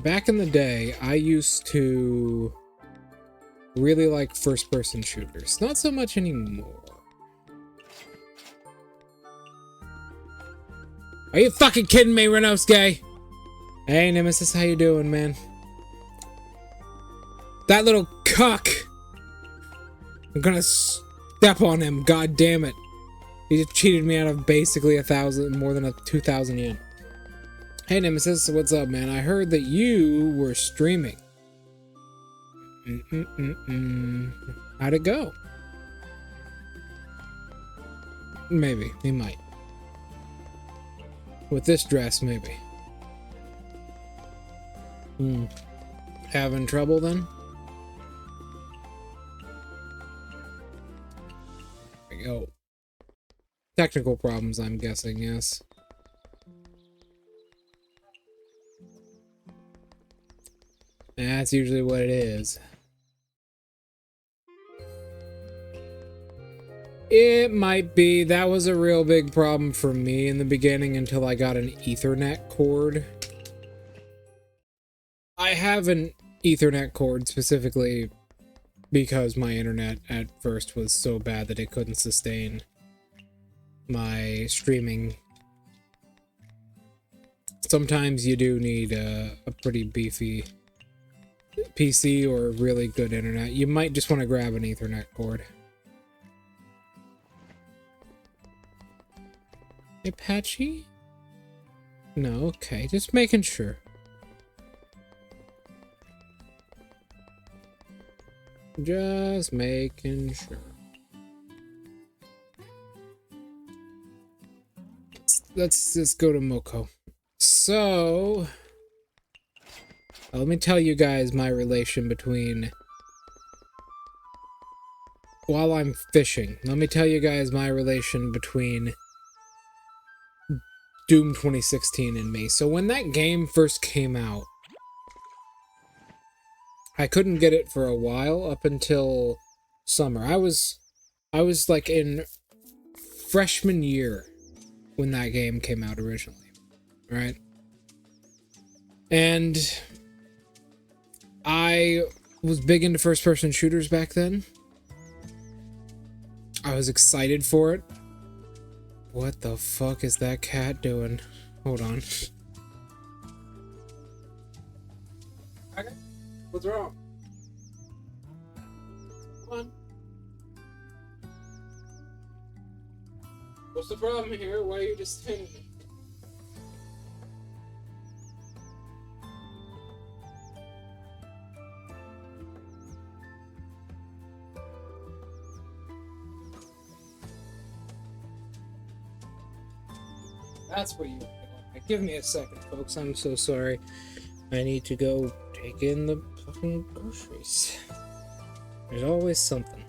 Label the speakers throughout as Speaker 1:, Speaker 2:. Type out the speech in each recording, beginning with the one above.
Speaker 1: back in the day, I used to really like first-person shooters. Not so much anymore. Are you fucking kidding me, Renosuke? Hey, Nemesis, how you doing, man? That little cuck! I'm gonna step on him, god damn it. He just cheated me out of basically more than 2,000 yen. Hey, Nemesis, what's up, man? I heard that you were streaming. How'd it go? Maybe. He might. With this dress, maybe. Having trouble, then? There we go. Technical problems, I'm guessing, yes. That's usually what it is. It might be. That was a real big problem for me in the beginning until I got an Ethernet cord. I have an Ethernet cord specifically because my internet at first was so bad that it couldn't sustain my streaming. Sometimes you do need a pretty beefy PC or really good internet. You might just want to grab an Ethernet cord. Apache? No, okay, just making sure. Just making sure. Let's just go to Moko. So, let me tell you guys my relation between... While I'm fishing, let me tell you guys my relation between Doom 2016 and me. So when that game first came out, I couldn't get it for a while up until summer. I was like in freshman year when that game came out originally, right? And I was big into first-person shooters back then. I was excited for it. What the fuck is that cat doing? Hold on. Okay. What's wrong? Come on. What's the problem here? Why are you just standing there? That's what you want. Give me a second, folks. I'm so sorry. I need to go take in the fucking groceries. There's always something.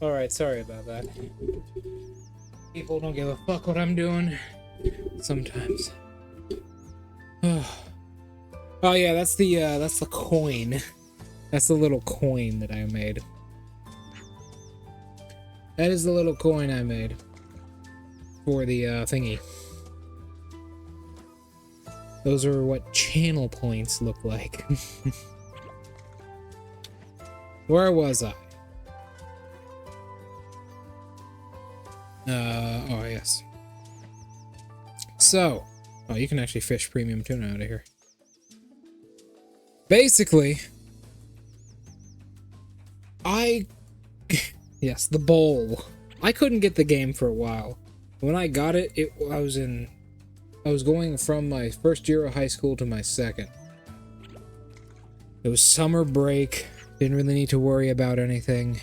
Speaker 1: Alright, sorry about that. People don't give a fuck what I'm doing. Sometimes. Oh yeah, that's the coin. That's the little coin that I made. That is the little coin I made. For the, thingy. Those are what channel points look like. Where was I? Oh yes. So, oh, you can actually fish premium tuna out of here. Basically, yes, the bowl. I couldn't get the game for a while. When I got it, I was going from my first year of high school to my second. It was summer break. Didn't really need to worry about anything.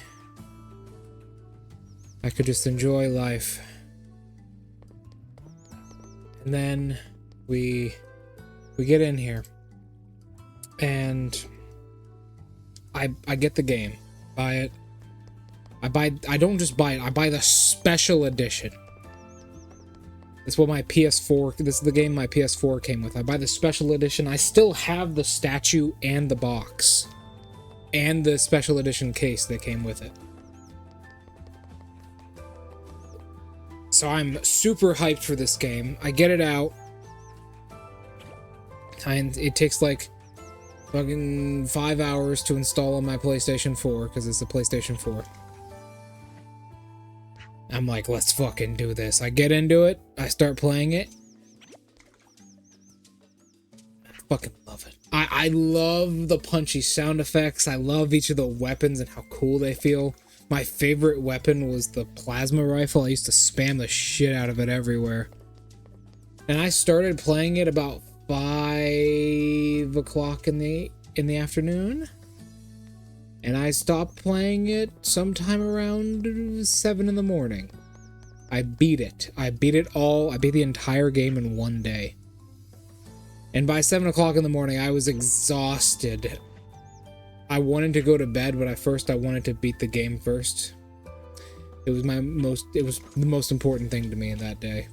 Speaker 1: I could just enjoy life. And then we get in here. And I get the game. Buy it. I don't just buy it, I buy the special edition. It's what my PS4, this is the game my PS4 came with. I buy the special edition. I still have the statue and the box. And the special edition case that came with it. So I'm super hyped for this game. I get it out. And it takes like fucking 5 hours to install on my PlayStation 4, because it's a PlayStation 4. I'm like, let's fucking do this. I get into it. I start playing it. I fucking love it. I love the punchy sound effects. I love each of the weapons and how cool they feel. My favorite weapon was the plasma rifle. I used to spam the shit out of it everywhere. And I started playing it about 5 o'clock in the afternoon. And I stopped playing it sometime around 7 in the morning. I beat it. I beat it all. I beat the entire game in one day. And by 7 o'clock in the morning, I was exhausted. I wanted to go to bed, but I wanted to beat the game first. It was the most important thing to me in that day.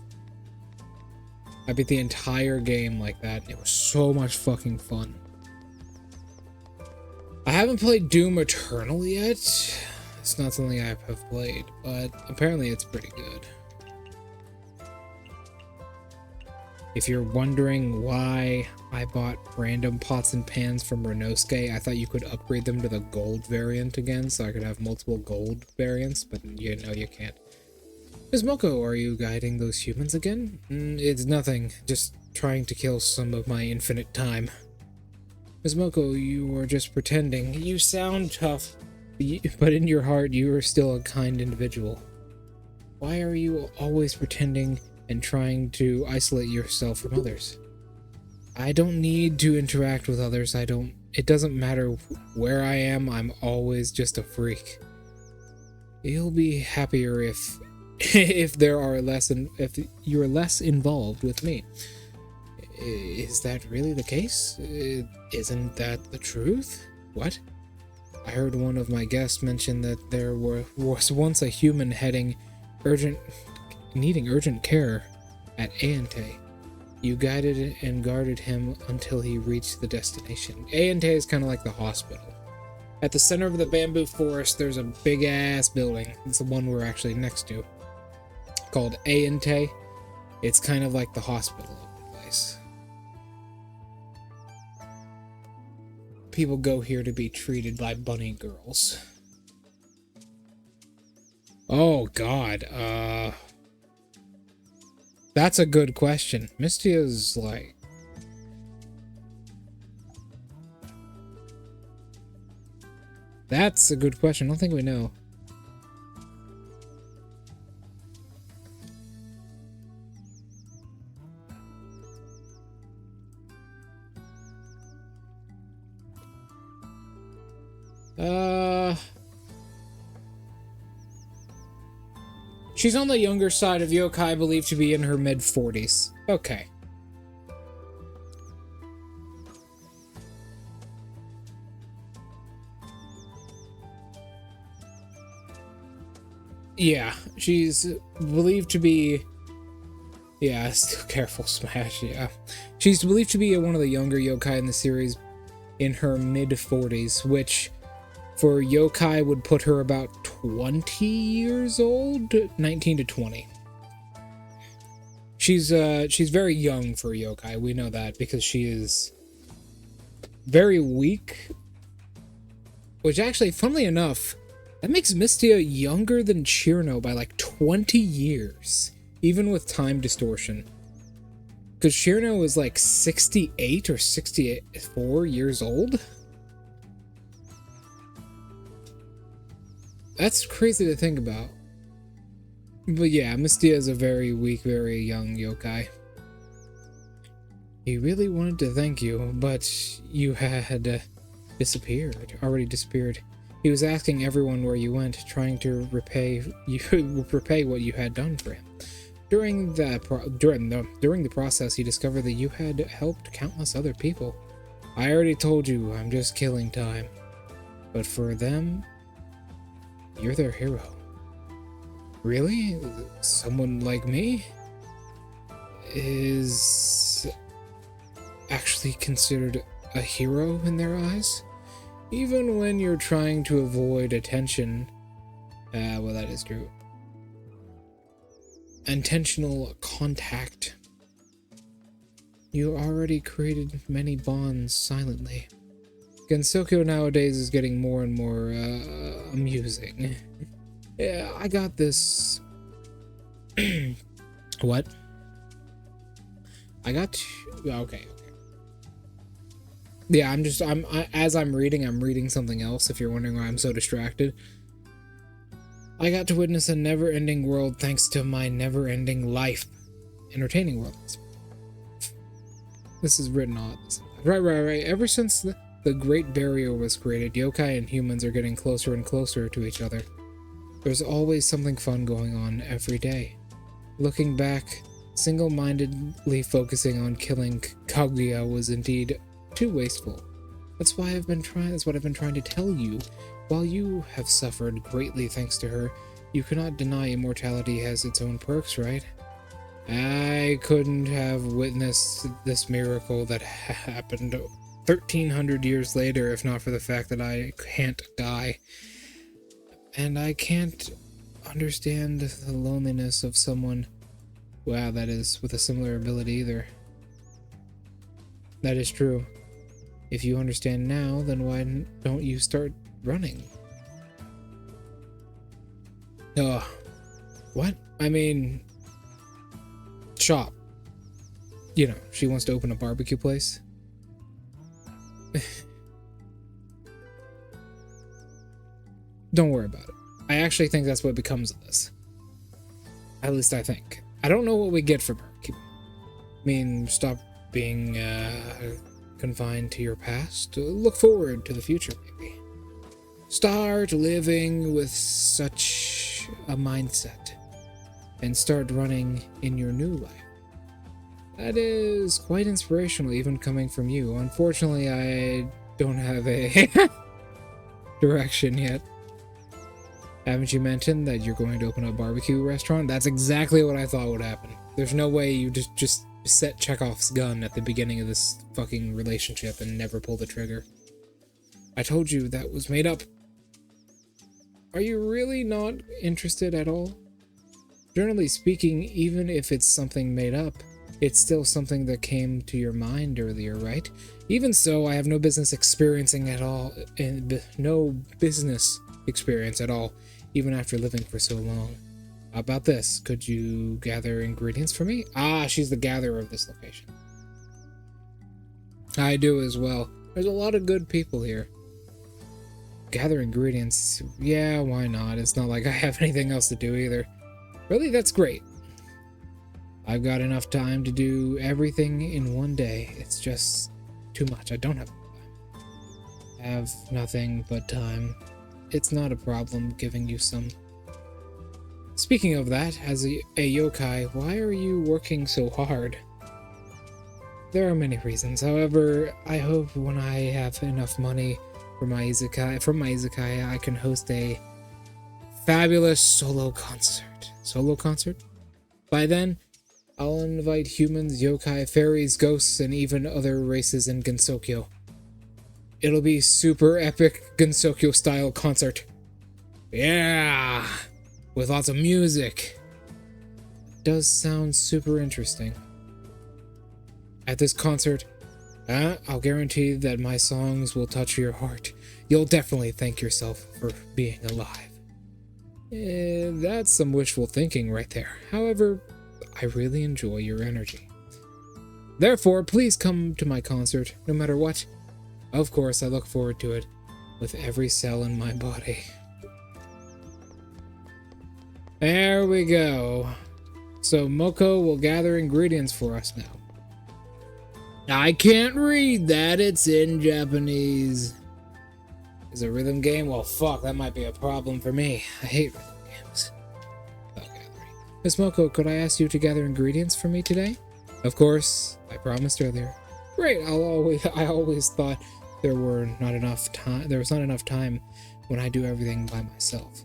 Speaker 1: I beat the entire game like that. It was so much fucking fun. I haven't played Doom Eternal yet. It's not something I have played, but apparently it's pretty good. If you're wondering why I bought random pots and pans from Renosuke, I thought you could upgrade them to the gold variant again, so I could have multiple gold variants, but you know you can't. Ms. Moko, are you guiding those humans again? It's nothing, just trying to kill some of my infinite time. Ms. Moko, you were just pretending. You sound tough, but in your heart, you are still a kind individual. Why are you always pretending and trying to isolate yourself from others? I don't need to interact with others. It doesn't matter where I am. I'm always just a freak. You'll be happier if if you're less involved with me. Is that really the case? Isn't that the truth? What? I heard one of my guests mention that there was once a human needing urgent care at Aente. You guided and guarded him until he reached the destination. Aente is kind of like the hospital. At the center of the bamboo forest, there's a big-ass building. It's the one we're actually next to. Called Aente. It's kind of like the hospital of the place. People go here to be treated by bunny girls. Oh god, that's a good question. Mystia's like... That's a good question. I don't think we know. She's on the younger side of yokai, believed to be in her mid-40s. Okay. Yeah, she's believed to be... Yeah, still careful, Smash, yeah. She's believed to be one of the younger yokai in the series in her mid-40s, which for yokai would put her about 20 years old? 19 to 20. She's very young for a yokai, we know that, because she is very weak. Which actually, funnily enough, that makes Mystia younger than Chirno by like 20 years. Even with time distortion. Because Chirno is like 68 or 64 years old? That's crazy to think about. But yeah, Mystia is a very weak, very young yokai. He really wanted to thank you, but you had already disappeared. He was asking everyone where you went, trying to repay what you had done for him. During the process, he discovered that you had helped countless other people. I already told you, I'm just killing time. But for them, you're their hero. Really? Someone like me is actually considered a hero in their eyes? Even when you're trying to avoid attention. Well, that is true. Intentional contact. You already created many bonds silently. Gensokyo nowadays is getting more and more amusing. Yeah, I got this. What? I got. Okay. Yeah, as I'm reading something else. If you're wondering why I'm so distracted. I got to witness a never-ending world thanks to my never-ending life. Entertaining world. This is written on. Right. Ever since the Great Barrier was created, yokai and humans are getting closer and closer to each other. There's always something fun going on every day. Looking back, single-mindedly focusing on killing Kaguya was indeed too wasteful. That's what I've been trying to tell you. While you have suffered greatly thanks to her, you cannot deny immortality has its own perks, right? I couldn't have witnessed this miracle that happened 1,300 years later if not for the fact that I can't die. And I can't understand the loneliness of someone, wow, that is, with a similar ability either. That is true. If you understand now, then why don't you start running? What? I mean, shop. You know, she wants to open a barbecue place. Don't worry about it. I actually think that's what becomes of this. At least I think. I don't know what we get from her. I mean, stop being confined to your past. Look forward to the future, maybe. Start living with such a mindset. And start running in your new life. That is quite inspirational, even coming from you. Unfortunately, I don't have a direction yet. Haven't you mentioned that you're going to open a barbecue restaurant? That's exactly what I thought would happen. There's no way you just set Chekhov's gun at the beginning of this fucking relationship and never pull the trigger. I told you that was made up. Are you really not interested at all? Generally speaking, even if it's something made up, it's still something that came to your mind earlier, right? Even so, I have no business experiencing at all, no business experience at all, even after living for so long. How about this? Could you gather ingredients for me? Ah, she's the gatherer of this location. I do as well. There's a lot of good people here. Gather ingredients. Yeah, why not? It's not like I have anything else to do either. Really, that's great. I've got enough time to do everything in one day. It's just too much. I don't have time. I have nothing but time. It's not a problem giving you some. Speaking of that, as a yokai, why are you working so hard? There are many reasons. However, I hope when I have enough money for my izakaya, I can host a fabulous solo concert. Solo concert? By then, I'll invite humans, yokai, fairies, ghosts, and even other races in Gensokyo. It'll be super epic Gensokyo style concert. Yeah! With lots of music. Does sound super interesting. At this concert, I'll guarantee that my songs will touch your heart. You'll definitely thank yourself for being alive. That's some wishful thinking right there. However, I really enjoy your energy. Therefore, please come to my concert, no matter what. Of course, I look forward to it with every cell in my body. There we go. So Moko will gather ingredients for us now. I can't read that, it's in Japanese. Is a rhythm game? Well, fuck, that might be a problem for me. I hate rhythm games. Okay. Miss Moko, could I ask you to gather ingredients for me today? Of course, I promised earlier. Great, I always thought there was not enough time when I do everything by myself.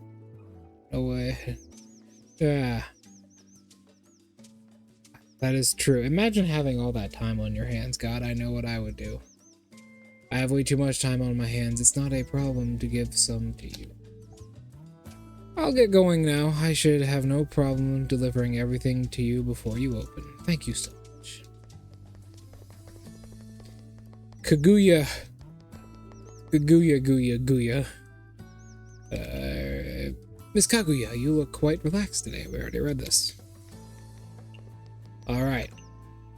Speaker 1: No way. Yeah. That is true. Imagine having all that time on your hands. God, I know what I would do. I have way too much time on my hands. It's not a problem to give some to you. I'll get going now. I should have no problem delivering everything to you before you open. Thank you so much. Kaguya. Guya. Miss Kaguya, you look quite relaxed today. We already read this. Alright.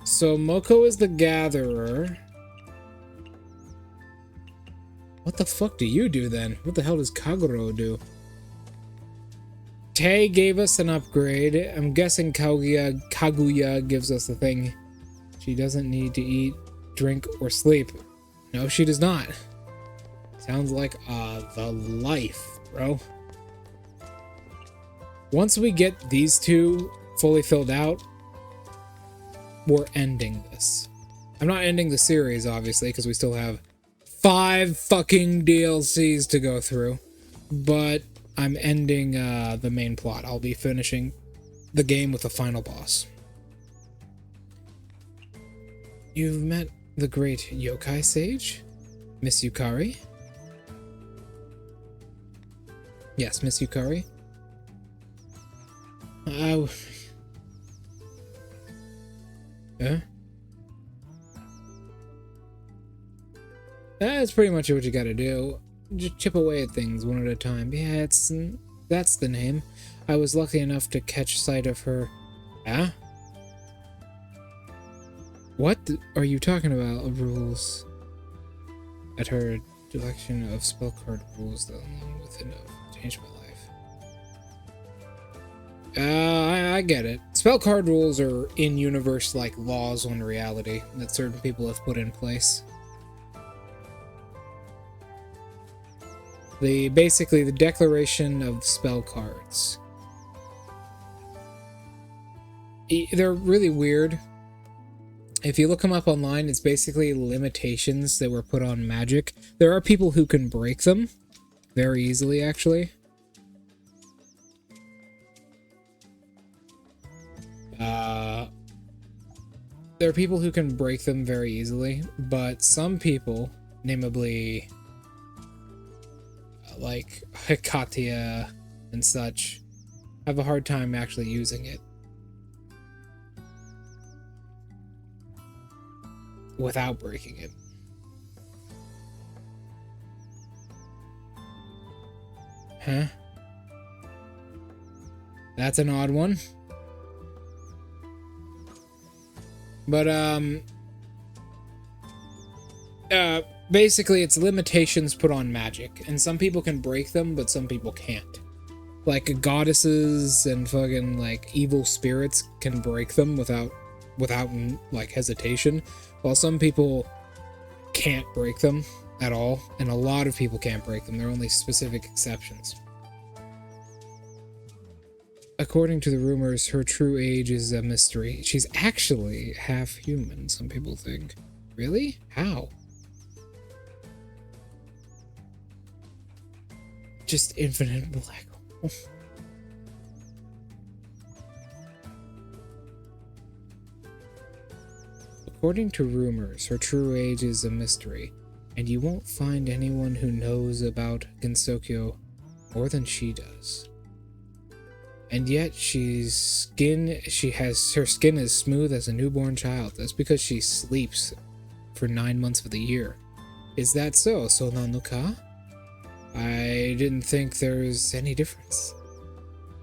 Speaker 1: So Moko is the gatherer. What the fuck do you do then? What the hell does Kaguro do? Tay gave us an upgrade. I'm guessing Kaguya gives us the thing. She doesn't need to eat, drink, or sleep. No, she does not. Sounds like the life, bro. Once we get these two fully filled out, we're ending this. I'm not ending the series, obviously, because we still have 5 fucking DLCs to go through. But I'm ending the main plot. I'll be finishing the game with the final boss. You've met the great yokai sage, Miss Yukari? Yes, Miss Yukari. That's pretty much what you gotta do. Just chip away at things one at a time. Yeah, that's the name. I was lucky enough to catch sight of her. Ah? What are you talking about? Rules? At her collection of spell card rules that along with it changed my life. I get it. Spell card rules are in-universe like laws on reality that certain people have put in place. Basically the declaration of spell cards. They're really weird. If you look them up online, it's basically limitations that were put on magic. There are people who can break them very easily, actually. There are people who can break them very easily, but some people, namely like Hikatia and such, have a hard time actually using it without breaking it. Huh? That's an odd one. But, basically it's limitations put on magic, and some people can break them, but some people can't. Like, goddesses and fucking, like, evil spirits can break them without, like, hesitation, while some people can't break them at all, and a lot of people can't break them. There are only specific exceptions. According to the rumors, her true age is a mystery. She's actually half human, some people think. Really? How? Just infinite black hole. According to rumors, her true age is a mystery, and you won't find anyone who knows about Gensokyo more than she does. And yet her skin is smooth as a newborn child. That's because she sleeps for 9 months of the year. Is that so, Sonanuka? I didn't think there's any difference.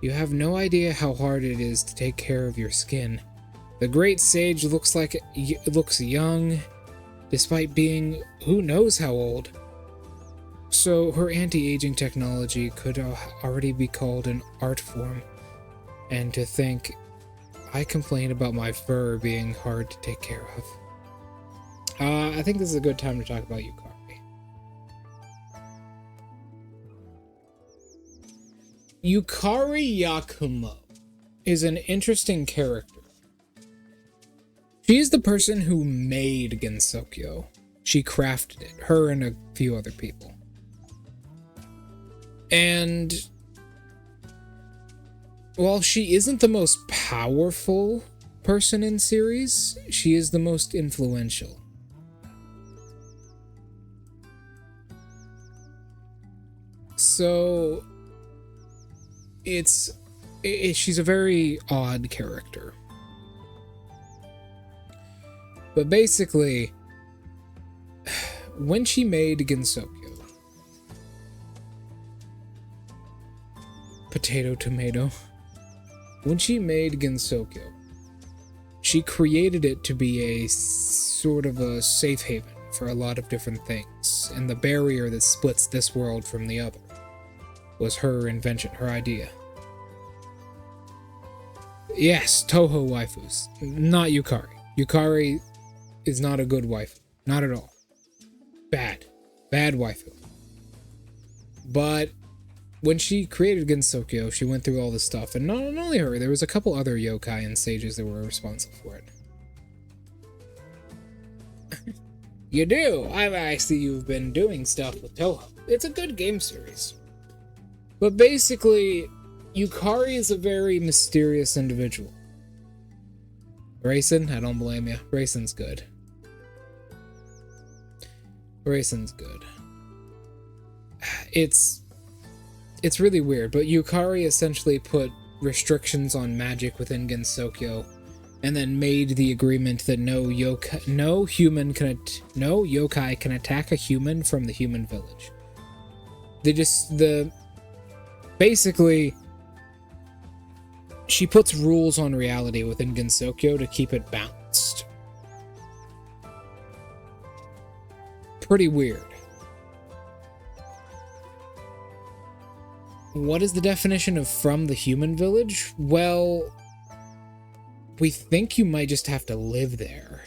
Speaker 1: You have no idea how hard it is to take care of your skin. The great sage looks young, despite being who knows how old. So her anti-aging technology could already be called an art form. And to think, I complain about my fur being hard to take care of. I think this is a good time to talk about Yukari. Yukari Yakumo is an interesting character. She's the person who made Gensokyo. She crafted it, her and a few other people. And while she isn't the most powerful person in series, she is the most influential. So she's a very odd character. But basically, when she made Gensokyo, tomato. When she made Gensokyo, she created it to be a sort of a safe haven for a lot of different things, and the barrier that splits this world from the other was her invention, her idea. Yes, Touhou waifus, not Yukari. Yukari is not a good waifu, not at all. Bad waifu. But when she created Gensokyo, she went through all this stuff, and not only her, there was a couple other yokai and sages that were responsible for it. You do! I see you've been doing stuff with Touhou. It's a good game series. But basically, Yukari is a very mysterious individual. Raisin? I don't blame you. Raisin's good. Raisin's good. It's really weird, but Yukari essentially put restrictions on magic within Gensokyo, and then made the agreement that no yokai can attack a human from the human village. Basically, she puts rules on reality within Gensokyo to keep it balanced. Pretty weird. What is the definition of from the human village? Well, we think you might just have to live there.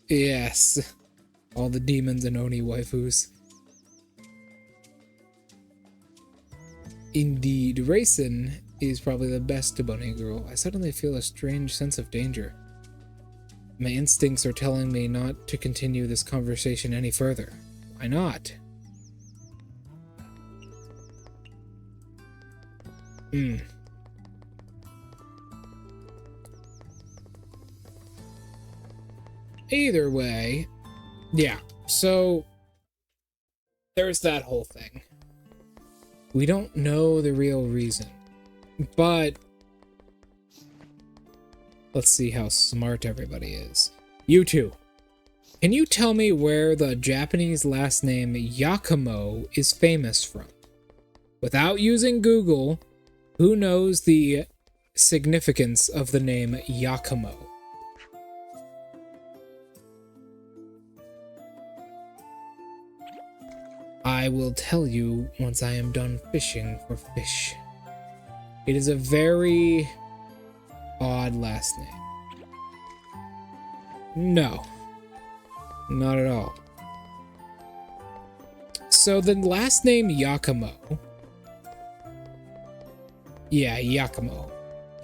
Speaker 1: Yes. All the demons and Oni waifus. Indeed, Raisin is probably the best bunny girl. I suddenly feel a strange sense of danger. My instincts are telling me not to continue this conversation any further. Why not? Either way, yeah, so there's that whole thing. We don't know the real reason, but let's see how smart everybody is. You two, can you tell me where the Japanese last name Yakumo is famous from? Without using Google, who knows the significance of the name Yakumo? I will tell you once I am done fishing for fish. It is a very odd last name. No, not at all. So the last name Yakumo. Yeah, Yakumo.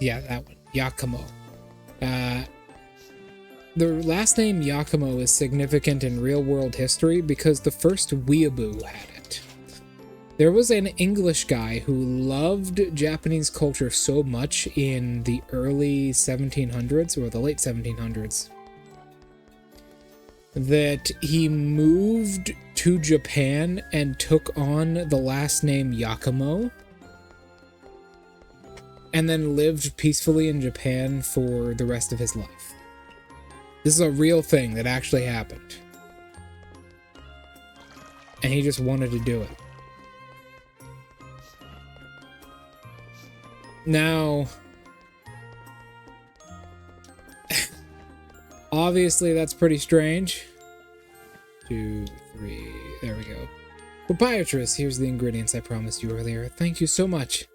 Speaker 1: Yeah, that one. Yakumo. The last name Yakumo is significant in real-world history because the first weeaboo had it. There was an English guy who loved Japanese culture so much in the early 1700s or the late 1700s that he moved to Japan and took on the last name Yakumo and then lived peacefully in Japan for the rest of his life. This is a real thing that actually happened. And he just wanted to do it. Now, obviously that's pretty strange. 2, 3, there we go. Proprietress, here's the ingredients I promised you earlier. Thank you so much.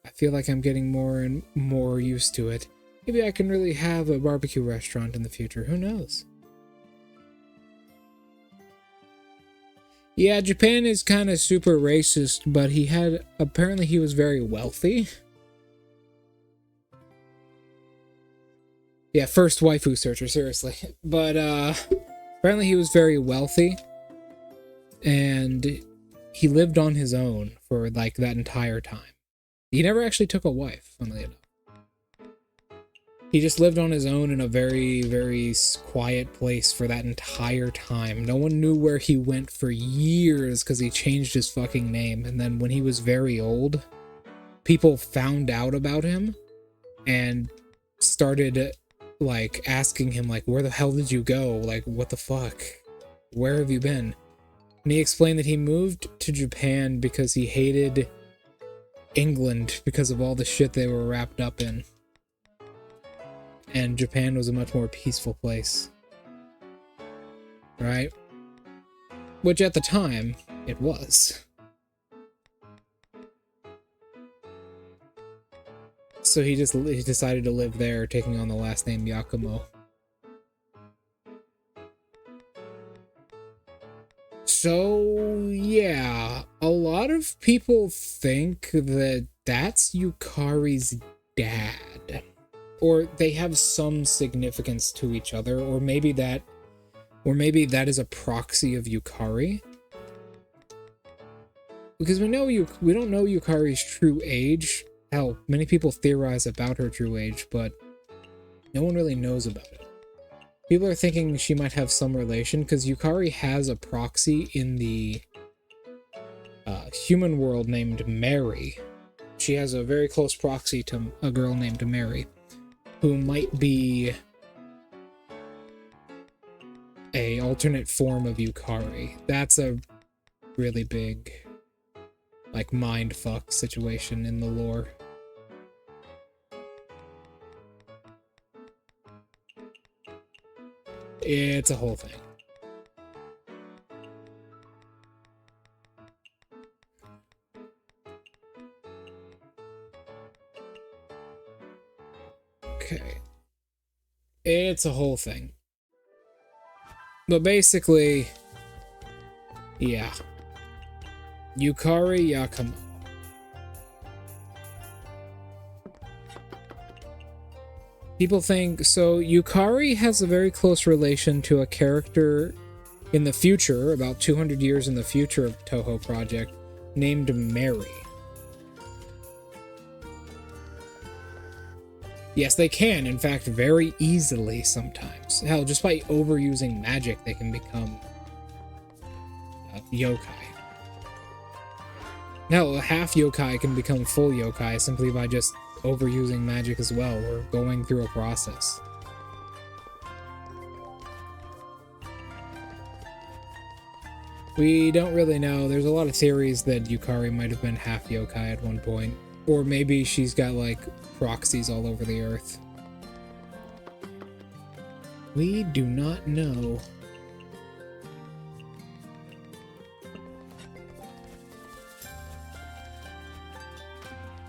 Speaker 1: I feel like I'm getting more and more used to it. Maybe I can really have a barbecue restaurant in the future, who knows? Yeah, Japan is kind of super racist, but apparently he was very wealthy. Yeah, first waifu searcher, seriously. But, apparently he was very wealthy, and he lived on his own for, like, that entire time. He never actually took a wife, funnily enough. He just lived on his own in a very, very quiet place for that entire time. No one knew where he went for years because he changed his fucking name. And then when he was very old, people found out about him and started, like, asking him, like, where the hell did you go? Like, what the fuck? Where have you been? And he explained that he moved to Japan because he hated England because of all the shit they were wrapped up in. And Japan was a much more peaceful place. Right? Which at the time, it was. So he decided to live there, taking on the last name Yakumo. So, yeah, a lot of people think that that's Yukari's dad. Or they have some significance to each other, or maybe that is a proxy of Yukari. Because we don't know Yukari's true age. Hell, many people theorize about her true age, but no one really knows about it. People are thinking she might have some relation, because Yukari has a proxy in the human world named Mary. She has a very close proxy to a girl named Mary, who might be a alternate form of Yukari. That's a really big, like, mindfuck situation in the lore. It's a whole thing. Okay. It's a whole thing. But basically, yeah. Yukari Yakumo. People think, so Yukari has a very close relation to a character in the future, about 200 years in the future of Touhou Project, named Mary. Yes, they can, in fact, very easily sometimes. Hell, just by overusing magic, they can become yokai. Hell, half yokai can become full yokai simply by just overusing magic as well, or going through a process. We don't really know. There's a lot of theories that Yukari might have been half yokai at one point. Or maybe she's got, like, proxies all over the earth. We do not know.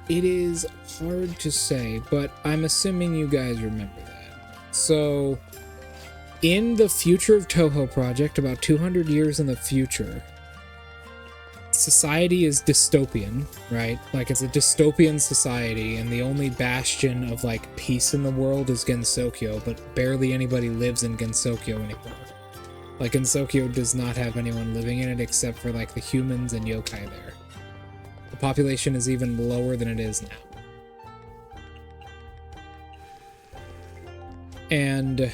Speaker 1: It is hard to say, but I'm assuming you guys remember that. So, in the future of Touhou Project, about 200 years in the future, society is dystopian, right? Like, it's a dystopian society, and the only bastion of, like, peace in the world is Gensokyo, but barely anybody lives in Gensokyo anymore. Like, Gensokyo does not have anyone living in it except for, like, the humans and yokai there. The population is even lower than it is now. And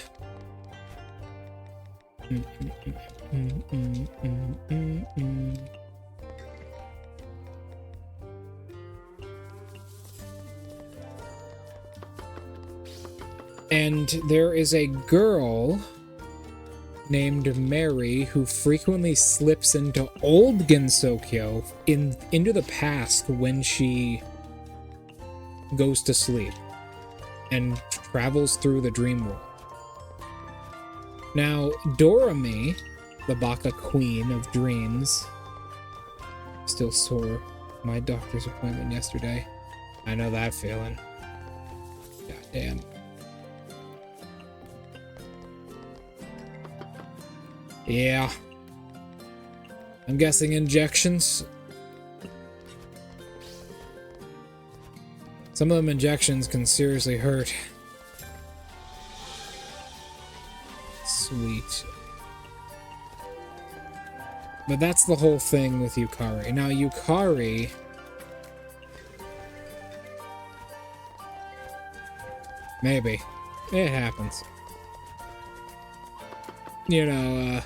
Speaker 1: and there is a girl named Mary who frequently slips into old Gensokyo into the past when she goes to sleep and travels through the dream world. Now, Doremi, the Baka Queen of Dreams, still sore. My doctor's appointment yesterday. I know that feeling. God damn. Yeah. I'm guessing injections. Some of them injections can seriously hurt. Sweet. But that's the whole thing with Yukari. Now, Yukari... maybe. It happens. You know,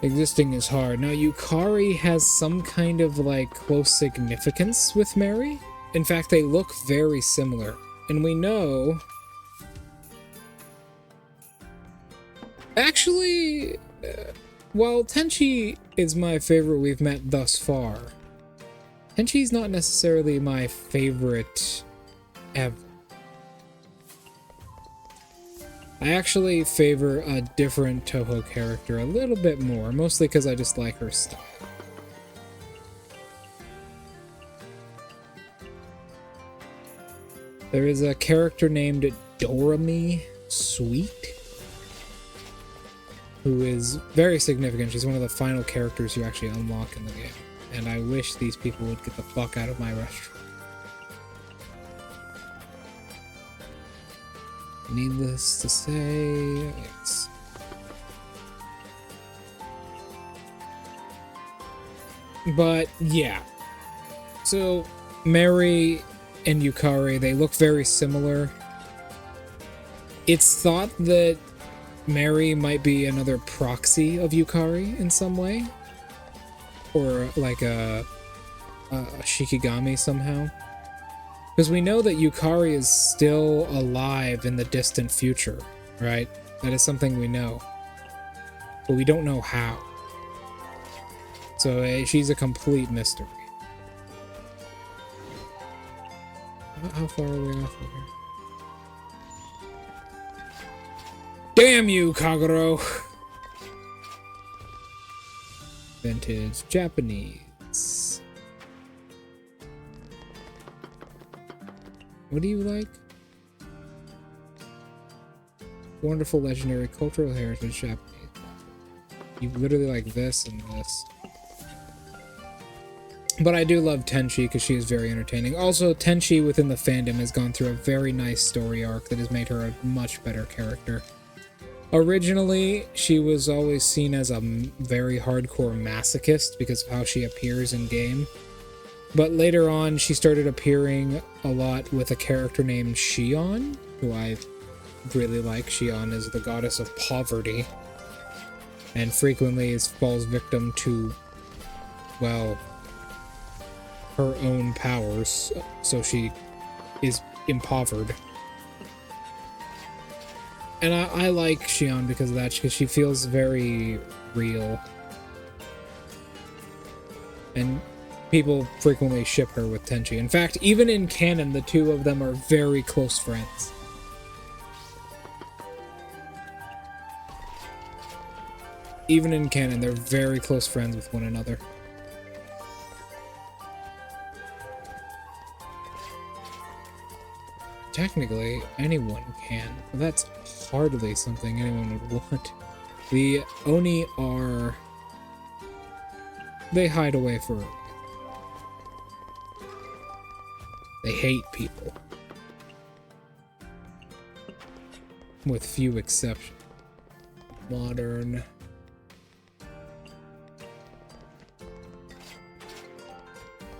Speaker 1: existing is hard. Now, Yukari has some kind of, like, close significance with Mary. In fact, they look very similar. And we know... actually, while Tenchi is my favorite we've met thus far, Tenchi's not necessarily my favorite ever. I actually favor a different Touhou character a little bit more, mostly because I just like her style. There is a character named Doremi Sweet, who is very significant. She's one of the final characters you actually unlock in the game. And I wish these people would get the fuck out of my restaurant. Needless to say, it's... but, yeah. So, Mary and Yukari, they look very similar. It's thought that Mary might be another proxy of Yukari in some way. Or like a Shikigami somehow. Because we know that Yukari is still alive in the distant future, right? That is something we know. But we don't know how. So she's a complete mystery. How far are we off of here? Damn you, Kagero! Vintage Japanese. What do you like? Wonderful legendary cultural heritage Japanese. You literally like this and this. But I do love Tenchi because she is very entertaining. Also, Tenchi within the fandom has gone through a very nice story arc that has made her a much better character. Originally, she was always seen as a very hardcore masochist because of how she appears in game. But later on, she started appearing a lot with a character named Shion, who I really like. Shion is the goddess of poverty, and frequently falls victim to, well, her own powers, so she is impovered. And I like Shion because of that, because she feels very real. And people frequently ship her with Tenchi. In fact, even in canon, the two of them are very close friends. Even in canon, they're very close friends with one another. Technically, anyone can, but that's hardly something anyone would want. The Oni are... they hide away for it. They hate people. With few exceptions. Modern.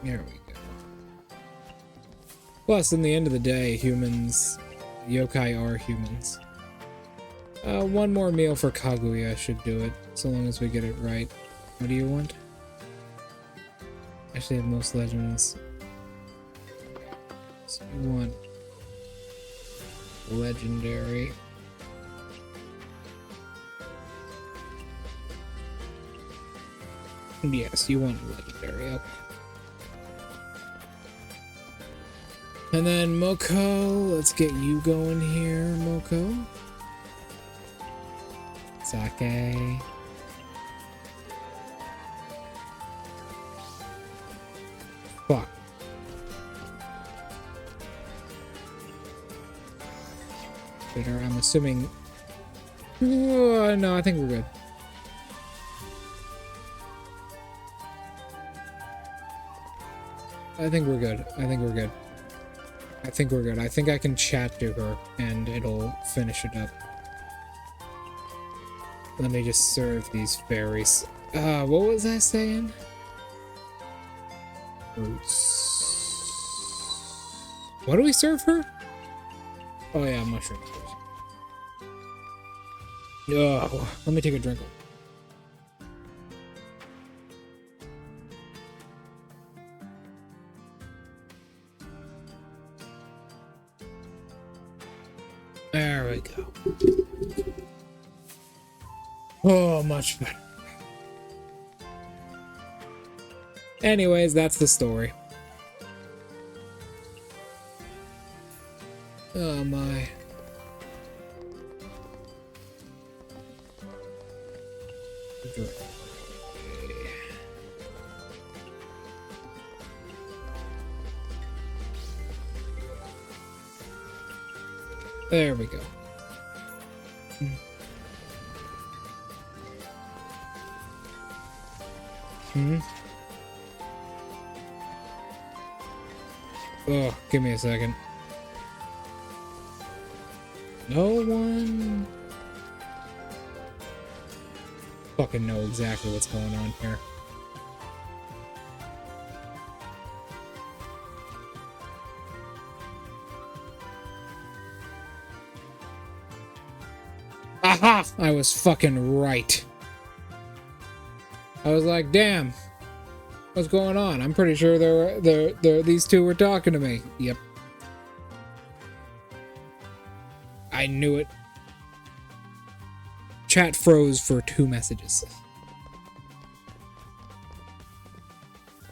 Speaker 1: There we go. Plus, in the end of the day, humans, yokai are humans. One more meal for Kaguya should do it, so long as we get it right. What do you want? Actually, have most legends. So you want legendary. Yes, you want legendary. Okay. And then Moko, let's get you going here, Moko. Sake. Fuck. Bitter, I'm assuming. No, I think we're good. I think we're good. I think we're good. I think we're good. I think I can chat to her and it'll finish it up. Let me just serve these fairies. What was I saying? Fruits. What do we serve her? Oh yeah, mushrooms. Oh, let me take a drink. There we go. Oh, much better. Anyways, that's the story. Oh my. There we go. Oh, give me a second. No one fucking know exactly what's going on here. Aha! I was fucking right. I was like, damn. What's going on? I'm pretty sure these two were talking to me. Yep. I knew it. Chat froze for 2 messages.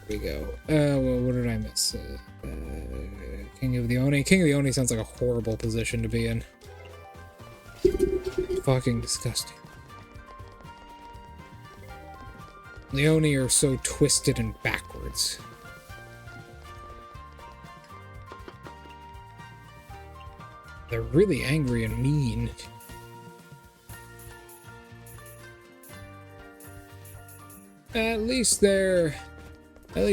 Speaker 1: There we go. Well, what did I miss? King of the Oni. King of the Oni sounds like a horrible position to be in. Fucking disgusting. The Oni are so twisted and backwards. They're really angry and mean. At least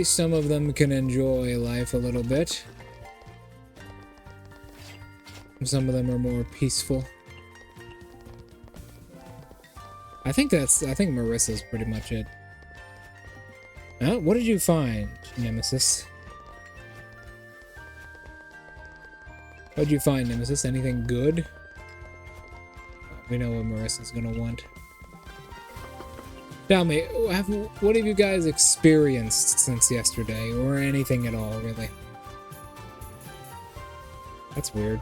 Speaker 1: some of them can enjoy life a little bit. Some of them are more peaceful. I think Marissa's pretty much it. What did you find, Nemesis? What did you find, Nemesis? Anything good? We know what Marissa's gonna want. Tell me, what have you guys experienced since yesterday, or anything at all, really? That's weird.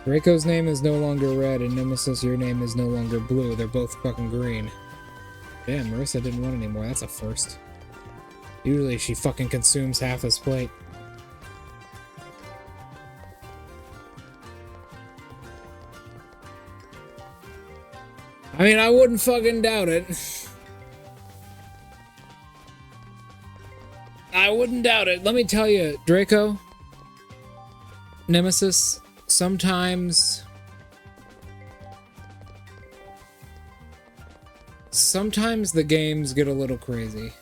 Speaker 1: Reiko's name is no longer red, and Nemesis, your name is no longer blue. They're both fucking green. Damn, Marissa didn't want any more. That's a first. Usually she fucking consumes half his plate. I mean, I wouldn't fucking doubt it. I wouldn't doubt it. Let me tell you, Draco, Nemesis, sometimes the games get a little crazy.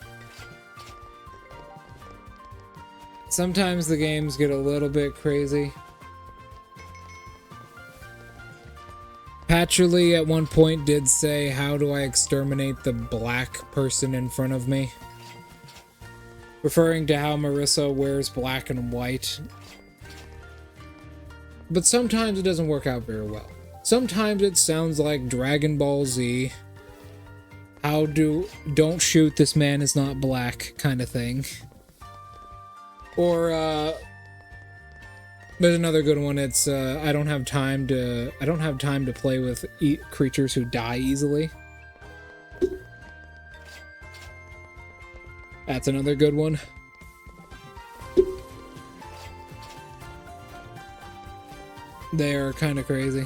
Speaker 1: Sometimes the games get a little bit crazy. Patcherly at one point did say, "How do I exterminate the black person in front of me?" referring to how Marissa wears black and white. But sometimes it doesn't work out very well. Sometimes it sounds like Dragon Ball Z. Don't shoot, this man is not black kind of thing. Or, there's another good one. It's, I don't have time to play with creatures who die easily. That's another good one. They're kind of crazy.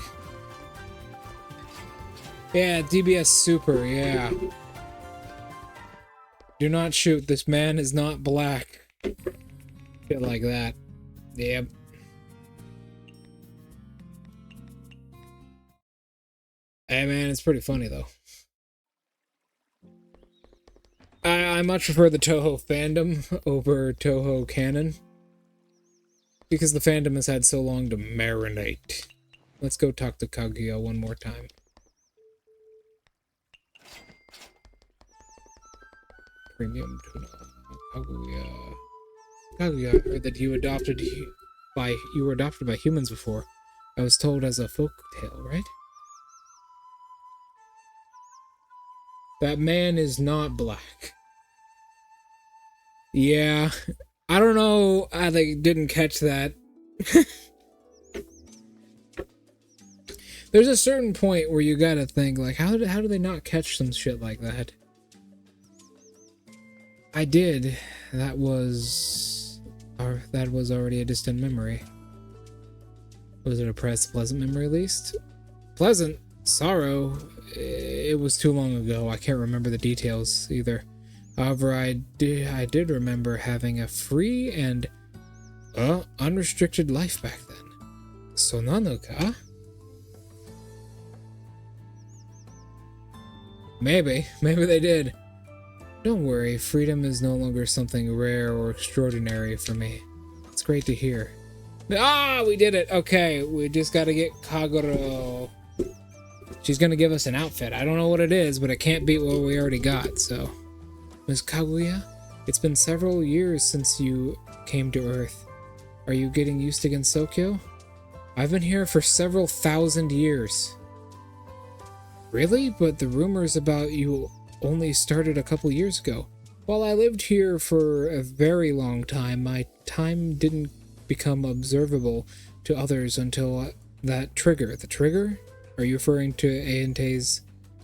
Speaker 1: Yeah, DBS Super, yeah. Do not shoot, this man is not black. Shit like that. Yep. Hey man, it's pretty funny though. I much prefer the Touhou fandom over Touhou canon. Because the fandom has had so long to marinate. Let's go talk to Kaguya one more time. Premium tuna. Kaguya. Kaguya, I heard that you were adopted by humans before. I was told as a folk tale, right? That man is not black. Yeah. I don't know how they didn't catch that. There's a certain point where you gotta think, like, how do they not catch some shit like that? I did. That was already a distant memory. Was it a pleasant memory at least? Pleasant? Sorrow? It was too long ago. I can't remember the details either. However, I did remember having a free and unrestricted life back then. So nanoka? Maybe they did. Don't worry, freedom is no longer something rare or extraordinary for me. It's great to hear. Ah, we did it! Okay, we just gotta get Kaguro. She's gonna give us an outfit. I don't know what it is, but it can't beat what we already got, so... Ms. Kaguya, it's been several years since you came to Earth. Are you getting used to Gensokyo? I've been here for several thousand years. Really? But the rumors about you only started a couple years ago. While I lived here for a very long time, my time didn't become observable to others until that trigger. The trigger? Are you referring to Aente's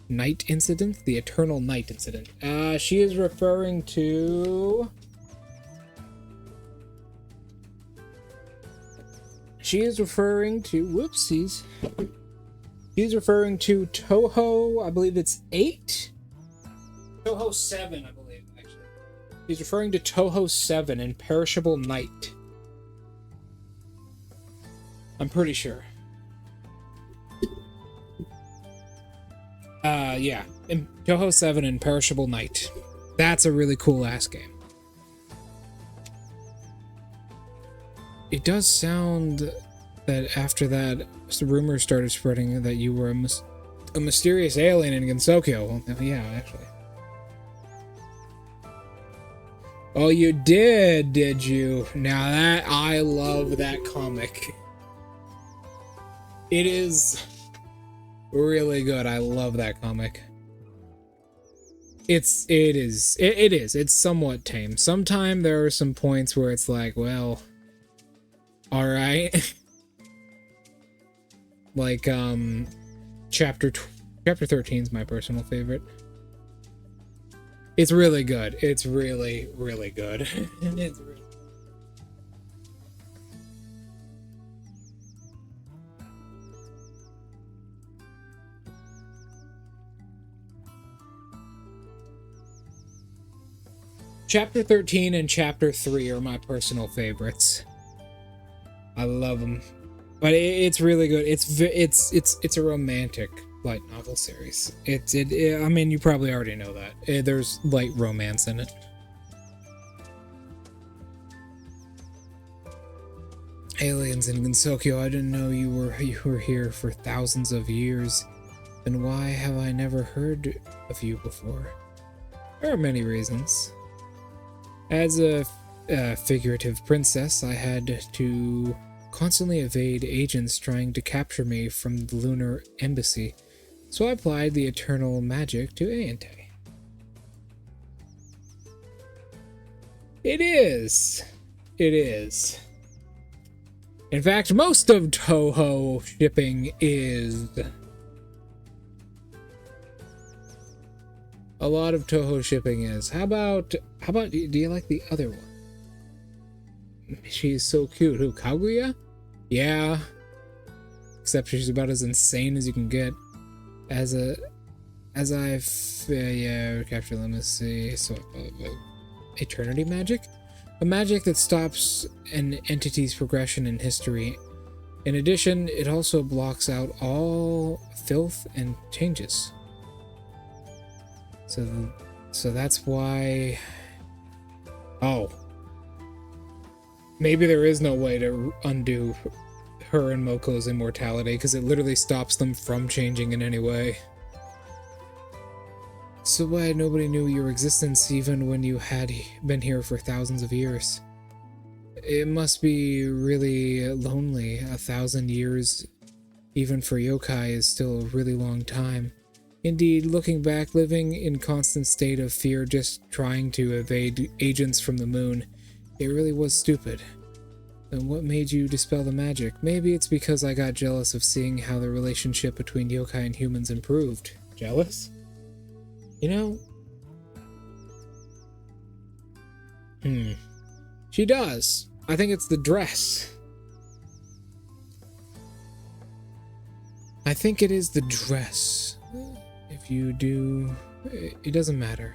Speaker 1: night incident? The eternal night incident. She is referring to... Whoopsies. She's referring to Touhou, I believe it's 8? Touhou 7, I believe, actually. He's referring to Touhou 7 in Perishable Night. I'm pretty sure. Yeah. In Touhou 7 and Perishable Night. That's a really cool ass game. It does sound that after that, rumors started spreading that you were a mysterious alien in Gensokyo. Well, yeah, actually. Oh, you did you? Now that, I love that comic. It is really good. I love that comic. It is. It's somewhat tame. Sometimes there are some points where it's like, well, all right. Like, chapter 13 is my personal favorite. It's really good. It's really, really good. It's really... Chapter 13 and Chapter 3 are my personal favorites. I love them. But it's really good. It's a romantic light novel series. I mean, you probably already know that. There's light romance in it. Aliens in Gensokyo, I didn't know you were here for thousands of years. Then why have I never heard of you before? There are many reasons. As a figurative princess, I had to constantly evade agents trying to capture me from the lunar embassy, so I applied the eternal magic to Aente. It is. It is. In fact, most of Touhou shipping is. A lot of Touhou shipping is. How about, do you like the other one? She's so cute. Who, Kaguya? Yeah. Except she's about as insane as you can get. Yeah, capture, let me see. So, eternity magic? A magic that stops an entity's progression in history. In addition, it also blocks out all filth and changes. So that's why... Oh. Maybe there is no way to undo her and Moko's immortality, because it literally stops them from changing in any way. So why nobody knew your existence even when you had been here for thousands of years? It must be really lonely. 1,000 years, even for yokai, is still a really long time. Indeed, looking back, living in constant state of fear just trying to evade agents from the moon, it really was stupid. And what made you dispel the magic? Maybe it's because I got jealous of seeing how the relationship between yokai and humans improved. Jealous? You know? She does. I think it's the dress. I think it is the dress. If you do... It doesn't matter.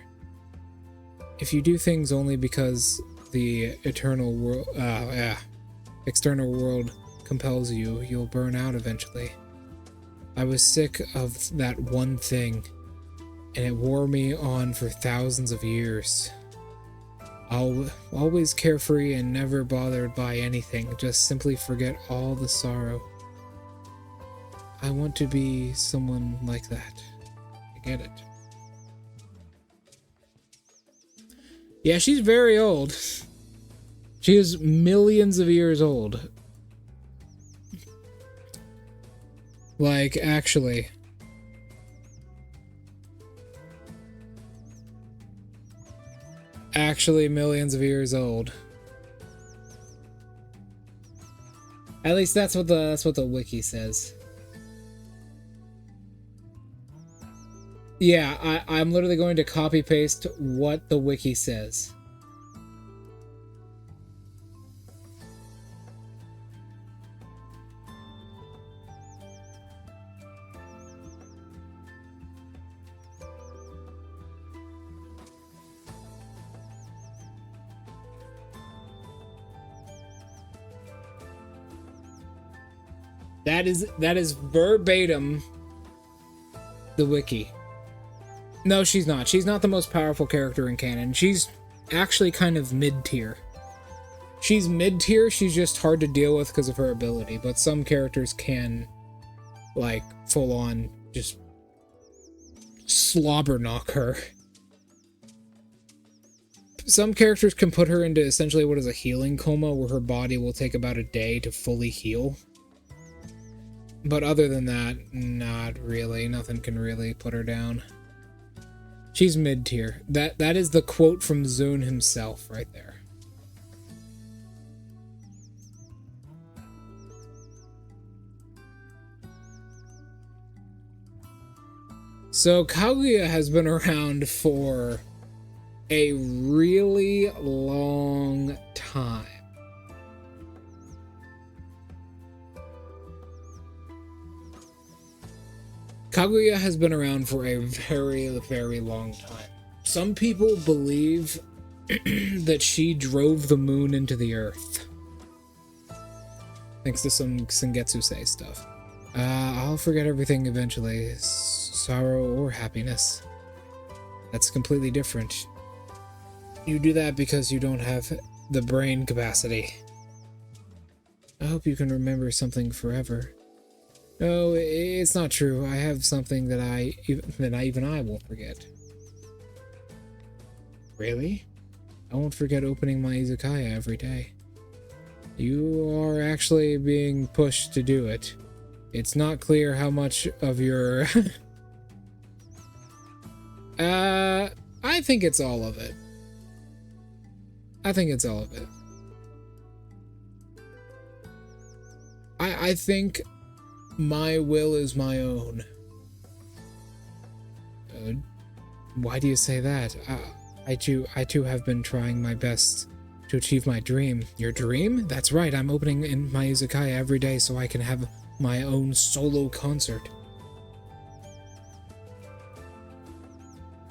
Speaker 1: If you do things only because the external world compels you, you'll burn out eventually. I was sick of that one thing, and it wore me on for thousands of years. Always carefree and never bothered by anything, just simply forget all the sorrow. I want to be someone like that. I get it. Yeah, she's very old. She is millions of years old. Like, actually. Actually millions of years old. At least that's what the wiki says. Yeah, I'm literally going to copy paste what the wiki says. That is verbatim the wiki. No, she's not. She's not the most powerful character in canon. She's actually kind of mid-tier. She's mid-tier, she's just hard to deal with because of her ability, but some characters can, like, full-on just slobber knock her. Some characters can put her into essentially what is a healing coma, where her body will take about a day to fully heal. But other than that, not really. Nothing can really put her down. She's mid-tier. That is the quote from Zune himself right there. So Kaguya has been around for a really long time. Kaguya has been around for a very, very long time. Some people believe that she drove the moon into the earth. Thanks to some Sengetsu-sei stuff. I'll forget everything eventually. Sorrow or happiness. That's completely different. You do that because you don't have the brain capacity. I hope you can remember something forever. No, it's not true. I have something that even I won't forget. Really? I won't forget opening my izakaya every day. You are actually being pushed to do it. It's not clear how much of your... I think it's all of it. I think it's all of it. I think my will is my own. Why do you say that? I too have been trying my best to achieve my dream. Your dream? That's right, I'm opening in my izakaya every day so I can have my own solo concert.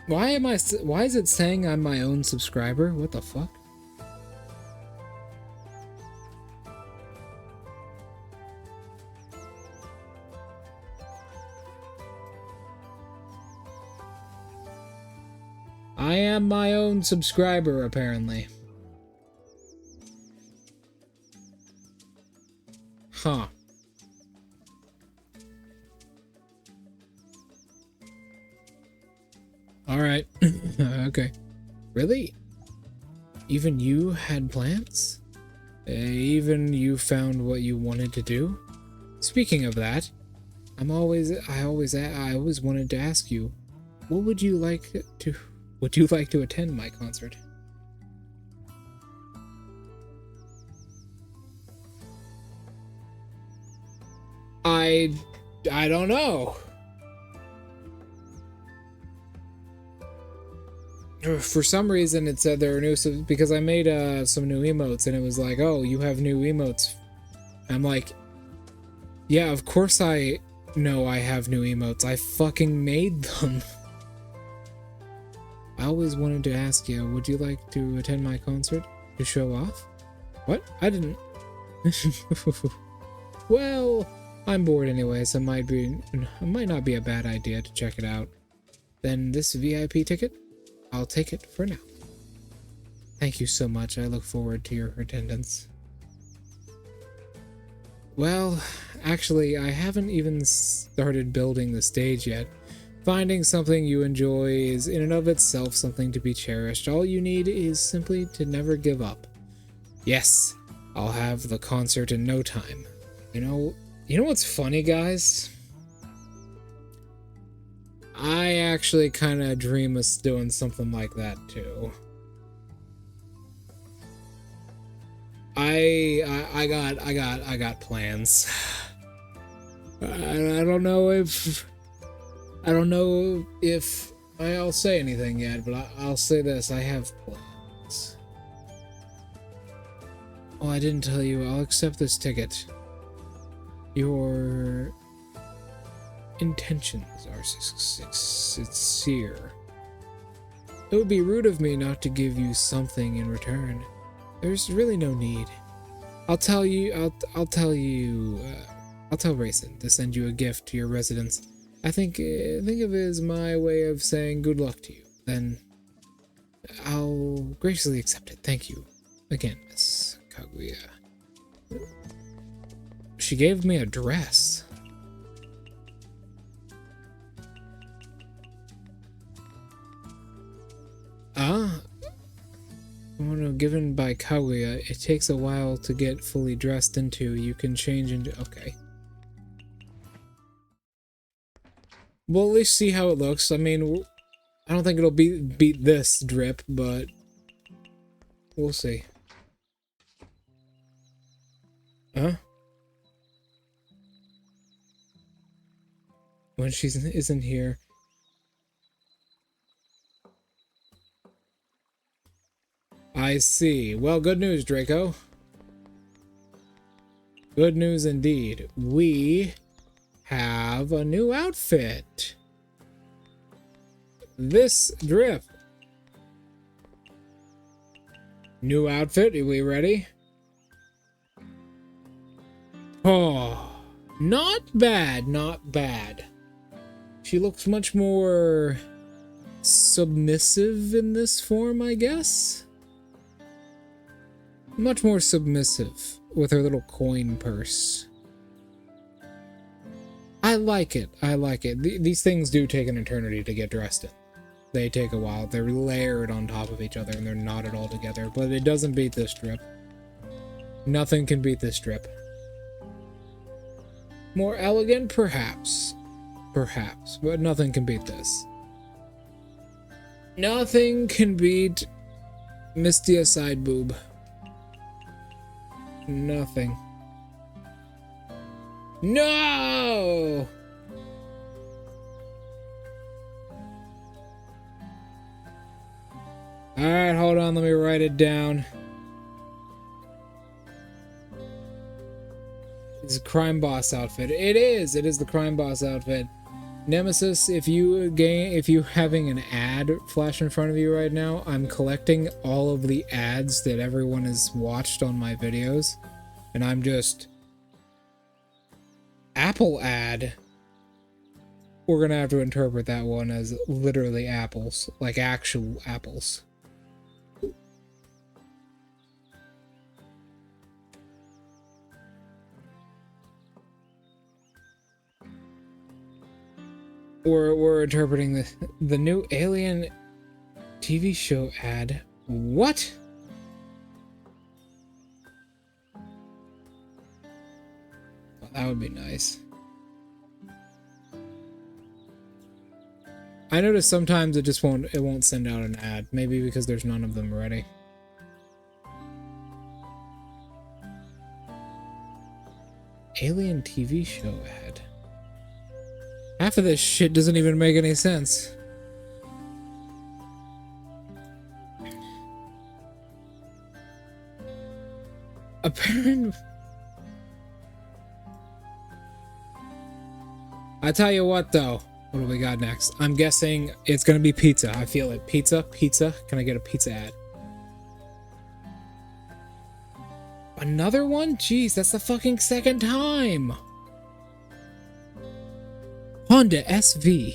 Speaker 1: Why is it saying I'm my own subscriber? What the fuck? I am my own subscriber, apparently. Huh. Alright. Okay. Really? Even you had plans? Even you found what you wanted to do? Speaking of that, I always wanted to ask you, what would you like to attend my concert? I don't know. For some reason it said there are new, because I made some new emotes and it was like, oh, you have new emotes. I'm like, yeah, of course I know I have new emotes. I fucking made them. I always wanted to ask you, would you like to attend my concert to show off? What? I didn't. Well, I'm bored anyway, so it might not be a bad idea to check it out. Then this VIP ticket? I'll take it for now. Thank you so much. I look forward to your attendance. Well, actually, I haven't even started building the stage yet. Finding something you enjoy is in and of itself something to be cherished. All you need is simply to never give up. Yes, I'll have the concert in no time. You know what's funny, guys? I actually kind of dream of doing something like that too. I got plans. I don't know if I'll say anything yet, but I'll say this: I have plans. Oh, I didn't tell you. I'll accept this ticket. Your intentions are sincere. It would be rude of me not to give you something in return. There's really no need. I'll tell Rayson to send you a gift to your residence. I think of it as my way of saying good luck to you. Then I'll graciously accept it. Thank you again, Miss Kaguya. She gave me a dress. Given by Kaguya, it takes a while to get fully dressed into. You can change into... Okay. We'll at least see how it looks. I mean, I don't think it'll beat this drip, but we'll see. Huh? When she isn't here. I see. Well, good news, Draco. Good news indeed. We have a new outfit. This drip. New outfit. Are we ready? Oh, not bad. Not bad. She looks much more submissive in this form, I guess. Much more submissive with her little coin purse. I like it. I like it. These things do take an eternity to get dressed in. they take a while. They're layered on top of each other and they're knotted all together. But it doesn't beat this strip. Nothing can beat this strip. More elegant, perhaps. Perhaps. But nothing can beat this. Nothing can beat Mystia side boob. Nothing. No! Alright, hold on, let me write it down. It's a crime boss outfit. It is the crime boss outfit. Nemesis, if you having an ad flash in front of you right now, I'm collecting all of the ads that everyone has watched on my videos, and I'm just Apple ad. We're gonna have to interpret that one as literally apples, like actual apples. We're interpreting the new Alien TV show ad. What? Well, that would be nice. I notice sometimes it won't send out an ad. Maybe because there's none of them ready. Alien TV show ad. Half of this shit doesn't even make any sense. Apparently, I tell you what though, what do we got next? I'm guessing it's gonna be pizza. I feel it. Pizza. Can I get a pizza ad? Another one? Jeez, that's the fucking second time. Honda SV.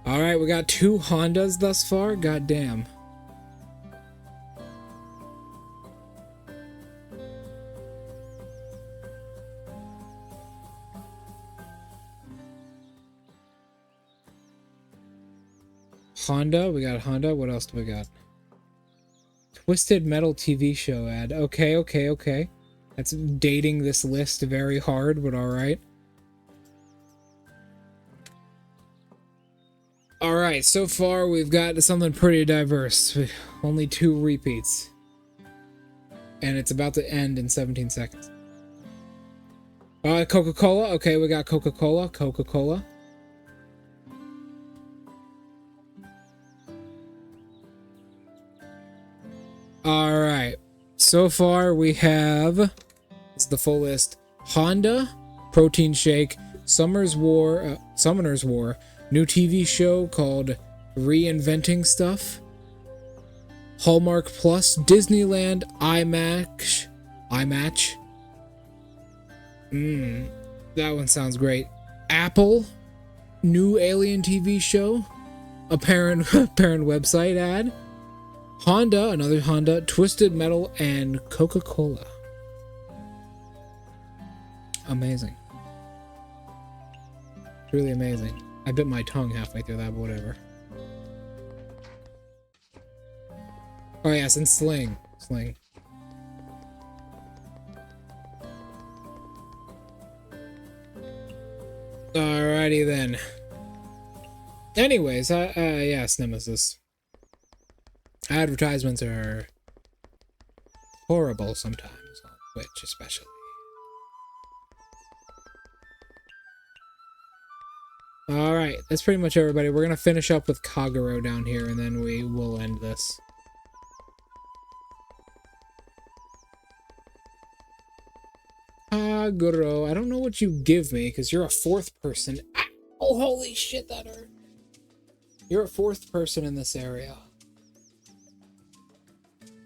Speaker 1: Alright, we got 2 Hondas thus far. God damn. Honda, we got Honda. What else do we got? Twisted Metal TV show ad. Okay. That's dating this list very hard, but alright. Alright, so far we've got something pretty diverse. Only 2 repeats. And it's about to end in 17 seconds. Coca-Cola. Okay, we got Coca-Cola. Alright. So far we have... It's the full list. Honda, Protein Shake, Summer's War, Summoner's War, new TV show called Reinventing Stuff, Hallmark Plus, Disneyland, iMatch. That one sounds great. Apple, new Alien TV show, apparent website ad, Honda, another Honda, Twisted Metal, and Coca-Cola. Amazing. Really amazing. I bit my tongue halfway through that, but whatever. Oh yes, and Sling. Alrighty then. Anyways, yes, Nemesis. Advertisements are horrible sometimes, on Twitch especially. Alright, that's pretty much everybody. We're gonna finish up with Kagero down here, and then we will end this. Kagero, I don't know what you give me, because you're a 4th person. Oh, holy shit, that hurt. You're a 4th person in this area.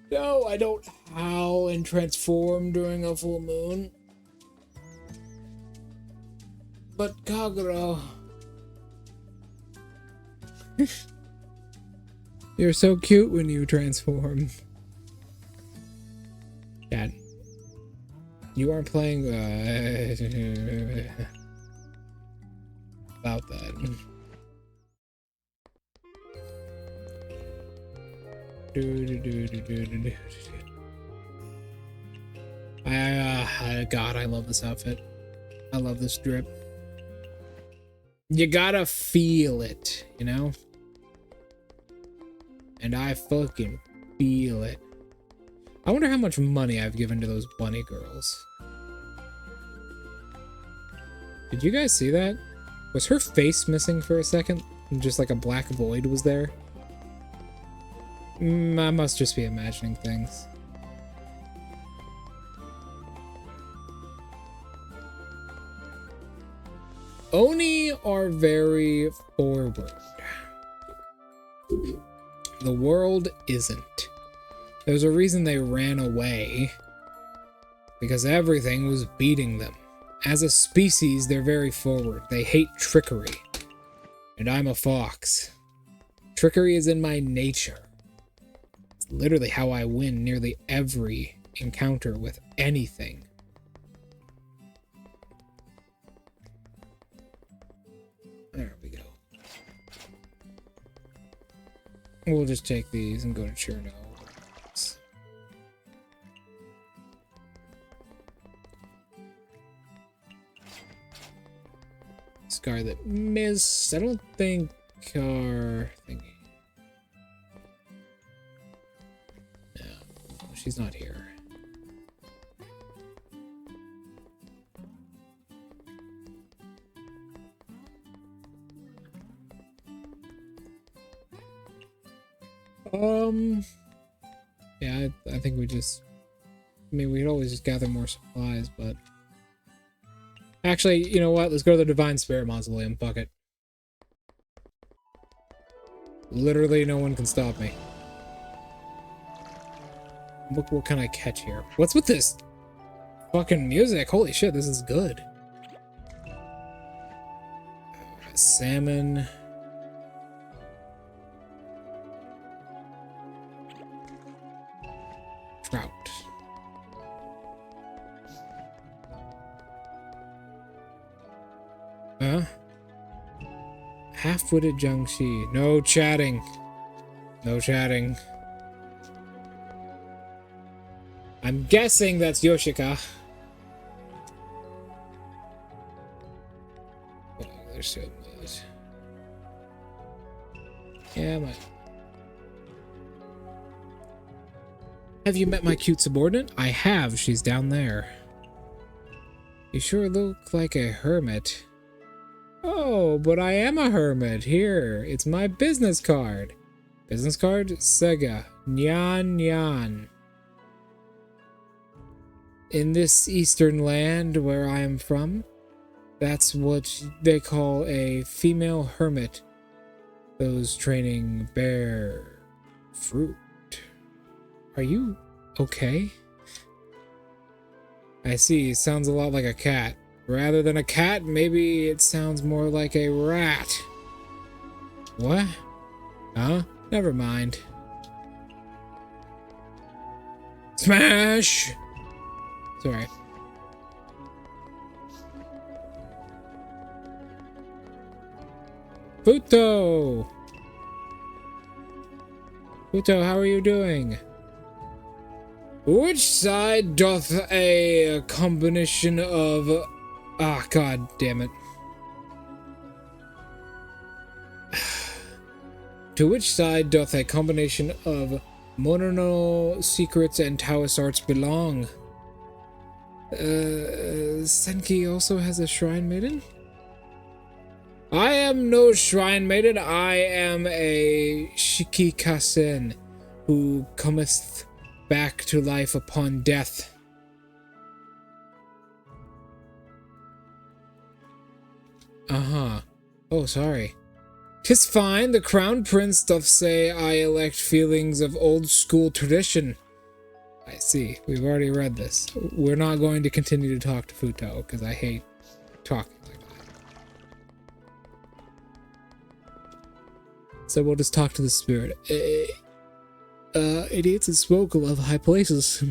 Speaker 1: No, I don't howl and transform during a full moon. But Kagero... You're so cute when you transform. Dad. You aren't playing about that. God, I love this outfit. I love this drip. You gotta feel it, you know? And I fucking feel it. I wonder how much money I've given to those bunny girls. Did you guys see that? Was her face missing for a second? And just like a black void was there? I must just be imagining things. Oni are very forward. The world isn't. There's a reason they ran away. Because everything was beating them. As a species, they're very forward. They hate trickery. And I'm a fox. Trickery is in my nature. It's literally how I win nearly every encounter with anything. There we go. We'll just take these and go to Cherno. Scarlet Miss. I don't think our thingy. No, she's not here. Yeah, I think we just. I mean, we could always just gather more supplies, but. Actually, you know what? Let's go to the Divine Spirit Mausoleum. Fuck it. Literally, no one can stop me. Look, what can I catch here? What's with this fucking music? Holy shit, this is good. Salmon. Trout. Huh? Half-witted Jiangxi. No chatting. No chatting. I'm guessing that's Yoshika. Oh, there's so much. Yeah, Have you met my cute subordinate? I have. She's down there. You sure look like a hermit. Oh, but I am a hermit. Here, it's my business card. Business card? Sega. Nyan Nyan. In this eastern land where I am from, that's what they call a female hermit. Those training bear fruit. Are you okay? I see. Sounds a lot like a cat. Rather than a cat, maybe it sounds more like a rat. What? Huh? Never mind. Smash! Sorry. Futo! Futo, how are you doing? Which side doth a combination of... Ah, god damn it. To which side doth a combination of Monono secrets and Taoist arts belong? Senki also has a shrine maiden? I am no shrine maiden, I am a Shikikasen who cometh back to life upon death. Uh-huh. Oh, sorry. 'Tis fine, the crown prince doth say I elect feelings of old school tradition. I see. We've already read this. We're not going to continue to talk to Futo, because I hate talking like that. So we'll just talk to the spirit. Idiots and smoke love high places.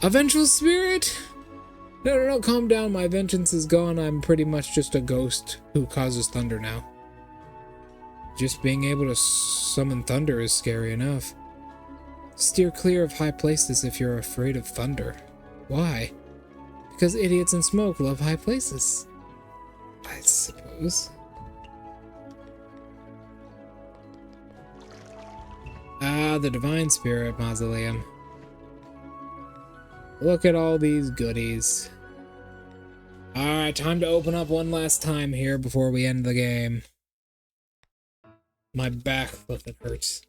Speaker 1: A vengeful spirit? No, calm down. My vengeance is gone. I'm pretty much just a ghost who causes thunder now. Just being able to summon thunder is scary enough. Steer clear of high places if you're afraid of thunder. Why? Because idiots and smoke love high places. I suppose. Ah, the Divine Spirit Mausoleum. Look at all these goodies. Alright, time to open up one last time here before we end the game. My back flipping hurts.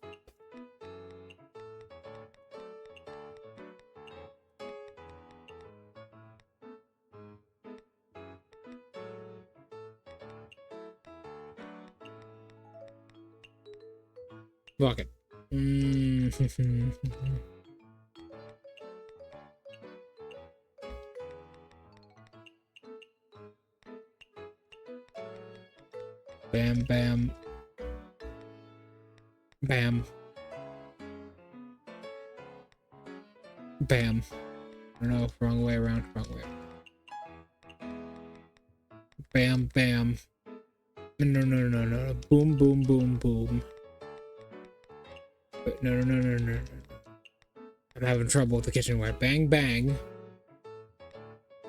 Speaker 1: Fuck it. Bam, bam. Bam. Bam. No, wrong way around, wrong way. Bam, bam. No. Boom, boom, boom, boom. No. I'm having trouble with the kitchenware. Bang, bang.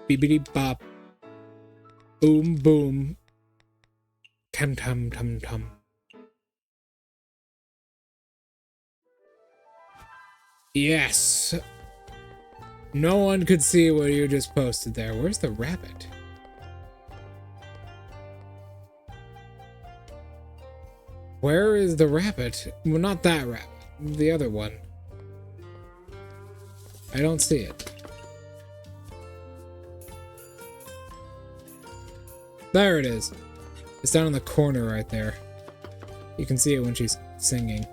Speaker 1: Beepity bop. Boom, boom. Tum, tum, tum, tum. Yes. No one could see what you just posted there. Where's the rabbit? Where is the rabbit? Well, not that rabbit. The other one. I don't see it. There it is. It's down in the corner right there. You can see it when she's singing.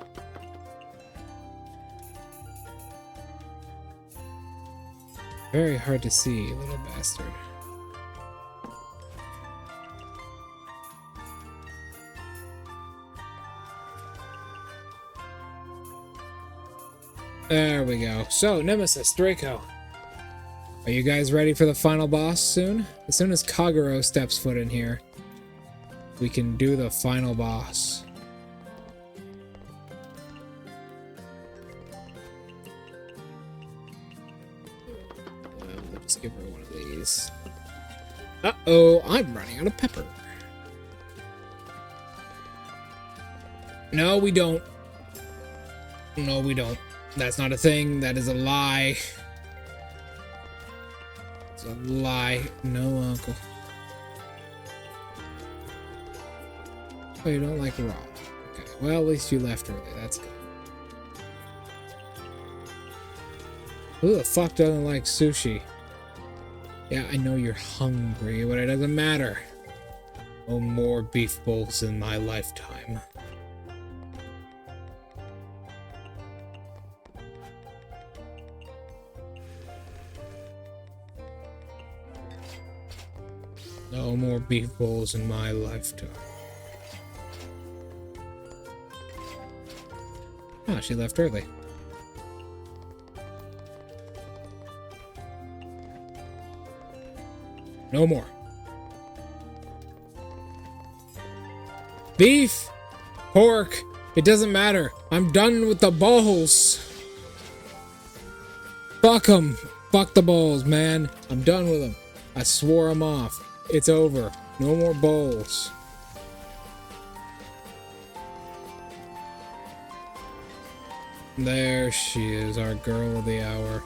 Speaker 1: Very hard to see, little bastard. There we go. So, Nemesis, Draco. Are you guys ready for the final boss soon? As soon as Kagero steps foot in here, we can do the final boss. We'll just give her one of these. Uh-oh, I'm running out of pepper. No, we don't. No, we don't. That's not a thing. That is a lie. It's a lie. No, uncle. Oh, you don't like raw. Okay. Well, at least you left early. That's good. Who the fuck doesn't like sushi? Yeah, I know you're hungry, but it doesn't matter. No more beef bowls in my lifetime. No more beef bowls in my lifetime. Oh, she left early. No more. Beef, pork, it doesn't matter. I'm done with the bowls. Fuck them. Fuck the bowls, man. I'm done with them. I swore them off. It's over. No more bowls. There she is, our girl of the hour.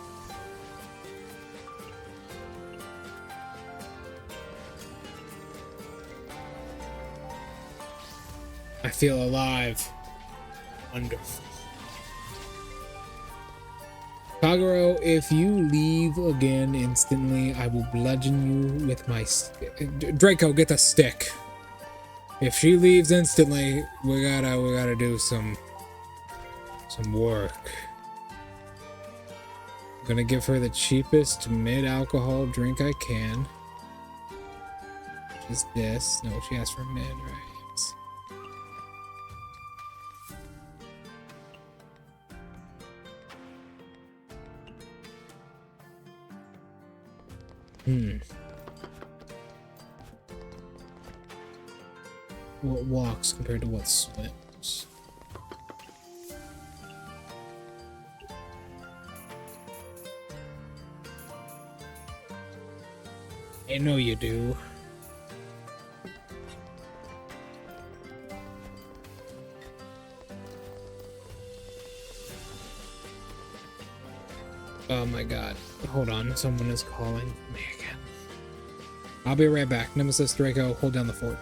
Speaker 1: I feel alive. Wonderful. Kagero, if you leave again instantly, I will bludgeon you with my Draco, get the stick. If she leaves instantly, we gotta do some work. I'm gonna give her the cheapest mid-alcohol drink I can. Which is this. No, she asked for mid, right? What walks compared to what swim? know you do. Oh my god. Hold on, someone is calling me again. I'll be right back. Nemesis, Draco, hold down the fort.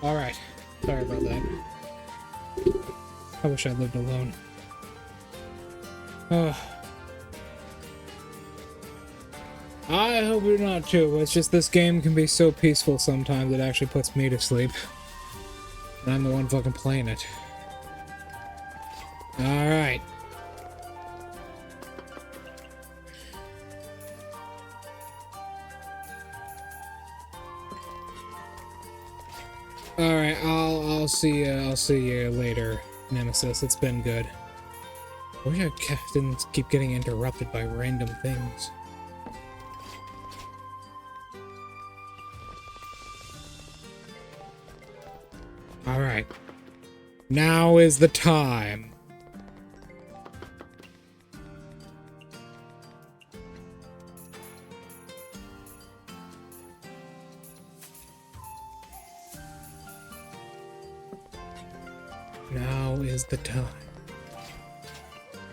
Speaker 1: Alright. Sorry about that. I wish I lived alone. I hope you're not too. It's just this game can be so peaceful sometimes it actually puts me to sleep. And I'm the one fucking playing it. Alright. Alright, I'll see you later, Nemesis. It's been good. I wish I didn't keep getting interrupted by random things. Alright. Now is the time. Now is the time.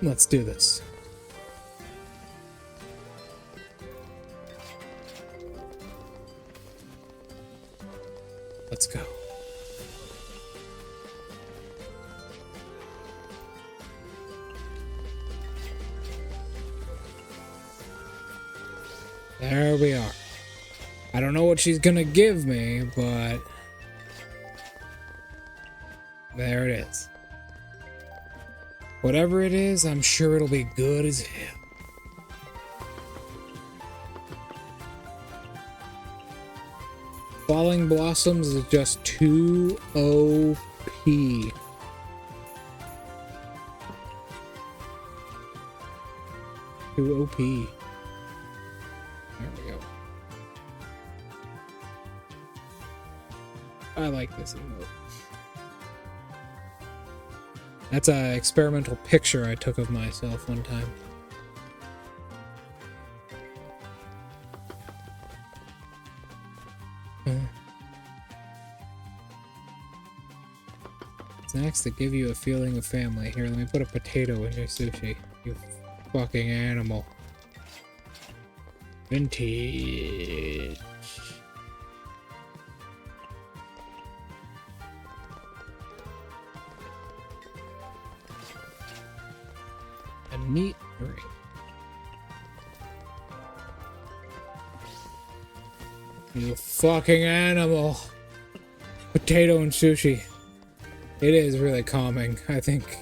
Speaker 1: Let's do this. Let's go. There we are. I don't know what she's gonna give me, but there it is. Whatever it is, I'm sure it'll be good as hell. Falling Blossoms is just too OP. Too OP. There we go. I like this emote. That's an experimental picture I took of myself one time. It's next to give you a feeling of family. Here, let me put a potato in your sushi. You fucking animal. Vintage. A neat drink. You fucking animal. Potato and sushi. It is really calming, I think.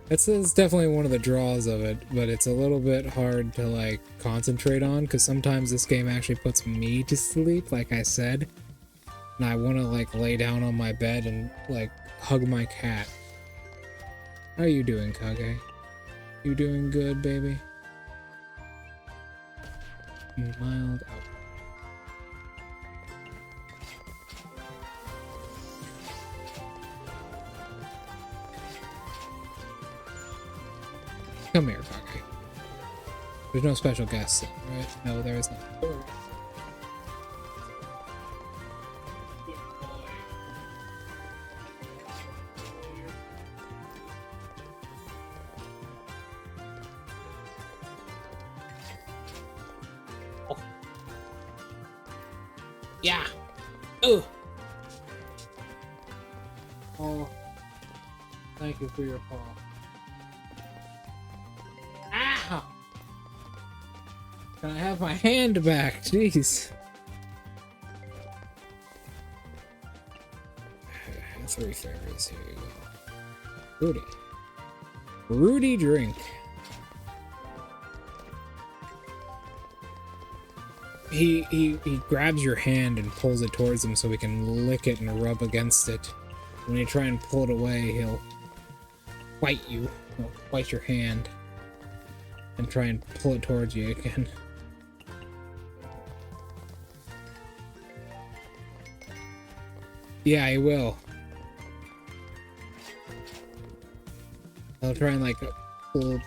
Speaker 1: That's definitely one of the draws of it, but it's a little bit hard to, like, concentrate on, because sometimes this game actually puts me to sleep, like I said. And I want to, like, lay down on my bed and, like, hug my cat. How are you doing, Kage? You doing good, baby? Mild out. Come here, Kage. There's no special guests, right? No, there is not. Yeah. Oh. Oh. Thank you for your paw. Ow. Can I have my hand back? Jeez. 3 fairies. Here you go. Rudy. Rudy drink. He grabs your hand and pulls it towards him so we can lick it and rub against it. When you try and pull it away, he'll bite you. He'll bite your hand and try and pull it towards you again. Yeah, he will. He'll try and like pull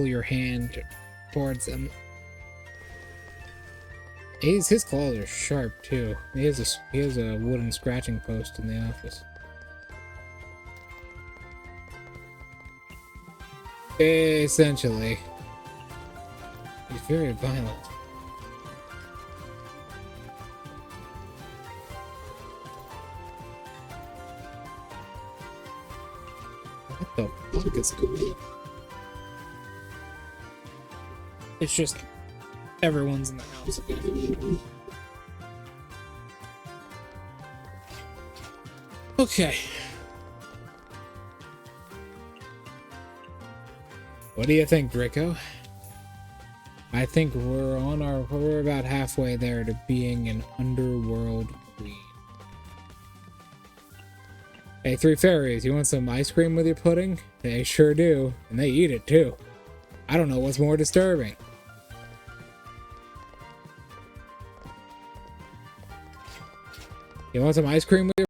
Speaker 1: your hand towards him. His claws are sharp too. He has a wooden scratching post in the office. Essentially. He's very violent. physical. It's just everyone's in the house again. Okay. What do you think, Draco? I think we're about halfway there to being an underworld queen. Hey, three fairies, you want some ice cream with your pudding? They sure do, and they eat it too. I don't know what's more disturbing. You want some ice cream with your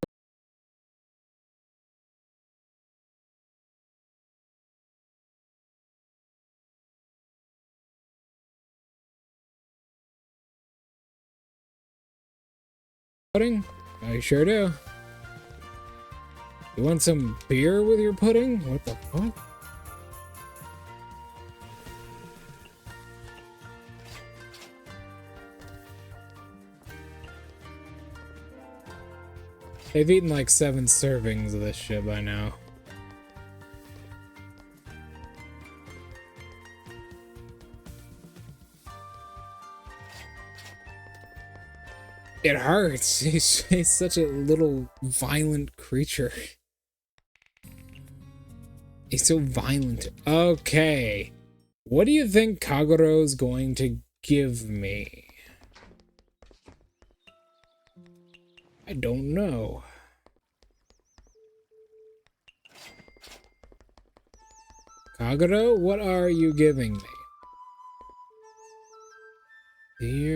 Speaker 1: pudding? I sure do. You want some beer with your pudding? What the fuck? They've eaten like 7 servings of this shit by now. It hurts. He's such a little violent creature. He's so violent. Okay. What do you think Kagoro's going to give me? I don't know. Kagoro, what are you giving me?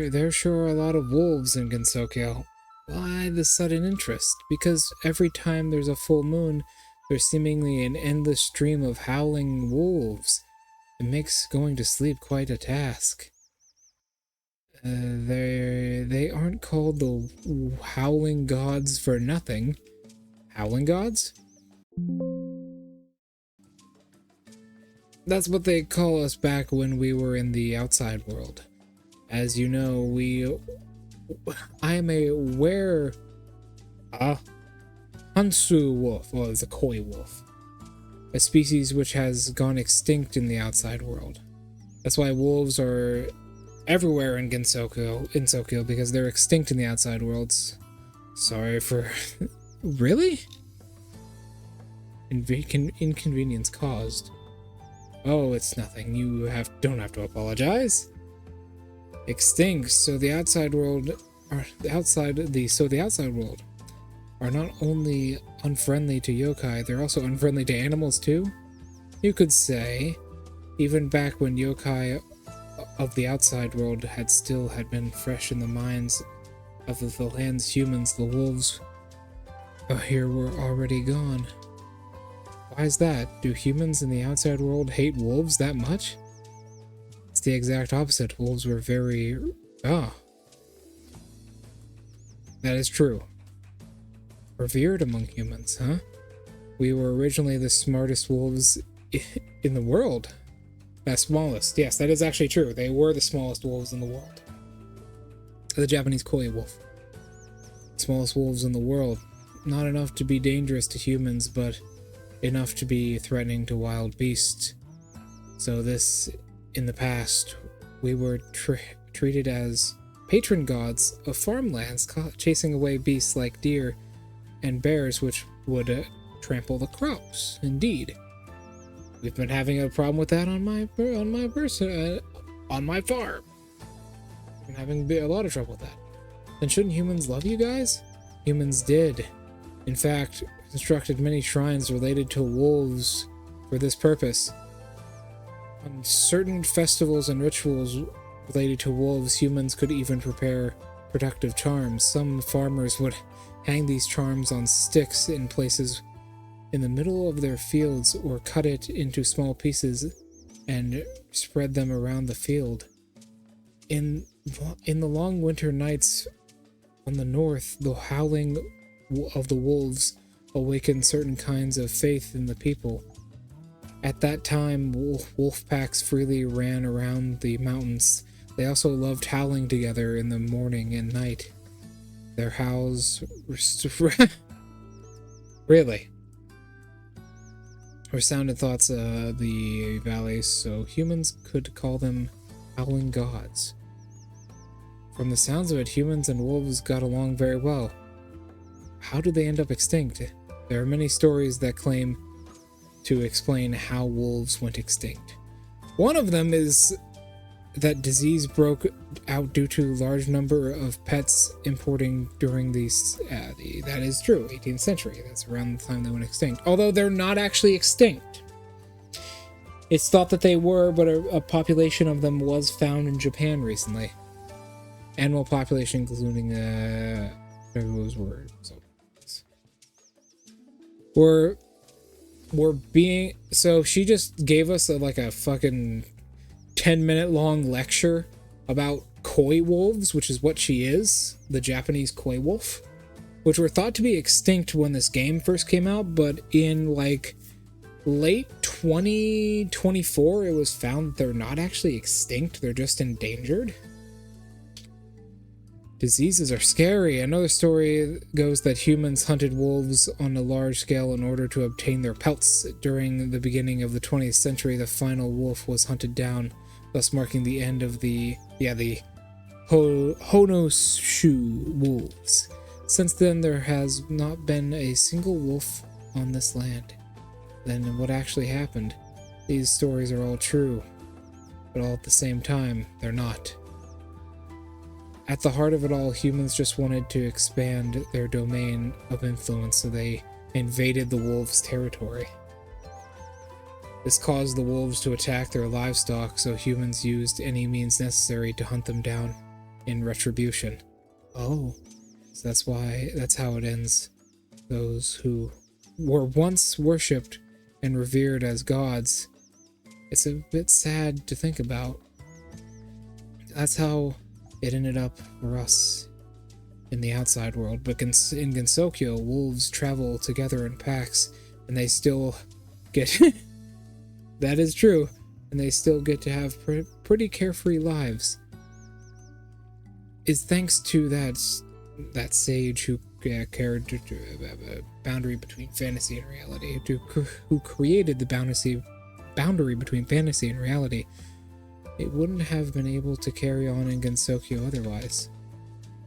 Speaker 1: There sure are a lot of wolves in Gensokyo. Why the sudden interest? Because every time there's a full moon, there's seemingly an endless stream of howling wolves. It makes going to sleep quite a task. They aren't called the howling gods for nothing. Howling gods? That's what they call us back when we were in the outside world. As you know, I am a Hansu wolf, well, it's a koi wolf. A species which has gone extinct in the outside world. That's why wolves are everywhere in Gensokyo, because they're extinct in the outside worlds. Sorry for... Really? Inconvenience caused. Oh, it's nothing. You don't have to apologize. Extinct, so the outside world are not only unfriendly to yokai, they're also unfriendly to animals too. You could say, even back when yokai of the outside world had been fresh in the minds of the land's humans, the wolves here were already gone. Why is that? Do humans in the outside world hate wolves that much? It's the exact opposite. Wolves were very... That is true. Revered among humans, huh? We were originally the smartest wolves in the world. Smallest. Yes, that is actually true. They were the smallest wolves in the world. The Japanese koi wolf. Smallest wolves in the world. Not enough to be dangerous to humans, but enough to be threatening to wild beasts. So this... In the past, we were treated as patron gods of farmlands, chasing away beasts like deer and bears, which would trample the crops. Indeed, we've been having a problem with that on my farm. I'm having a lot of trouble with that. Then shouldn't humans love you guys? Humans did. In fact, constructed many shrines related to wolves for this purpose. On certain festivals and rituals related to wolves, humans could even prepare protective charms. Some farmers would hang these charms on sticks in places in the middle of their fields, or cut it into small pieces and spread them around the field. In the long winter nights on the north, the howling of the wolves awakened certain kinds of faith in the people. At that time, wolf packs freely ran around the mountains. They also loved howling together in the morning and night. Their howls... Really? or sounded thoughts the valleys, so humans could call them howling gods. From the sounds of it, humans and wolves got along very well. How did they end up extinct? There are many stories that claim to explain how wolves went extinct. One of them is that disease broke out due to large number of pets importing during that is true, 18th century. That's around the time they went extinct. Although they're not actually extinct. It's thought that they were, but a population of them was found in Japan recently. Animal population, including those words. We're being, so she just gave us a fucking 10-minute long lecture about koi wolves, which is what she is, the Japanese koi wolf, which were thought to be extinct when this game first came out, but in like late 2024 it was found they're not actually extinct, they're just endangered. Diseases are scary. Another story goes that humans hunted wolves on a large scale in order to obtain their pelts. During the beginning of the 20th century, the final wolf was hunted down, thus marking the end of the Honoshu wolves. Since then, there has not been a single wolf on this land. Then what actually happened? These stories are all true, but all at the same time, they're not. At the heart of it all, humans just wanted to expand their domain of influence, so they invaded the wolves' territory. This caused the wolves to attack their livestock, so humans used any means necessary to hunt them down in retribution. Oh, so that's how it ends. Those who were once worshipped and revered as gods. It's a bit sad to think about. That's how it ended up for us in the outside world, but in Gensokyo, wolves travel together in packs, and they still get... That is true, and they still get to have pretty carefree lives. It's thanks to that sage who cared to a boundary between fantasy and reality, who created the boundary between fantasy and reality. It wouldn't have been able to carry on in Gensokyo otherwise.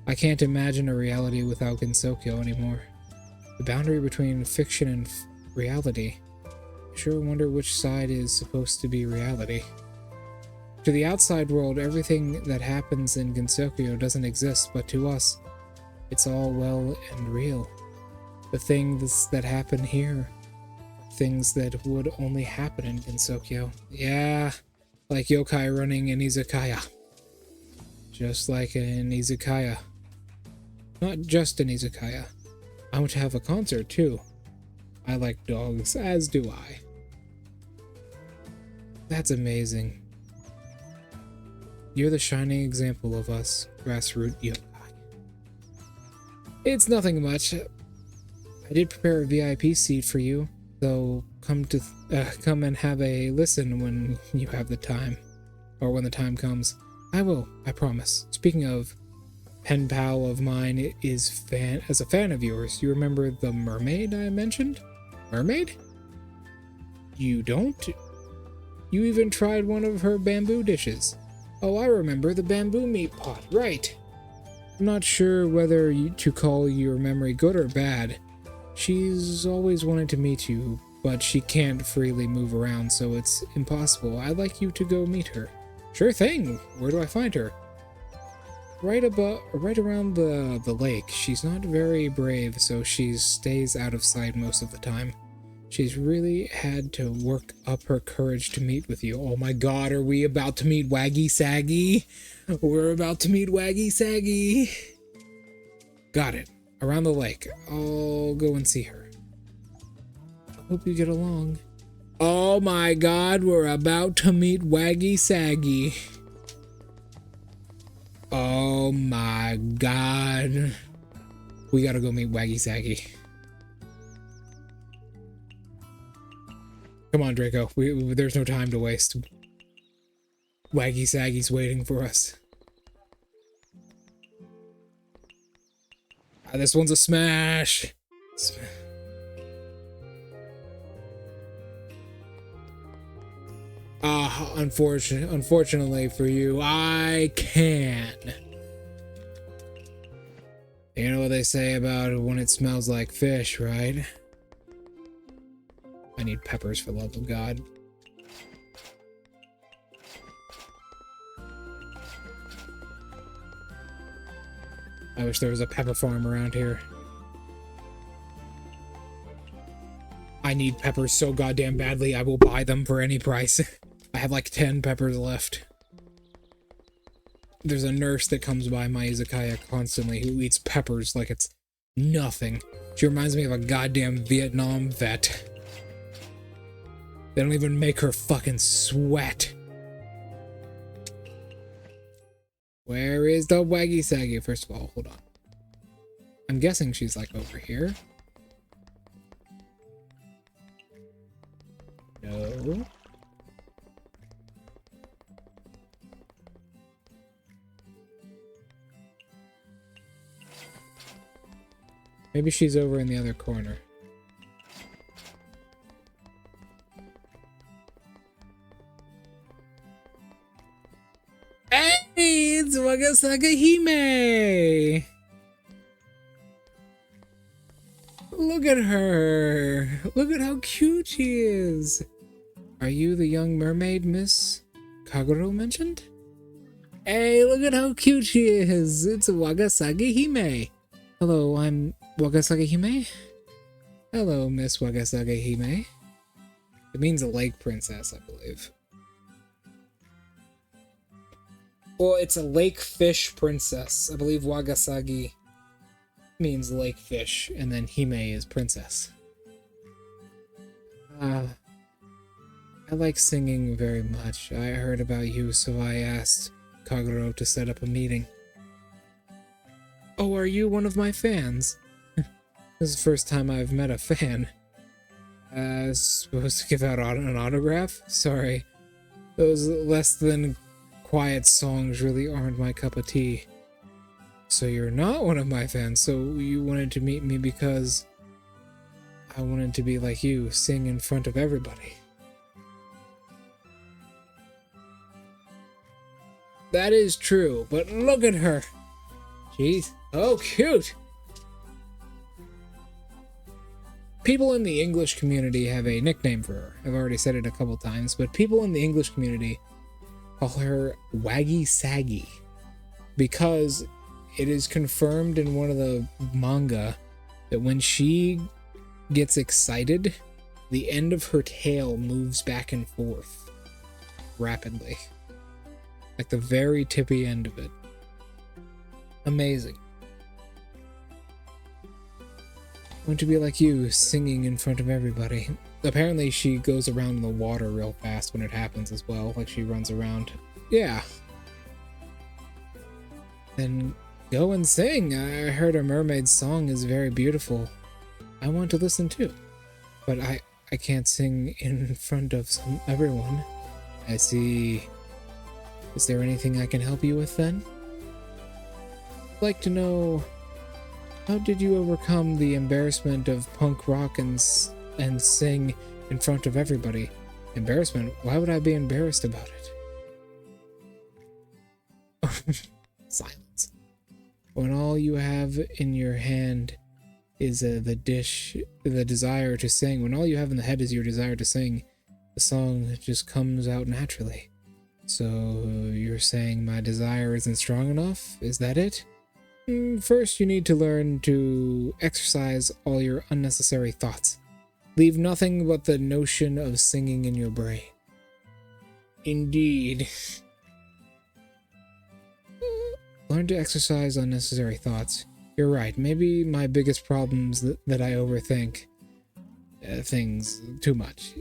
Speaker 1: I can't imagine a reality without Gensokyo anymore. The boundary between fiction and reality. I sure wonder which side is supposed to be reality. To the outside world, everything that happens in Gensokyo doesn't exist, but to us, it's all well and real. The things that happen here are things that would only happen in Gensokyo. Yeah. Like yokai running in Izakaya. Just like in Izakaya. Not just in Izakaya. I want to have a concert too. I like dogs, as do I. That's amazing. You're the shining example of us, grassroots yokai. It's nothing much. I did prepare a VIP seat for you, so come and have a listen when you have the time, or when the time comes. I will, I promise. Speaking of, pen pal of mine is as a fan of yours. You remember the mermaid I mentioned? Mermaid? You don't? You even tried one of her bamboo dishes. Oh, I remember, the bamboo meat pot, right. I'm not sure whether to call your memory good or bad. She's always wanted to meet you, but she can't freely move around, so it's impossible. I'd like you to go meet her. Sure thing. Where do I find her? Right around the lake. She's not very brave, so she stays out of sight most of the time. She's really had to work up her courage to meet with you. Oh my god, are we about to meet Waggy Saggy? We're about to meet Waggy Saggy. Got it. Around the lake. I'll go and see her. I hope you get along. Oh my god, we're about to meet Waggy Saggy. Oh my god. We gotta go meet Waggy Saggy. Come on, Draco. There's no time to waste. Waggy Saggy's waiting for us. This one's a smash. Unfortunately for you, I can. You know what they say about when it smells like fish, right? I need peppers for the love of God. I wish there was a pepper farm around here. I need peppers so goddamn badly, I will buy them for any price. I have like 10 peppers left. There's a nurse that comes by my izakaya constantly who eats peppers like it's nothing. She reminds me of a goddamn Vietnam vet. They don't even make her fucking sweat. Where is the waggy saggy? First of all, hold on. I'm guessing she's like over here. No. Maybe she's over in the other corner. Hey, it's Wagasaka Hime! Look at her! Look at how cute she is! Are you the young mermaid Miss Kaguro mentioned? Hey, look at how cute she is! It's Wagasaki Hime! Hello, I'm Wagasaki Hime? Hello, Miss Wagasaki Hime. It means a lake princess, I believe. Well, it's a lake fish princess. I believe Wagasagi means lake fish, and then Hime is princess. I like singing very much. I heard about you, so I asked Kaguro to set up a meeting. Oh, are you one of my fans? This is the first time I've met a fan. Supposed to give out an autograph? Sorry. Those less than quiet songs really aren't my cup of tea. So you're not one of my fans, so you wanted to meet me because I wanted to be like you, sing in front of everybody. That is true, but look at her. Jeez. Oh, cute! People in the English community have a nickname for her. I've already said it a couple times, but people in the English community call her Waggy Saggy because it is confirmed in one of the manga that when she gets excited, the end of her tail moves back and forth rapidly. Like the very tippy end of it. Amazing. I want to be like you, singing in front of everybody. Apparently she goes around in the water real fast when it happens as well, like she runs around. Yeah. Then go and sing. I heard a mermaid's song is very beautiful. I want to listen too. But I can't sing in front of everyone. I see. Is there anything I can help you with then? I'd like to know, how did you overcome the embarrassment of punk rock and sing in front of everybody? Embarrassment? Why would I be embarrassed about it? Silence. When all you have in your hand is the desire to sing, when all you have in the head is your desire to sing, the song just comes out naturally. So you're saying my desire isn't strong enough? Is that it? First, you need to learn to exercise all your unnecessary thoughts. Leave nothing but the notion of singing in your brain. Indeed. Learn to exercise unnecessary thoughts. You're right. Maybe my biggest problems that I overthink things too much.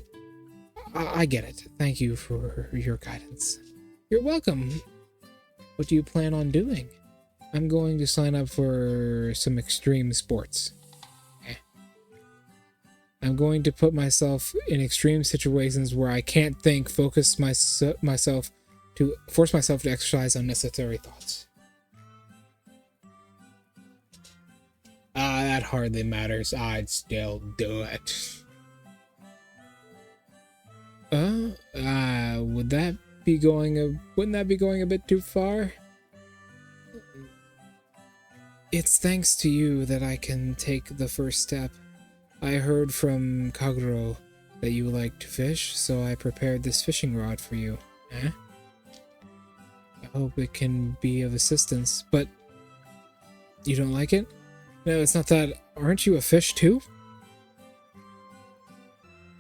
Speaker 1: I get it. Thank you for your guidance. You're welcome. What do you plan on doing? I'm going to sign up for some extreme sports. I'm going to put myself in extreme situations where I can't think, force myself to exercise unnecessary thoughts. That hardly matters. I'd still do it. Would that be going wouldn't that be going a bit too far? It's thanks to you that I can take the first step. I heard from Kaguro that you like to fish, so I prepared this fishing rod for you. Eh? I hope it can be of assistance, but you don't like it? No, it's not that. Aren't you a fish too?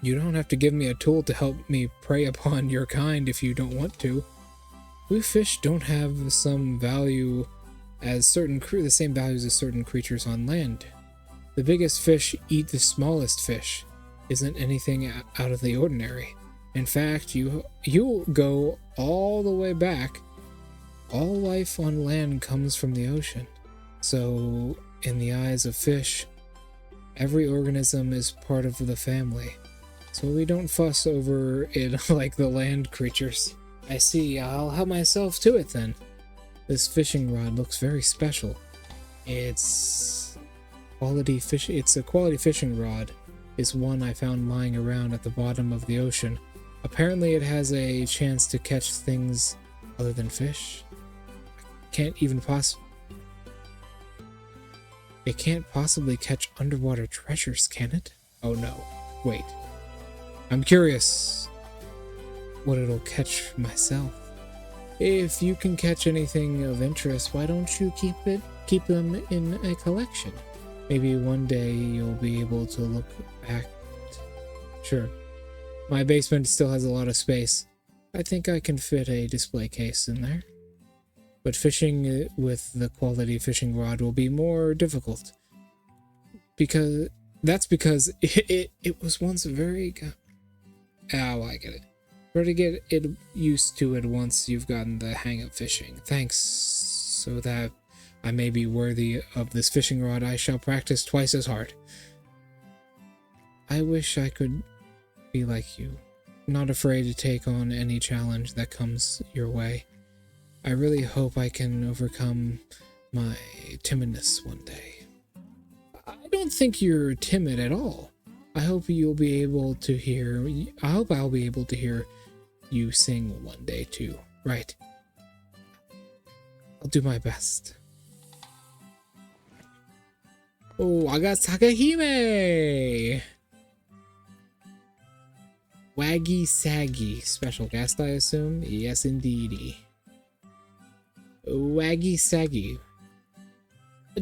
Speaker 1: You don't have to give me a tool to help me prey upon your kind if you don't want to. We fish don't have some value as the same values as certain creatures on land. The biggest fish eat the smallest fish. Isn't anything out of the ordinary. In fact, you go all the way back. All life on land comes from the ocean. So, in the eyes of fish, every organism is part of the family. So we don't fuss over it like the land creatures. I see, I'll help myself to it then. This fishing rod looks very special. It's a quality fishing rod. It's one I found lying around at the bottom of the ocean. Apparently it has a chance to catch things other than fish. It can't possibly catch underwater treasures, can it? Oh no, wait. I'm curious what it'll catch myself. If you can catch anything of interest, why don't you keep them in a collection? Maybe one day you'll be able to look back. Sure. My basement still has a lot of space. I think I can fit a display case in there. But fishing with the quality fishing rod will be more difficult. Because it was once very well, I get it. Try to get it used to it once you've gotten the hang of fishing. Thanks, so that I may be worthy of this fishing rod, I shall practice twice as hard. I wish I could be like you, not afraid to take on any challenge that comes your way. I really hope I can overcome my timidness one day. I don't think you're timid at all. I hope I'll be able to hear you sing one day too. Right. I'll do my best. Oh, I got Sakahime! Waggy Saggy. Special guest, I assume? Yes, indeedy. Waggy Saggy. A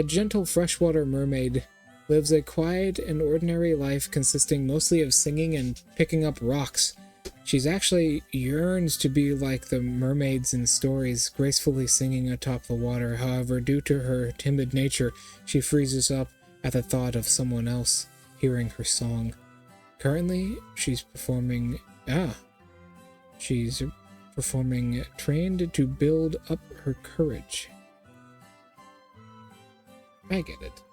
Speaker 1: gentle freshwater mermaid lives a quiet and ordinary life consisting mostly of singing and picking up rocks. She's actually yearns to be like the mermaids in stories, gracefully singing atop the water. However, due to her timid nature, she freezes up at the thought of someone else hearing her song. Currently, she's performing trained to build up her courage. I get it.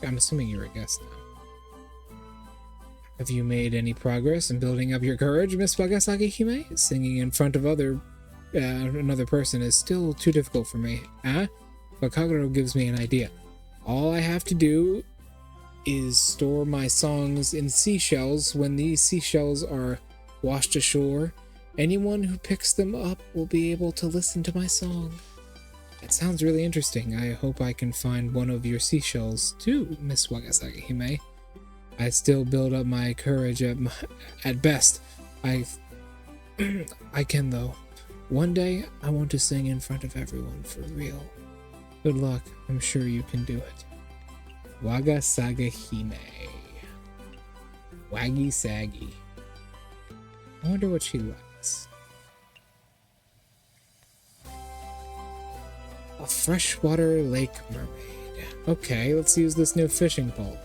Speaker 1: I'm assuming you're a guest now. Have you made any progress in building up your courage, Miss Wagasaki-hime? Singing in front of another person is still too difficult for me. But Kaguro gives me an idea. All I have to do is store my songs in seashells. When these seashells are washed ashore, anyone who picks them up will be able to listen to my song. That sounds really interesting. I hope I can find one of your seashells too, Miss Wagasaki-hime. I still build up my courage at best. I can though. One day, I want to sing in front of everyone for real. Good luck. I'm sure you can do it. Wagasagi-hime. Waggy Saggy. I wonder what she likes. A freshwater lake mermaid. Okay, let's use this new fishing pole.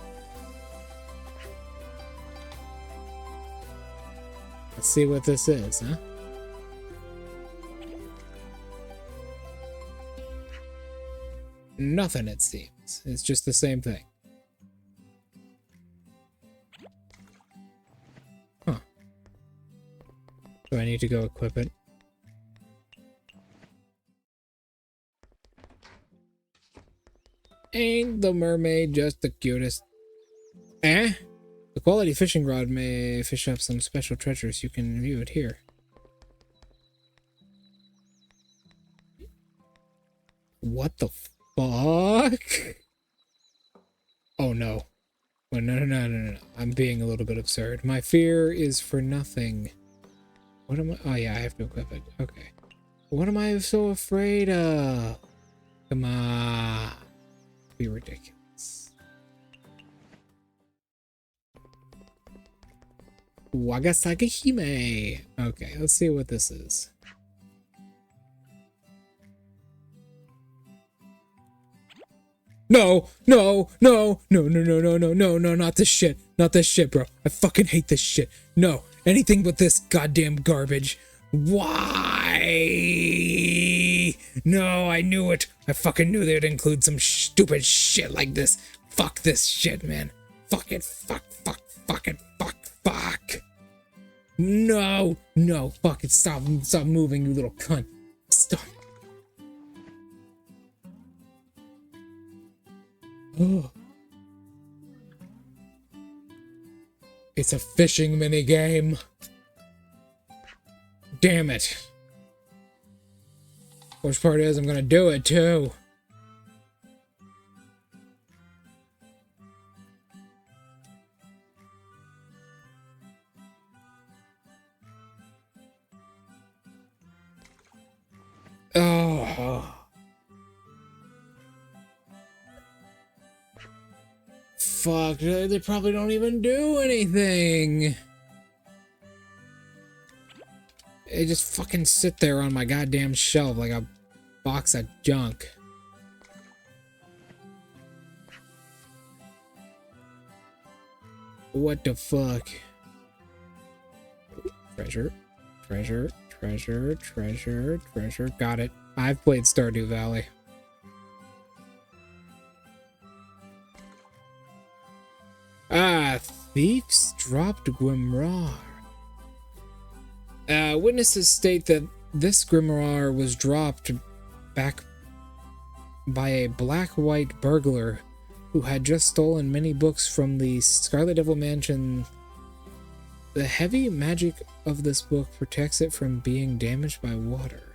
Speaker 1: Let's see what this is, huh? Nothing, it seems. It's just the same thing. Huh. Do I need to go equip it? Ain't the mermaid just the cutest? Eh? The quality fishing rod may fish up some special treasures. You can view it here. What the fuck? Oh no. Oh, no. I'm being a little bit absurd. My fear is for nothing. What am I? Oh yeah, I have to equip it. Okay. What am I so afraid of? Come on. Be ridiculous. Wagasaki Hime. Okay, let's see what this is. No, not this shit. Not this shit, bro. I fucking hate this shit. No, anything but this goddamn garbage. Why? No, I knew it. I fucking knew they'd include some stupid shit like this. Fuck this shit, man. Fuck it. Fuck. No, fuck it. Stop moving, you little cunt. Stop. Oh. It's a fishing minigame. Damn it. Worst part is I'm gonna do it too. Oh. Fuck, they probably don't even do anything. They just fucking sit there on my goddamn shelf like a box of junk. What the fuck? Treasure. Got it. I've played Stardew Valley. Ah, thieves dropped grimoire. Witnesses state that this grimoire was dropped back by a black-white burglar who had just stolen many books from the Scarlet Devil Mansion. The heavy magic of this book protects it from being damaged by water.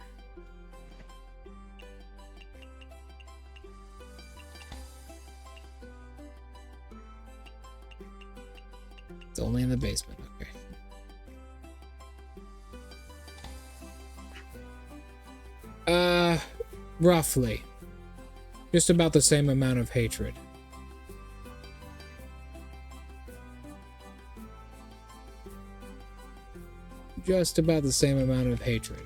Speaker 1: It's only in the basement, okay. Roughly. Just about the same amount of hatred. Just about the same amount of hatred.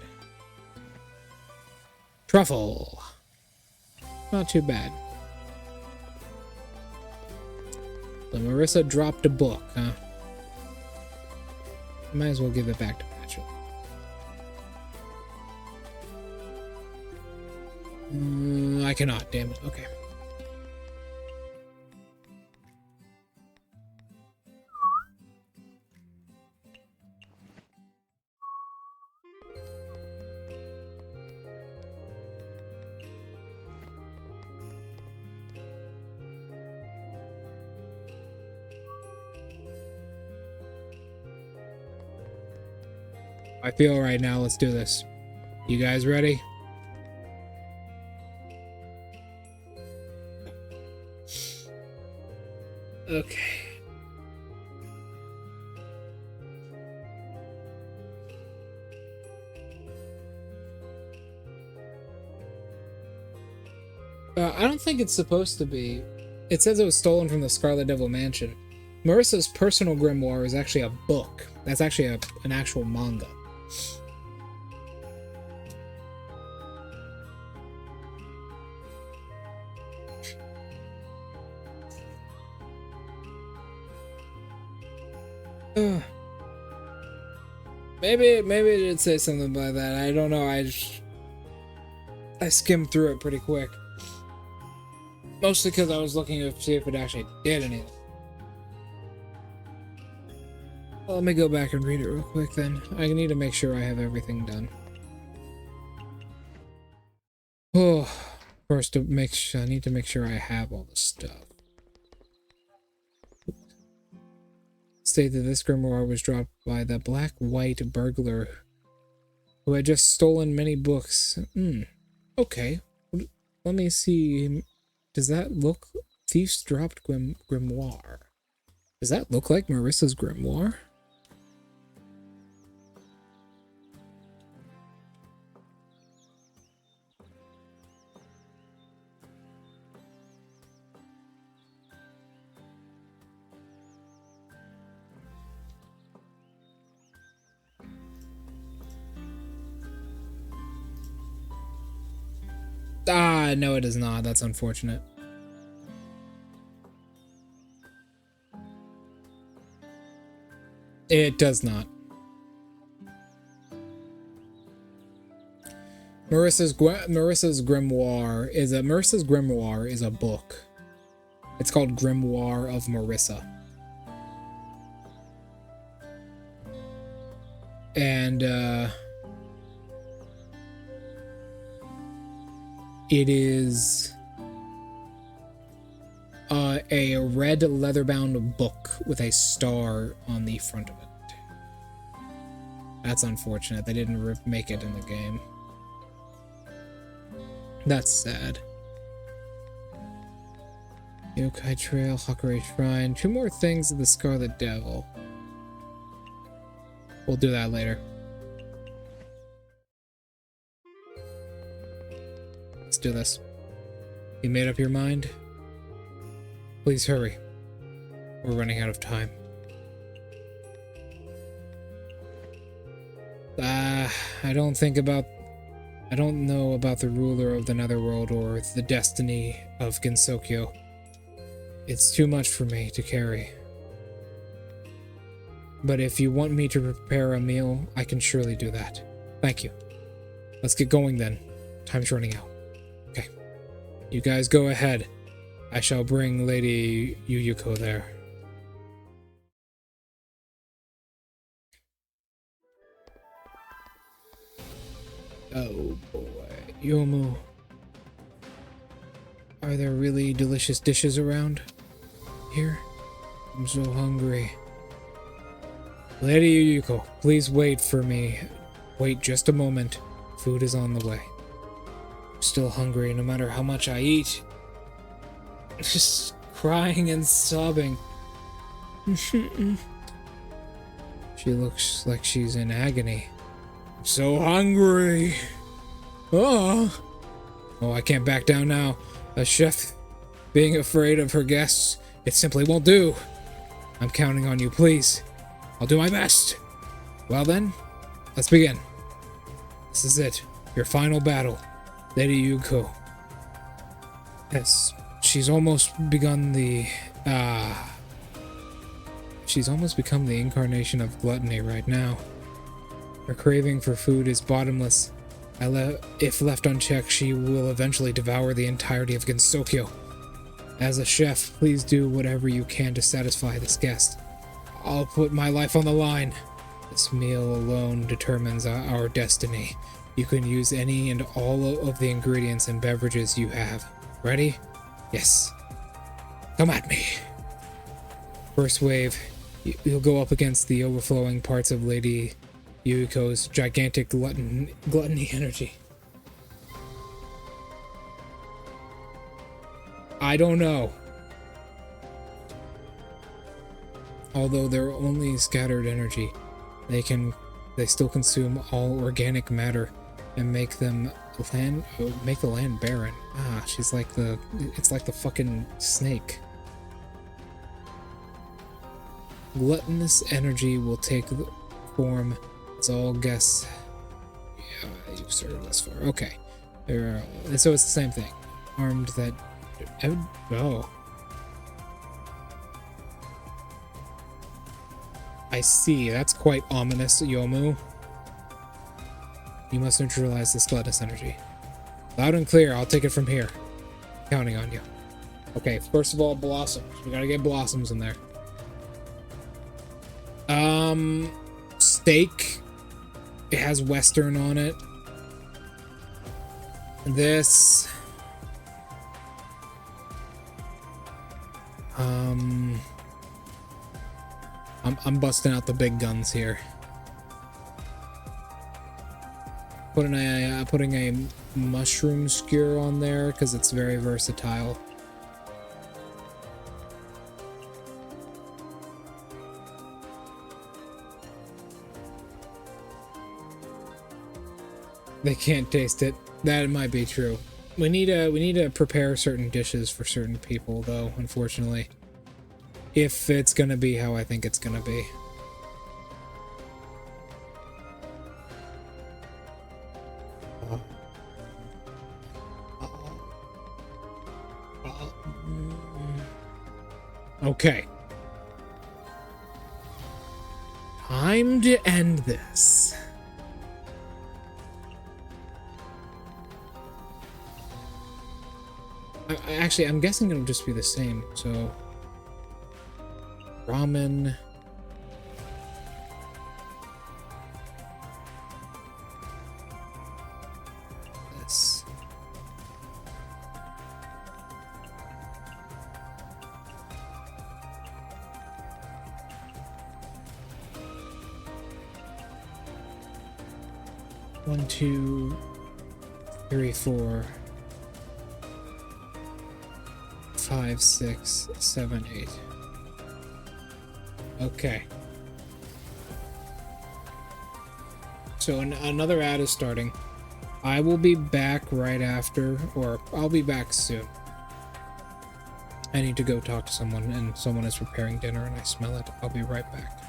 Speaker 1: Truffle. Not too bad. So Marissa dropped a book, huh? Might as well give it back to Patchel. I cannot, damn it. Okay. I feel right now. Let's do this. You guys ready? Okay. I don't think it's supposed to be. It says it was stolen from the Scarlet Devil Mansion. Marissa's personal grimoire is actually a book. That's actually an actual manga. Maybe it did say something by that. I don't know. I skimmed through it pretty quick. Mostly because I was looking to see if it actually did anything. Well, let me go back and read it real quick then. I need to make sure I have everything done. Oh, first I need to make sure I have all the stuff. state that this grimoire was dropped by the black-white burglar who had just stolen many books. Okay. Let me see. Does that look... Thieves dropped grimoire. Does that look like Marissa's grimoire? Ah, no, it is not. That's unfortunate. It does not. Marissa's grimoire is a book. It's called Grimoire of Marissa. And it is a red leather-bound book with a star on the front of it. That's unfortunate. They didn't make it in the game. That's sad. Yokai Trail, Hakurei Shrine. 2 more things of the Scarlet Devil. We'll do that later. Let's do this. You made up your mind? Please hurry. We're running out of time. I don't know about the ruler of the Netherworld or the destiny of Gensokyo. It's too much for me to carry. But if you want me to prepare a meal, I can surely do that. Thank you. Let's get going then. Time's running out. Okay. You guys go ahead. I shall bring Lady Yuyuko there. Oh boy. Yomu. Are there really delicious dishes around here? I'm so hungry. Lady Yuyuko, please wait for me. Wait just a moment. Food is on the way. I'm still hungry no matter how much I eat. Just crying and sobbing. She looks like she's in agony. I'm so hungry. Oh, I can't back down now. A chef being afraid of her guests, it simply won't do. I'm counting on you, please. I'll do my best. Well then, let's begin. This is it. Your final battle. Lady Yuko. Yes, she's almost become the incarnation of gluttony right now. Her craving for food is bottomless. If left unchecked, she will eventually devour the entirety of Gensokyo. As a chef, please do whatever you can to satisfy this guest. I'll put my life on the line. This meal alone determines our destiny. You can use any and all of the ingredients and beverages you have. Ready? Yes. Come at me. First wave, you'll go up against the overflowing parts of Lady Yuiko's gigantic gluttony energy. I don't know. Although they're only scattered energy, they still consume all organic matter and make the land barren. It's like the fucking snake. Gluttonous energy will take the form. It's all guess. Yeah, you've started this far. Okay. So it's the same thing. Armed that. Oh. I see. That's quite ominous, Yomu. You must neutralize this gluttonous energy. Loud and clear. I'll take it from here. Counting on you. Okay, first of all, blossoms. We gotta get blossoms in there. Steak. It has Western on it. This. I'm busting out the big guns here. Putting a mushroom skewer on there because it's very versatile. They can't taste it. That might be true. We need to prepare certain dishes for certain people, though, unfortunately. If it's gonna be how I think it's gonna be. Okay. Time to end this. Actually, I'm guessing it'll just be the same, so... Ramen... This... One, two, three, 4... 5, 6, 7, 8. Okay. So another ad is starting. I will be back right after, or I'll be back soon. I need to go talk to someone, and someone is preparing dinner, and I smell it. I'll be right back.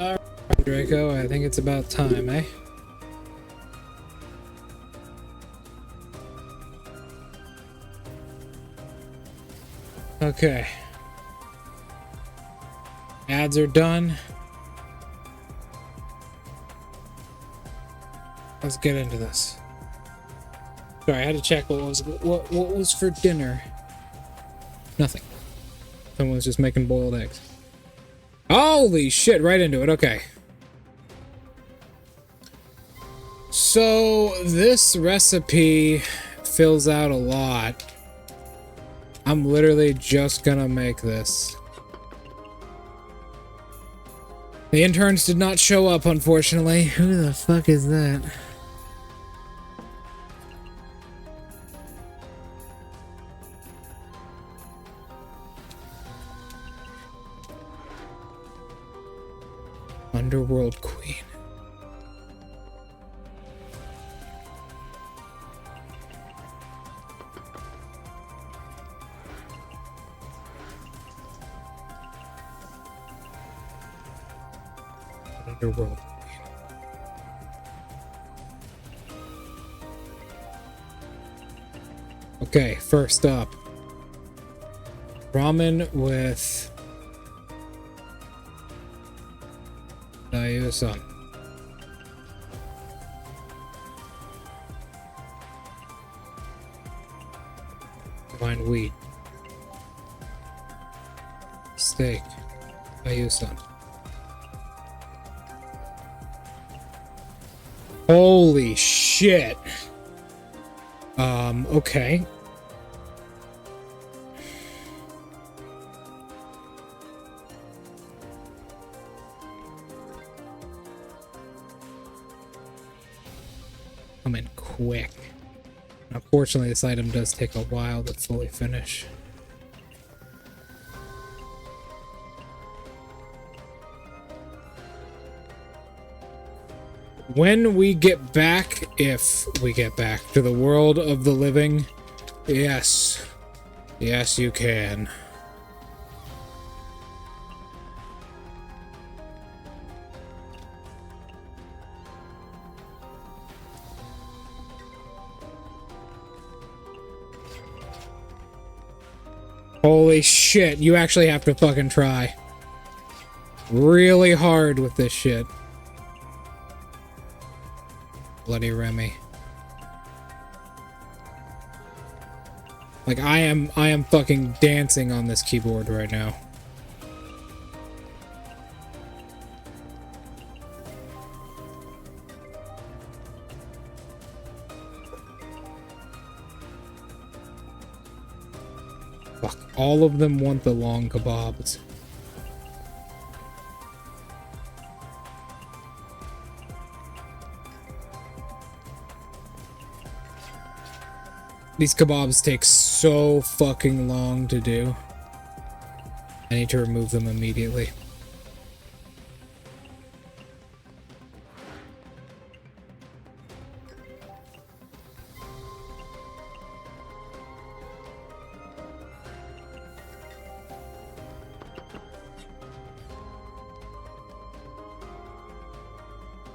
Speaker 1: Alright, Draco, I think it's about time, eh? Okay. Ads are done. Let's get into this. Sorry, I had to check what was for dinner. Nothing. Someone was just making boiled eggs. Holy shit, right into it. Okay. So this recipe fills out a lot. I'm literally just gonna make this. The interns did not show up, unfortunately. Who the fuck is that? Underworld Queen. Underworld. Okay, first up. Ramen with Myuu-san. Divine wheat. Steak. Myuu-san. Holy shit. Okay. Come in quick. Unfortunately, this item does take a while to fully finish. When we get back, if we get back to the world of the living, yes. Yes, you can. Holy shit, you actually have to fucking try. Really hard with this shit. Bloody Remy. Like, I am fucking dancing on this keyboard right now. Fuck, all of them want the long kebabs. These kebabs take so fucking long to do. I need to remove them immediately.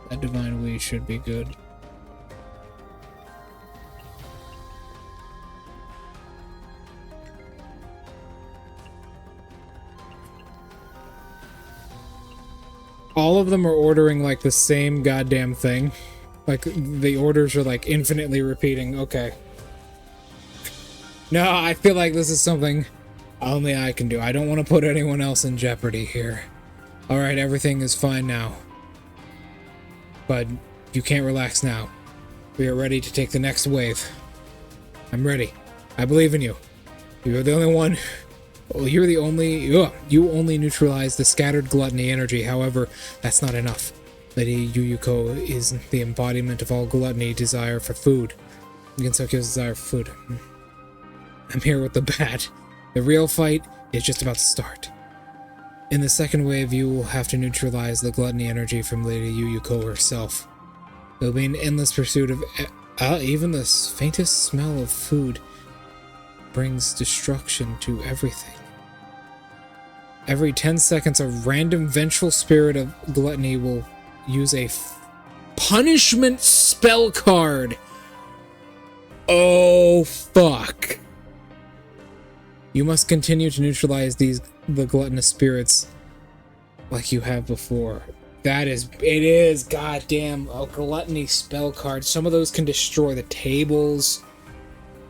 Speaker 1: That divine wheat should be good. All of them are ordering like the same goddamn thing. Like the orders are like infinitely repeating. Okay. No, I feel like this is something only I can do. I don't want to put anyone else in jeopardy here. Alright, everything is fine now. But you can't relax now. We are ready to take the next wave. I'm ready. I believe in you. You're the only one. Well, you're the only... you only neutralize the scattered gluttony energy. However, that's not enough. Lady Yuyuko is the embodiment of all gluttony desire for food. Gensokyo's desire for food. I'm here with the bat. The real fight is just about to start. In the second wave, you will have to neutralize the gluttony energy from Lady Yuyuko herself. It will be an endless pursuit of... even the faintest smell of food brings destruction to everything. Every 10 seconds, a random vengeful spirit of gluttony will use a punishment spell card. Oh, fuck. You must continue to neutralize the gluttonous spirits like you have before. It is goddamn a gluttony spell card. Some of those can destroy the tables.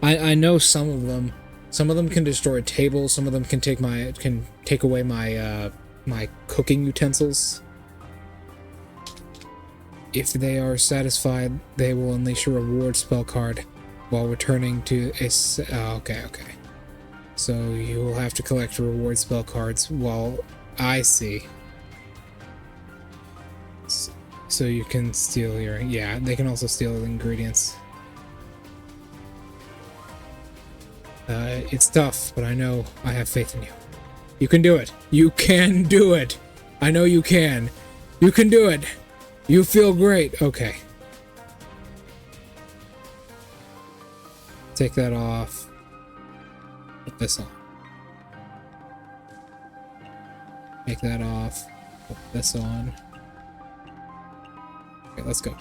Speaker 1: I know some of them. Some of them can destroy tables. Some of them can take away my my cooking utensils. If they are satisfied, they will unleash a reward spell card while returning to a. Okay. So you will have to collect reward spell cards while I see. So you can steal your... Yeah, they can also steal the ingredients. It's tough, but I know I have faith in you. You can do it. You can do it. I know you can. You can do it. You feel great. Okay. Take that off. Put this on. Take that off. Put this on. Okay, let's go.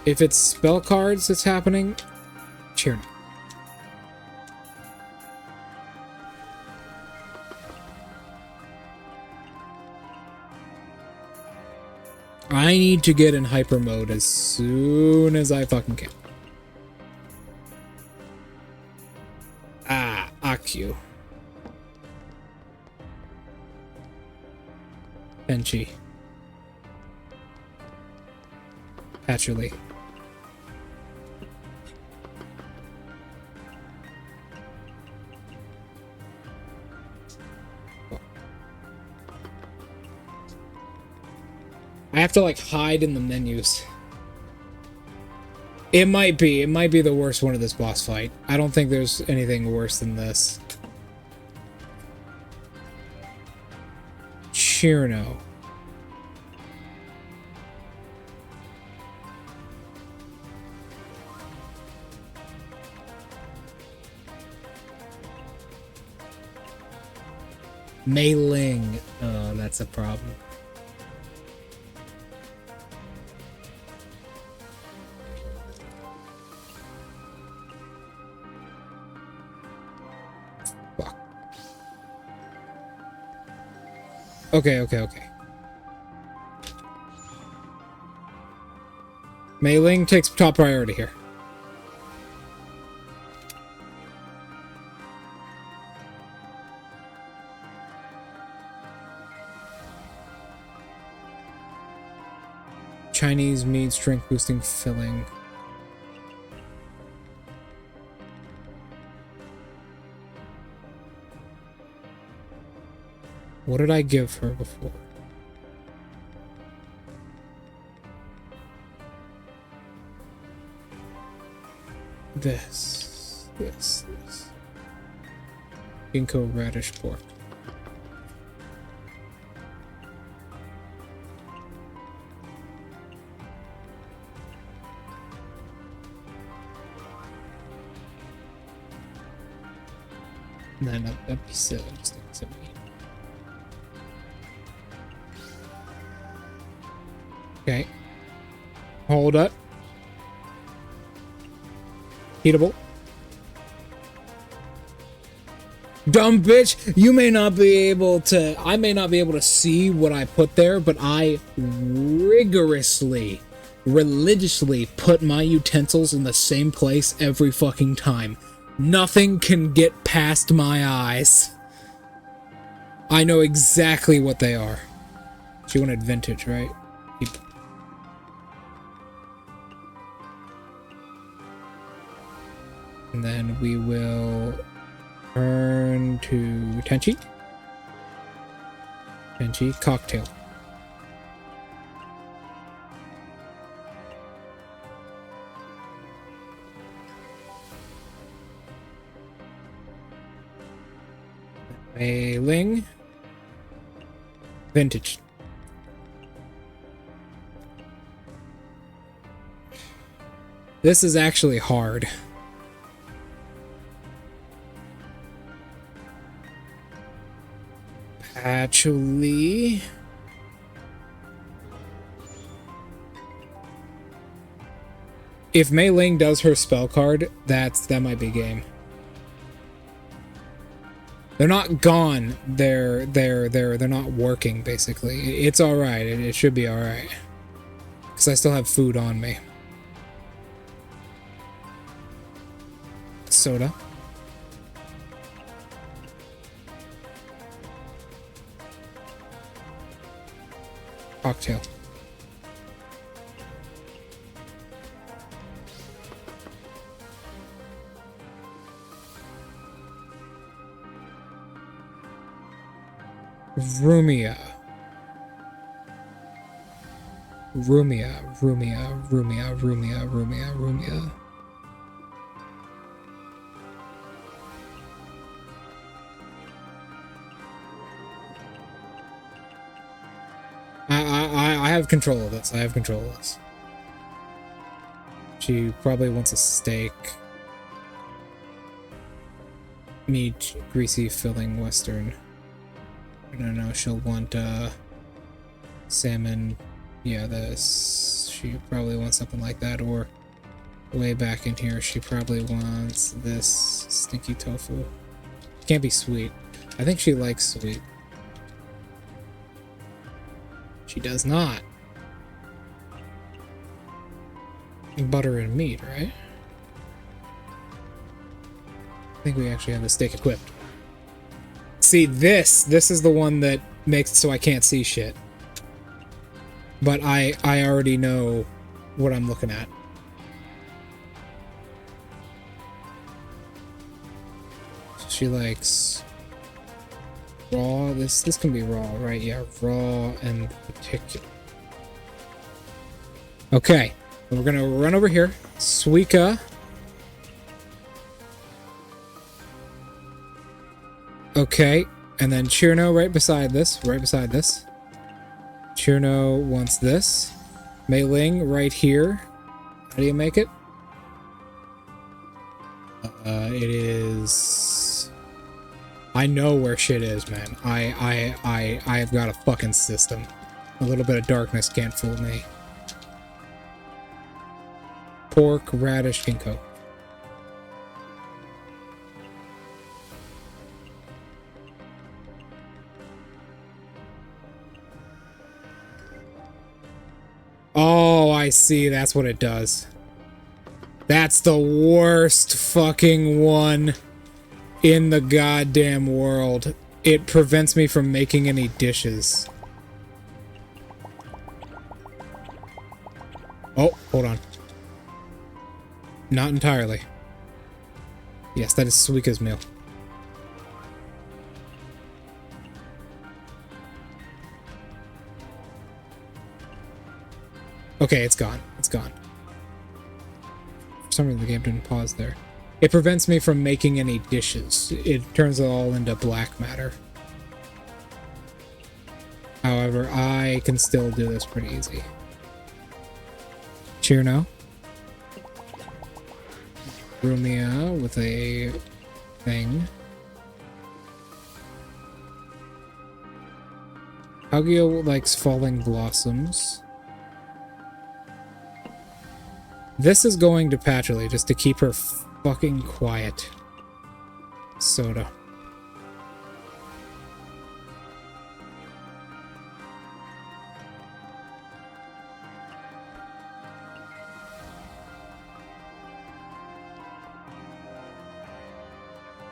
Speaker 1: If it's spell cards that's happening, cheer me. I need to get in hyper mode as soon as I fucking can. Akyu. Benchi. Patcherly. I have to like hide in the menus. It might be the worst one of this boss fight. I don't think there's anything worse than this. Chirno. Mei Ling. Oh, that's a problem. Okay. Mei Ling takes top priority here. Chinese mead strength boosting filling. What did I give her before? This. Ginkgo radish pork. No, that'd be silly. Just like 17. Okay. Hold up. Heatable. Dumb bitch, you may not be able to... I may not be able to see what I put there, but I rigorously, religiously put my utensils in the same place every fucking time. Nothing can get past my eyes. I know exactly what they are. She wanted vintage, right? And then we will turn to Tenchi. Tenchi, cocktail. Mei Ling. Vintage. This is actually hard. Actually, if Mei Ling does her spell card, that might be game. They're not gone. They're not working. Basically, it's all right. It should be all right. Because I still have food on me. Soda. Cocktail. Rumia. I have control of this. She probably wants a steak. Meat, greasy, filling, western. No, she'll want, salmon. Yeah, she probably wants something like that, or way back in here, she probably wants this stinky tofu. Can't be sweet. I think she likes sweet. She does not. Butter and meat, right? I think we actually have the steak equipped. See, this is the one that makes it so I can't see shit. But I already know what I'm looking at. She likes raw. This can be raw, right? Yeah, raw and particular. Okay, we're gonna run over here. Suika. Okay, and then Chirno right beside this. Chirno wants this. Mei Ling right here. How do you make it? It is... I know where shit is, man. I have got a fucking system. A little bit of darkness can't fool me. Pork, radish, ginkgo. Oh, I see. That's what it does. That's the worst fucking one in the goddamn world. It prevents me from making any dishes. Oh, hold on. Not entirely. Yes, that is Suika's meal. Okay, it's gone. It's gone. For some reason, the game didn't pause there. It prevents me from making any dishes. It turns it all into black matter. However, I can still do this pretty easy. Chirno. Rumia with a thing. Hagio likes falling blossoms. This is going to Patchouli just to keep her fucking quiet. Soda.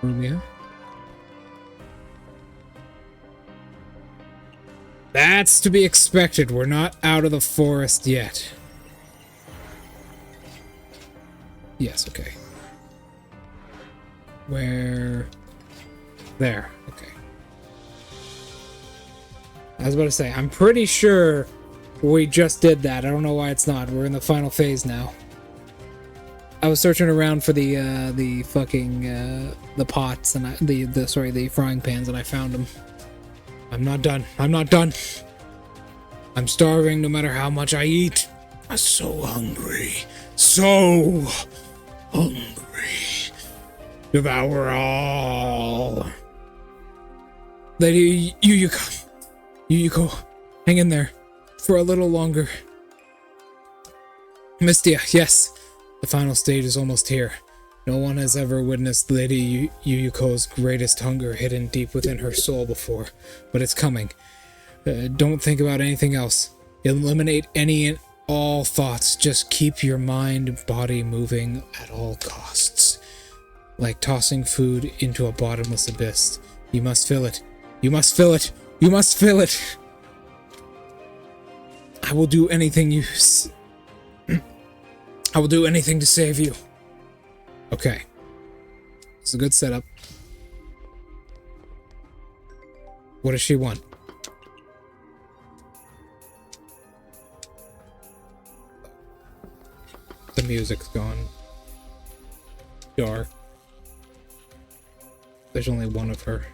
Speaker 1: Rumia. That's to be expected. We're not out of the forest yet. Yes, okay. Where? There, okay. I was about to say, I'm pretty sure we just did that. I don't know why it's not. We're in the final phase now. I was searching around for the fucking, the pots and the frying pans, and I found them. I'm not done. I'm not done. I'm starving no matter how much I eat. I'm so hungry. So hungry. Devour all. Lady Yuyuko, hang in there for a little longer. Mystia, yes, the final stage is almost here. No one has ever witnessed Lady Yuyuko's greatest hunger hidden deep within her soul before, but it's coming. Don't think about anything else. Eliminate any and all thoughts. Just keep your mind and body moving at all costs. Like tossing food into a bottomless abyss. You must fill it. You must fill it. You must fill it. I will do anything I will do anything to save you. Okay. It's a good setup. What does she want? The music's gone dark. There's only one of her.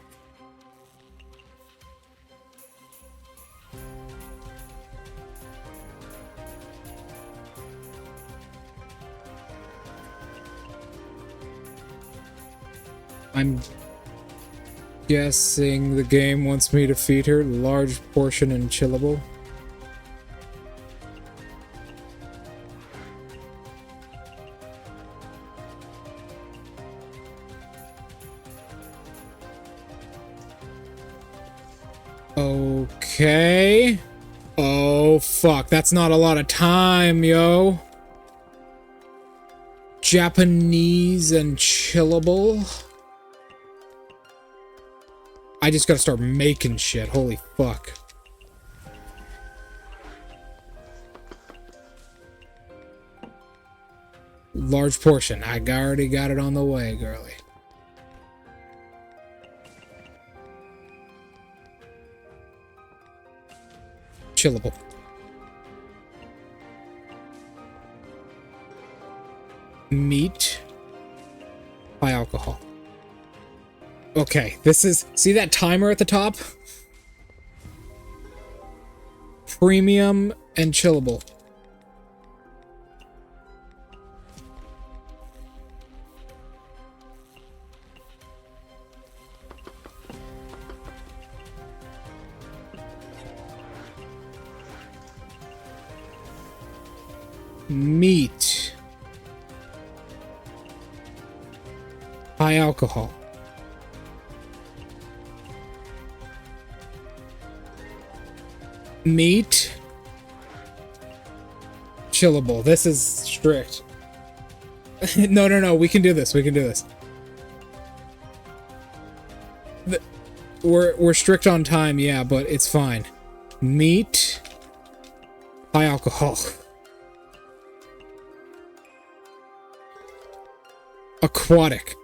Speaker 1: I'm guessing the game wants me to feed her large portion and chillable. Okay. Oh, fuck. That's not a lot of time, yo. Japanese and chillable. I just gotta start making shit. Holy fuck. Large portion. I already got it on the way, girly. Chillable. Meat. High alcohol. Okay, this is... See that timer at the top? Premium and chillable. Meat. High alcohol. Meat. Chillable. This is strict. No. We can do this. We can do this. We're strict on time, yeah, but it's fine. Meat. High alcohol. Aquatic.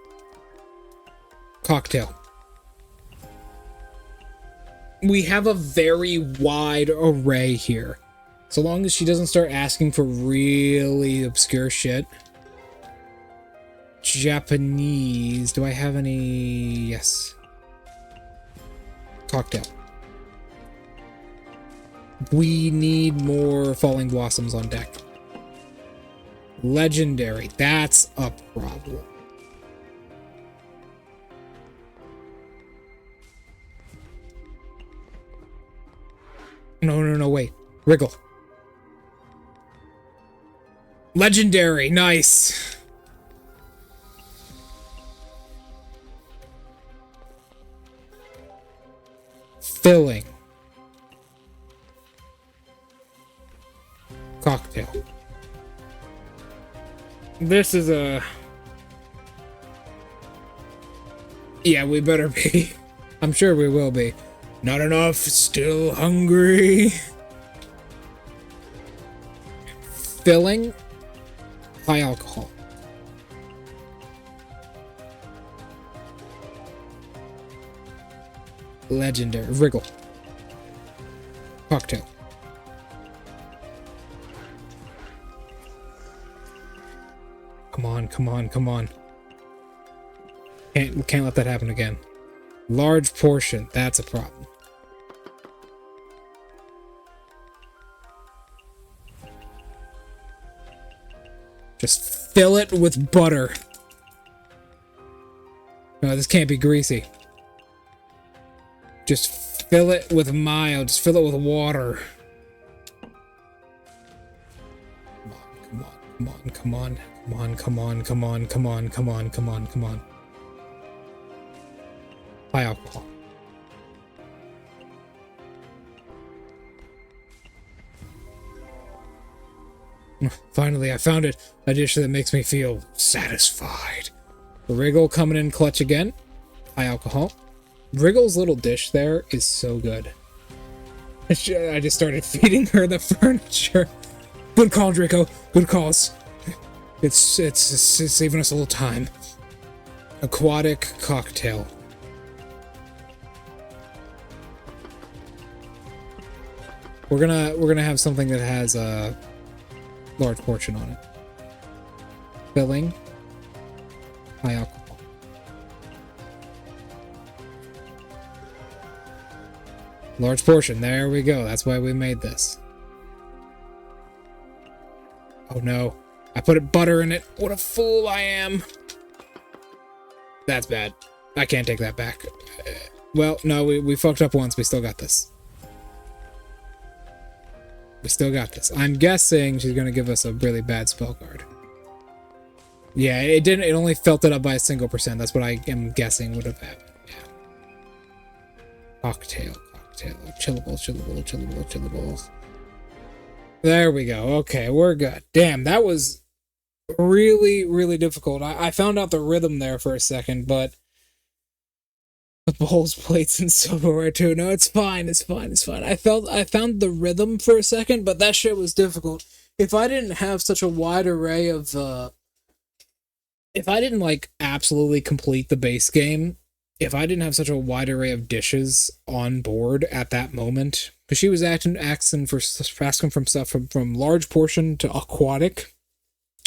Speaker 1: Cocktail. We have a very wide array here. So long as she doesn't start asking for really obscure shit. Japanese. Do I have any? Yes. Cocktail. We need more falling blossoms on deck. Legendary. That's a problem. No, wait. Wriggle. Legendary. Nice. Filling. Cocktail. This is a... Yeah, we better be. I'm sure we will be. Not enough, still hungry. Filling. High alcohol. Legendary. Wriggle. Cocktail. Come on. Can't let that happen again. Large portion. That's a problem. Just fill it with butter. No, this can't be greasy. Just fill it with Myuu. Just fill it with water. Come on. High alcohol. Finally, I found it. A dish that makes me feel satisfied. Wriggle coming in clutch again. High alcohol. Wriggle's little dish there is so good. I just started feeding her the furniture. Good call, Draco. Good calls. It's saving us a little time. Aquatic cocktail. We're gonna have something that has a large portion on it. Filling. High alcohol. Large portion. There we go. That's why we made this. Oh no. I put butter in it. What a fool I am. That's bad. I can't take that back. Well, no, we fucked up once. We still got this. We still got this. I'm guessing she's going to give us a really bad spell card. Yeah, it didn't. It only felt it up by a single %. That's what I am guessing would have happened. Yeah. Cocktail. Chillable. There we go. Okay, we're good. Damn, that was really, really difficult. I found out the rhythm there for a second, but the bowls, plates, and silverware too. No, it's fine. It's fine. I found the rhythm for a second, but that shit was difficult. If I didn't have such a wide array of, if I didn't like absolutely complete the base game, if I didn't have such a wide array of dishes on board at that moment, because she was asking for stuff from large portion to aquatic,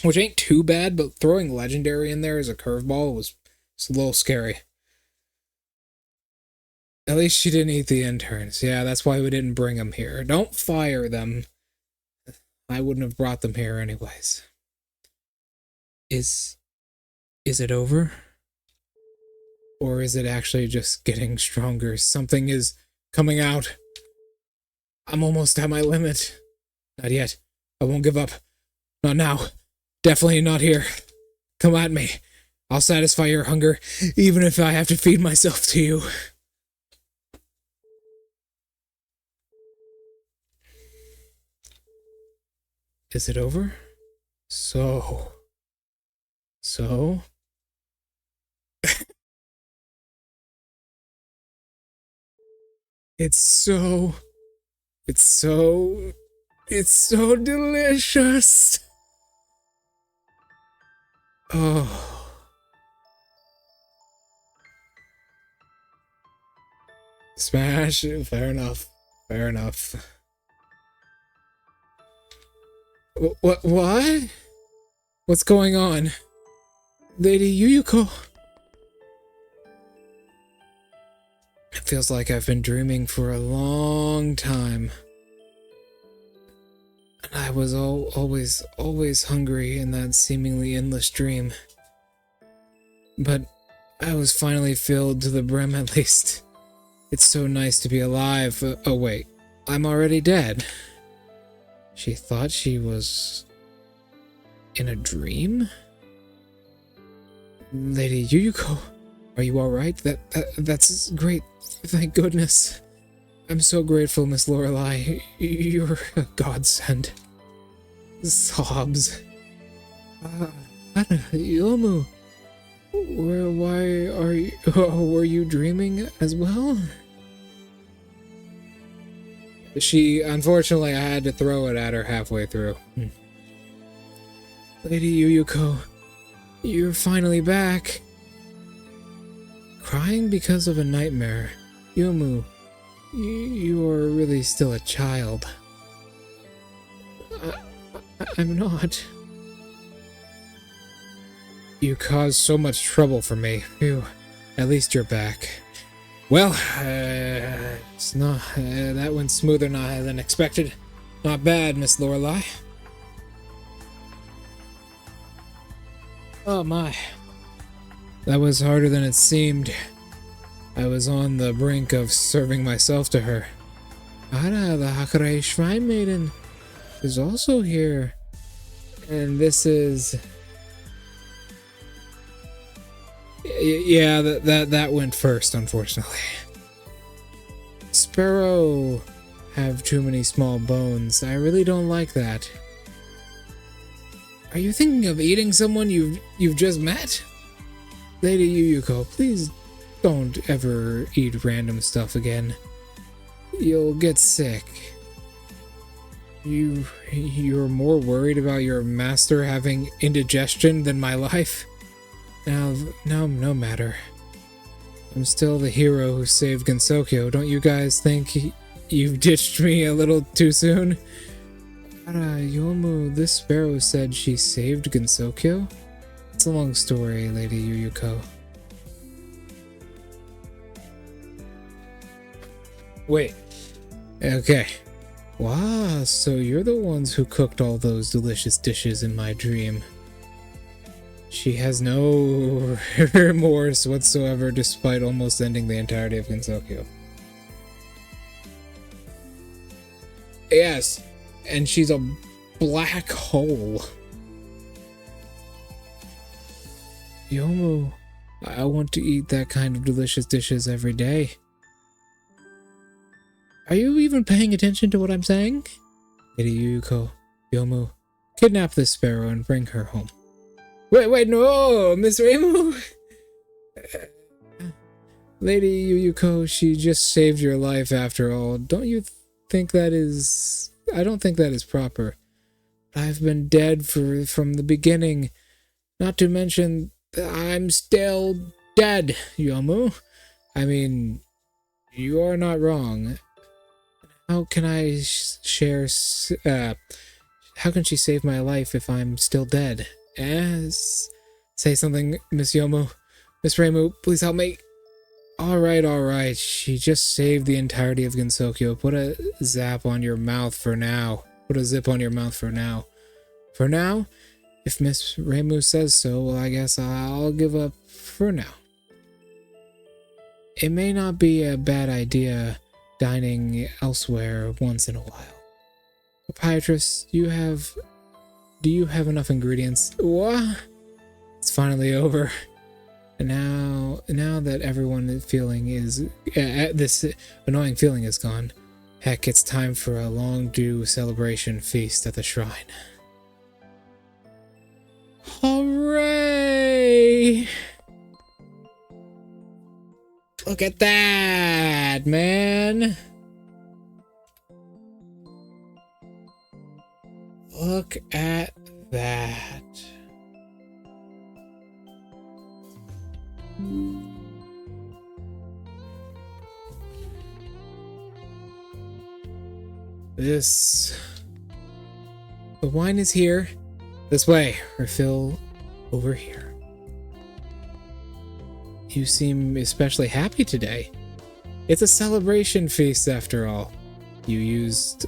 Speaker 1: which ain't too bad, but throwing legendary in there as a curveball was a little scary. At least she didn't eat the interns. Yeah, that's why we didn't bring them here. Don't fire them. I wouldn't have brought them here anyways. Is it over? Or is it actually just getting stronger? Something is coming out. I'm almost at my limit. Not yet. I won't give up. Not now. Definitely not here. Come at me. I'll satisfy your hunger, even if I have to feed myself to you. Is it over? So? It's so delicious. Oh. Smash. Fair enough. What? What's going on? Lady Yuyuko. It feels like I've been dreaming for a long time. And I was always hungry in that seemingly endless dream. But I was finally filled to the brim at least. It's so nice to be alive. Oh wait, I'm already dead. She thought she was in a dream? Lady Yuyuko, are you alright? That's great. Thank goodness. I'm so grateful, Miss Lorelei. You're a godsend. Sobs. Yomu. Were you dreaming as well? Unfortunately, I had to throw it at her halfway through. Lady Yuyuko, you're finally back. Crying because of a nightmare. Yomu, you are really still a child. I'm not. You caused so much trouble for me. Phew. At least you're back. Well, it's not. That went smoother than expected. Not bad, Miss Lorelei. Oh my. That was harder than it seemed. I was on the brink of serving myself to her. Ara, the Hakurei Shrine Maiden, is also here. And this is... Yeah, that went first, unfortunately. Sparrow have too many small bones. I really don't like that. Are you thinking of eating someone you've just met? Lady Yuyuko, please don't ever eat random stuff again. You'll get sick. You're more worried about your master having indigestion than my life? Now, no matter. I'm still the hero who saved Gensokyo. Don't you guys think you've ditched me a little too soon? Yomu, this sparrow said she saved Gensokyo? It's a long story, Lady Yuyuko. Wait. Okay. Wow, so you're the ones who cooked all those delicious dishes in my dream. She has no remorse whatsoever despite almost ending the entirety of Gensokyo. Yes, and she's a black hole. Yomu, I want to eat that kind of delicious dishes every day. Are you even paying attention to what I'm saying? Lady Yuyuko, Yomu, kidnap this sparrow and bring her home. Wait, no, Miss Reimu! Lady Yuyuko, she just saved your life after all. Don't you think that is... I don't think that is proper. I've been dead from the beginning. Not to mention, I'm still dead, Yomu. I mean, you are not wrong. How can I how can she save my life if I'm still dead? Say something, Miss Yomu. Miss Reimu, please help me. Alright. She just saved the entirety of Gensokyo. Put a zap on your mouth for now. Put a zip on your mouth for now. For now? If Miss Reimu says so, well, I guess I'll give up for now. It may not be a bad idea dining elsewhere once in a while. Proprietress, do you have enough ingredients? What? It's finally over. And now that everyone's feeling is this annoying feeling is gone, heck, it's time for a long due celebration feast at the shrine. Hooray! Look at that, man! Look at that. The wine is here. This way. Refill over here. You seem especially happy today. It's a celebration feast after all. You used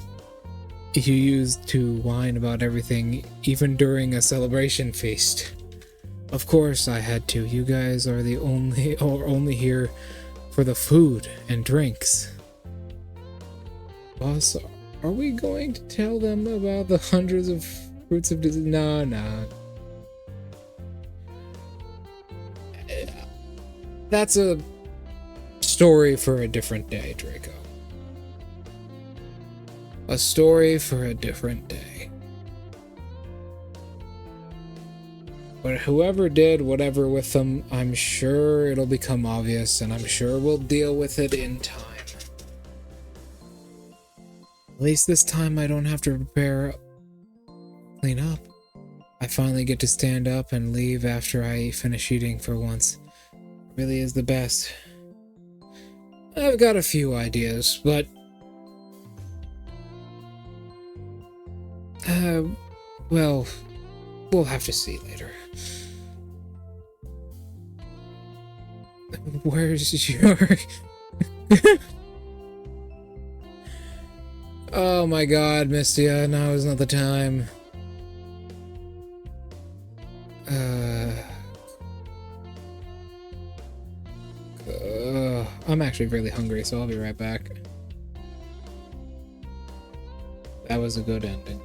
Speaker 1: to whine about everything, even during a celebration feast. Of course I had to. You guys are only here for the food and drinks. Boss, are we going to tell them about the hundreds of fruits of disease? No. That's a story for a different day, Draco. A story for a different day. But whoever did whatever with them, I'm sure it'll become obvious, and I'm sure we'll deal with it in time. At least this time I don't have to clean up. I finally get to stand up and leave after I finish eating for once. It really is the best. I've got a few ideas, but well, we'll have to see later. Where's your... Oh my god, Mystia, now is not the time. I'm actually really hungry, so I'll be right back. That was a good ending.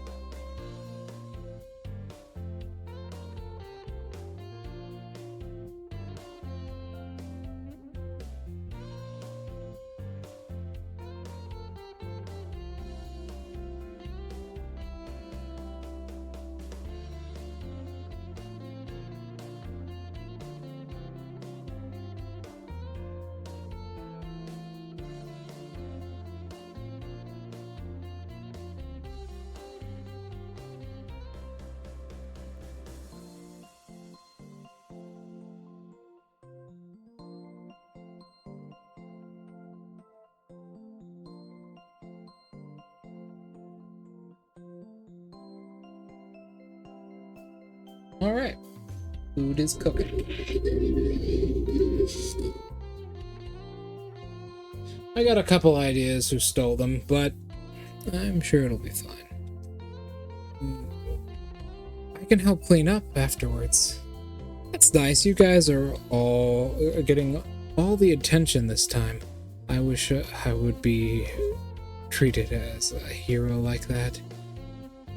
Speaker 1: Alright. Food is cooking. I got a couple ideas who stole them, but I'm sure it'll be fine. I can help clean up afterwards. That's nice. You guys are all getting all the attention this time. I wish I would be treated as a hero like that.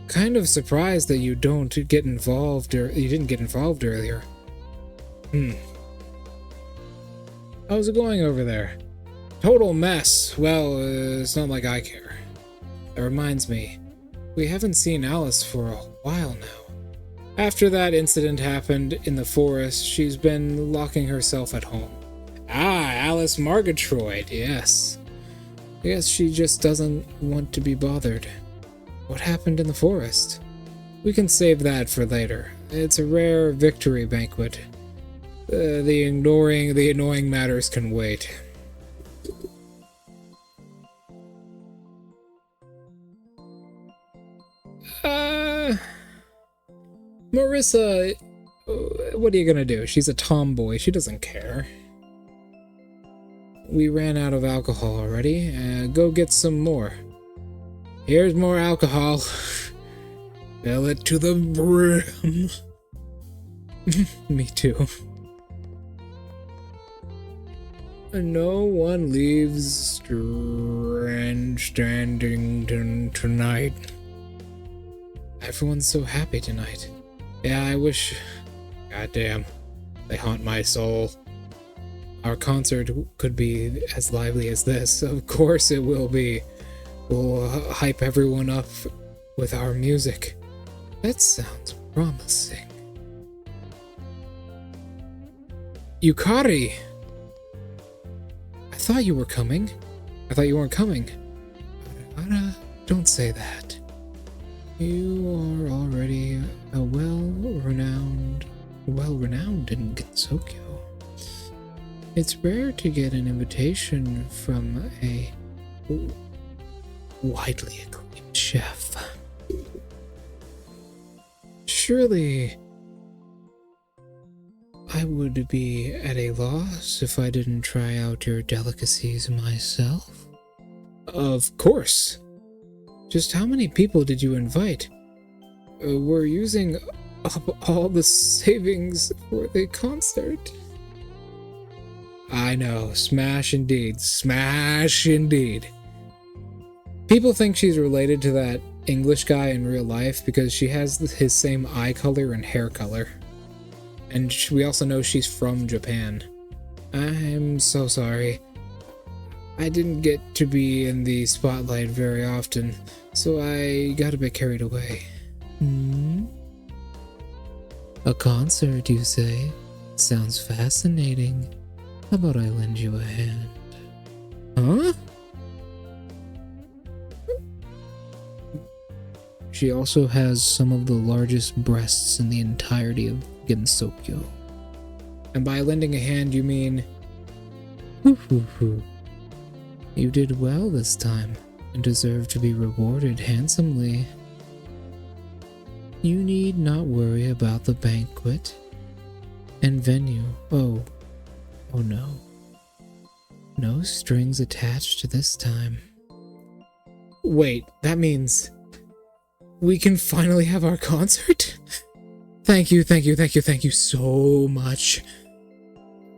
Speaker 1: Kind of surprised that you don't get involved, or you didn't get involved earlier. How's it going over there? Total mess. Well, it's not like I care. That reminds me, we haven't seen Alice for a while now. After that incident happened in the forest, she's been locking herself at home. Ah, Alice Margatroyd, yes. I guess she just doesn't want to be bothered. What happened in the forest? We can save that for later. It's a rare victory banquet. The annoying matters can wait. Marissa, what are you gonna do? She's a tomboy. She doesn't care. We ran out of alcohol already. Go get some more. Here's more alcohol. Fill it to the brim. Me too. No one leaves standing tonight. Everyone's so happy tonight. Yeah, I wish... Goddamn. They haunt my soul. Our concert could be as lively as this. Of course it will be. We'll hype everyone up with our music. That sounds promising. Yukari! I thought you were coming. I thought you weren't coming. Don't say that. You are already a well-renowned in Gensokyo. It's rare to get an invitation from a widely acclaimed chef. Surely I would be at a loss if I didn't try out your delicacies myself. Of course. Just how many people did you invite? We're using up all the savings for the concert. I know, smash indeed, smash indeed. People think she's related to that English guy in real life because she has his same eye color and hair color. And we also know she's from Japan. I'm so sorry. I didn't get to be in the spotlight very often, so I got a bit carried away. A concert, you say? Sounds fascinating. How about I lend you a hand? Huh? She also has some of the largest breasts in the entirety of Gensokyo. And by lending a hand, you mean... You did well this time, and deserve to be rewarded handsomely. You need not worry about the banquet and venue. Oh no. No strings attached this time. Wait, that means we can finally have our concert? Thank you so much.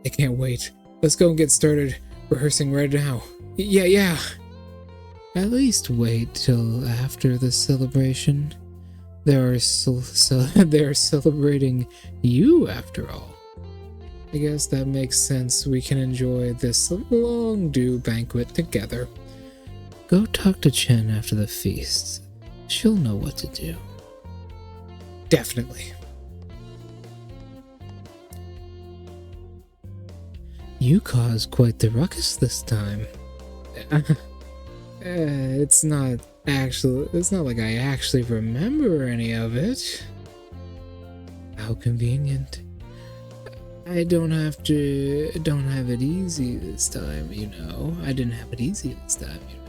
Speaker 1: I can't wait. Let's go and get started Rehearsing right now. Yeah. At least wait till after the celebration. They're celebrating you after all. I guess that makes sense. We can enjoy this long due banquet together. Go talk to Chen after the feast. She'll know what to do. Definitely. You caused quite the ruckus this time. It's not like I actually remember any of it. How convenient. I don't have it easy this time, you know. I didn't have it easy this time, you know.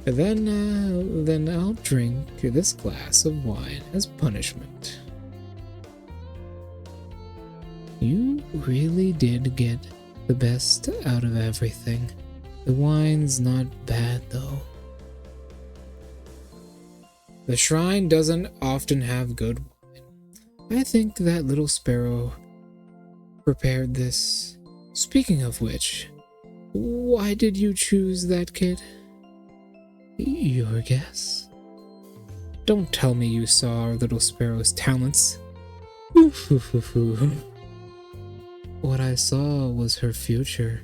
Speaker 1: But then I'll drink this glass of wine as punishment. You really did get the best out of everything. The wine's not bad, though. The shrine doesn't often have good wine. I think that little sparrow prepared this. Speaking of which, why did you choose that kid? Your guess? Don't tell me you saw our little sparrow's talents. What I saw was her future.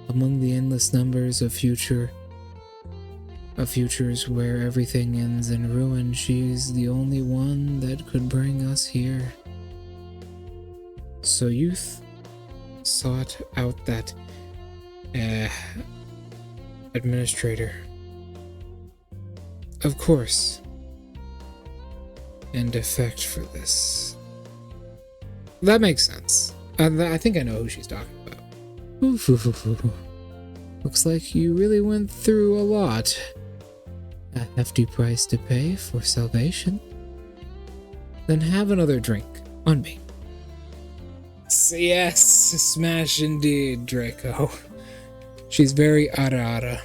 Speaker 1: Among the endless numbers of futures where everything ends in ruin, she's the only one that could bring us here. So you sought out that administrator. Of course. And effect for this. That makes sense. I think I know who she's talking about. Looks like you really went through a lot. A hefty price to pay for salvation. Then have another drink on me. Yes, smash indeed, Draco. She's very ara-ara.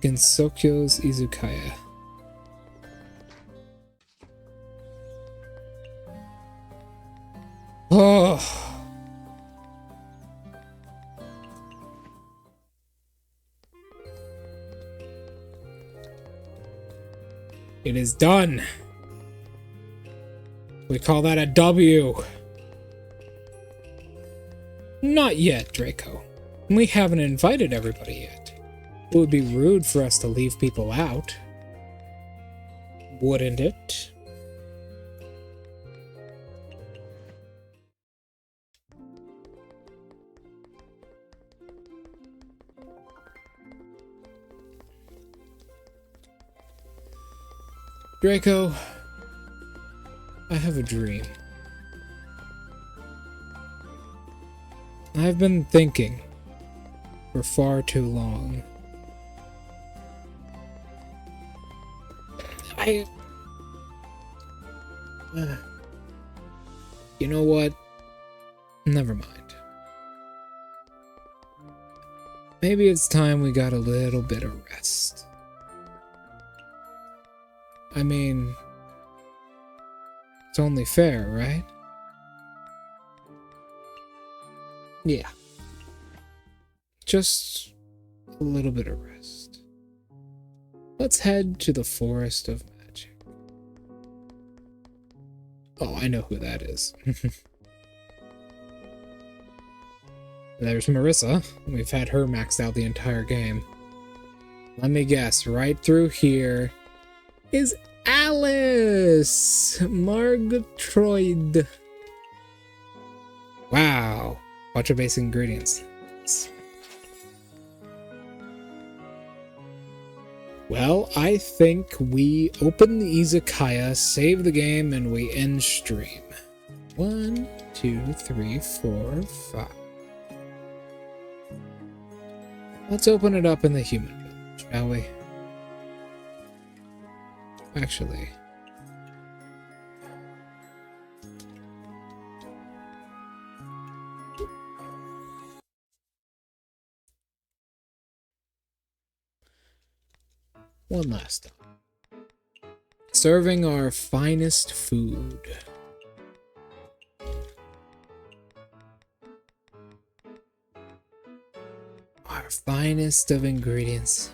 Speaker 1: Gensokyo's Izakaya. Oh. It is done. We call that a W. Not yet, Draco. We haven't invited everybody yet. It would be rude for us to leave people out. Wouldn't it? Draco, I have a dream. I've been thinking for far too long. You know what? Never mind. Maybe it's time we got a little bit of rest. I mean, it's only fair, right? Yeah. Just a little bit of rest. Let's head to the Forest of Magic. Oh, I know who that is. There's Marissa. We've had her maxed out the entire game. Let me guess, right through here is Alice Margatroyd. Wow. Watch your basic ingredients. Well, I think we open the Izakaya, save the game, and we end stream. 1, 2, 3, 4, 5. Let's open it up in the human village, shall we? Actually, one last time. Serving our finest food. Finest of ingredients.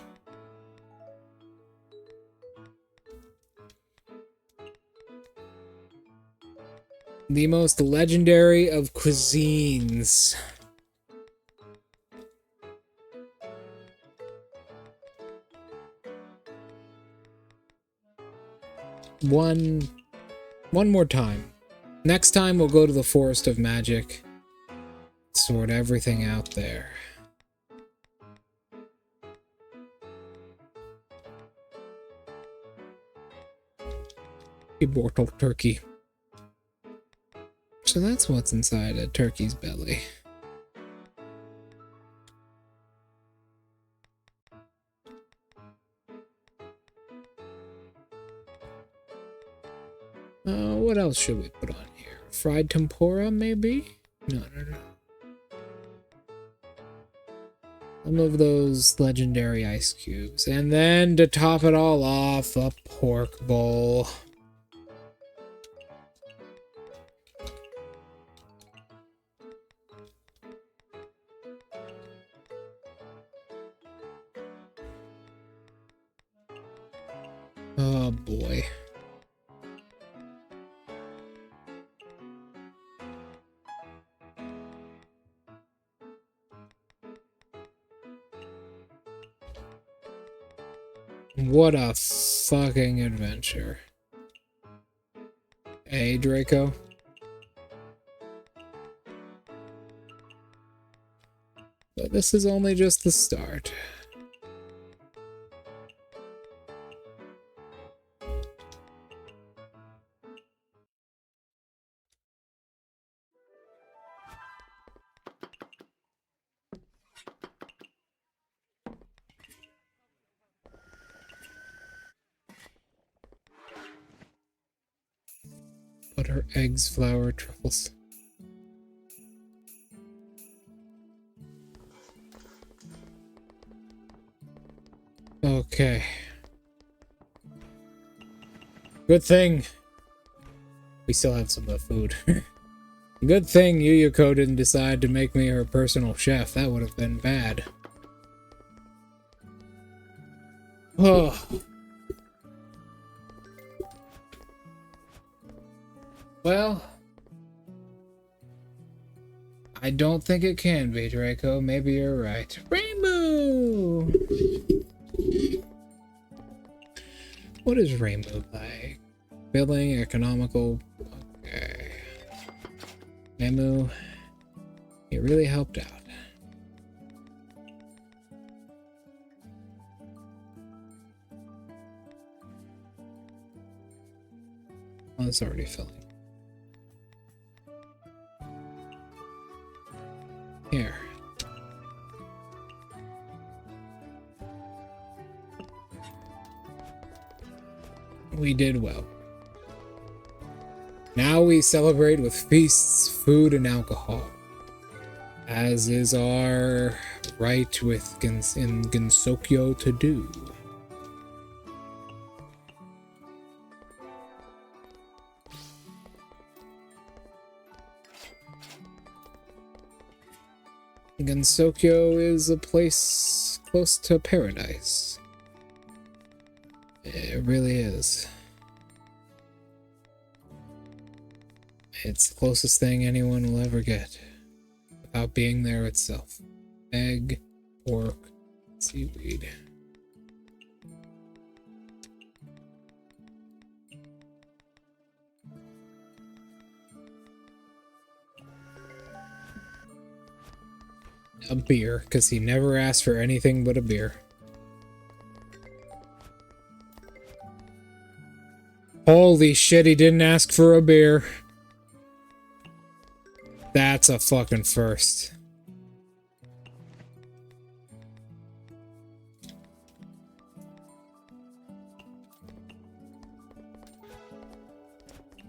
Speaker 1: The most legendary of cuisines. One more time. Next time we'll go to the Forest of Magic. Sort everything out there. Immortal turkey. So that's what's inside a turkey's belly. What else should we put on here? Fried tempura, maybe? No. Some of those legendary ice cubes. And then to top it all off, a pork bowl. Oh boy. What a fucking adventure. Hey, Draco. But this is only just the start. Butter, eggs, flour, truffles. Okay. Good thing we still have some food. Good thing Yuyuko didn't decide to make me her personal chef. That would have been bad. Oh. Well, I don't think it can be, Draco. Maybe you're right. Rainbow! What is Rainbow like? Filling, economical. Okay. Myuu, it really helped out. Oh, it's already filling. Here. We did well. Now we celebrate with feasts, food, and alcohol, as is our right in Gensokyo to do. Gensokyo is a place close to paradise. It really is. It's the closest thing anyone will ever get without being there itself. Egg, pork, seaweed. A beer, because he never asked for anything but a beer. Holy shit, he didn't ask for a beer. That's a fucking first.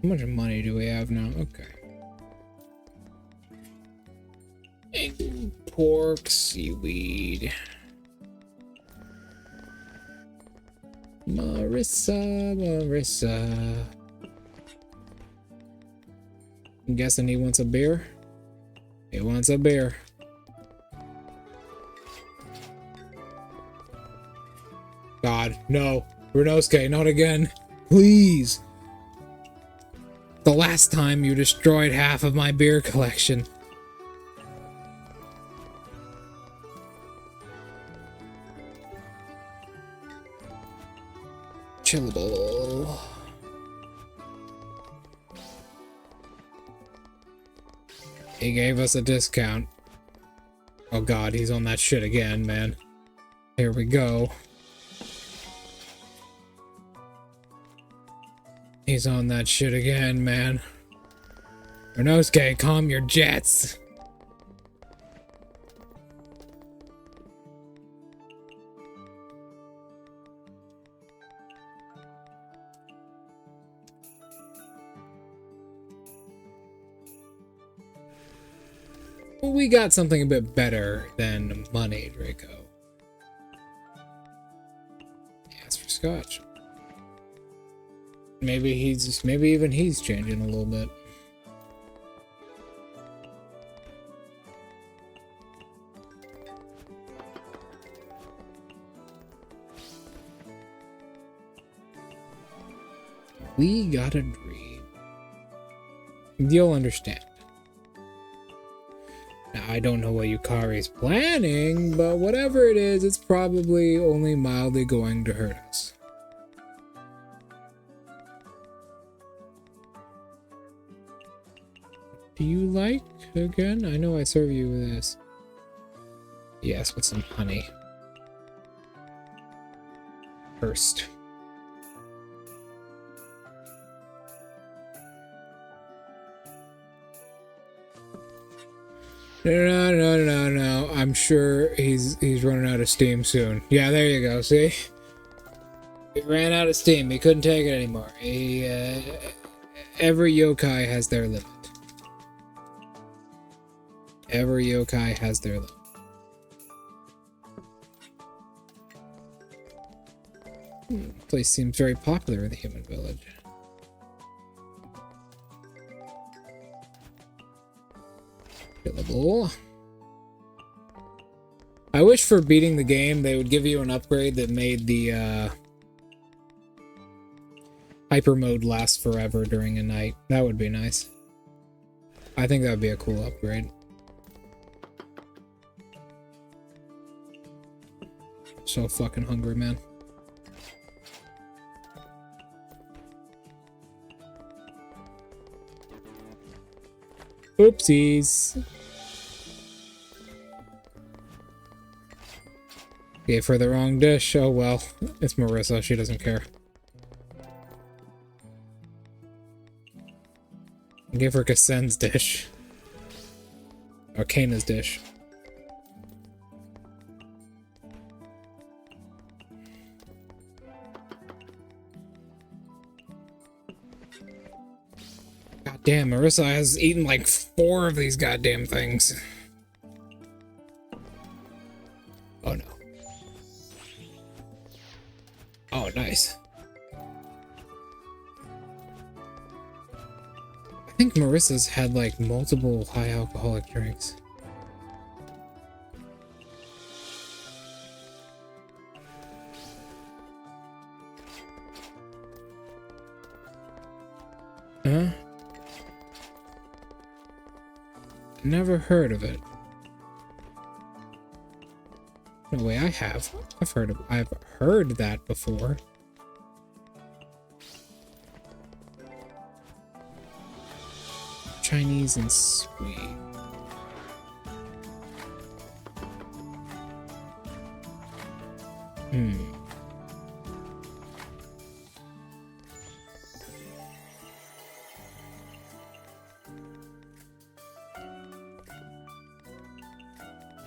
Speaker 1: How much money do we have now? Okay. Egg, pork, seaweed. Marissa. I'm guessing he wants a beer. He wants a beer. god, no. Runosuke, not again. Please. The last time you destroyed half of my beer collection. Chillable. He gave us a discount. Oh god, he's on that shit again, man. Here we go. He's on that shit again, man. Runosuke, calm your jets. Well, we got something a bit better than money, Draco. Ask for scotch. Maybe even he's changing a little bit. We got a dream. You'll understand. Now, I don't know what Yukari's planning, but whatever it is, it's probably only mildly going to hurt us. Do you like again? I know I serve you with this. Yes, with some honey. First. No. I'm sure he's running out of steam soon. Yeah, there you go. See? He ran out of steam. He couldn't take it anymore. Every yokai has their limit. Every yokai has their limit. Place seems very popular in the human village. Killable. I wish for beating the game they would give you an upgrade that made the hyper mode last forever during a night. That would be nice. I think that would be a cool upgrade. So fucking hungry, man. Oopsies. Gave her the wrong dish. Oh well. It's Marissa. She doesn't care. Give her Kasen's dish. Or Kana's dish. God damn, Marissa has eaten like 4 of these goddamn things. Oh no. Oh, nice. I think Marissa's had like multiple high alcoholic drinks. Huh? Never heard of it. No way, I have. I've heard that before. Chinese and sweet.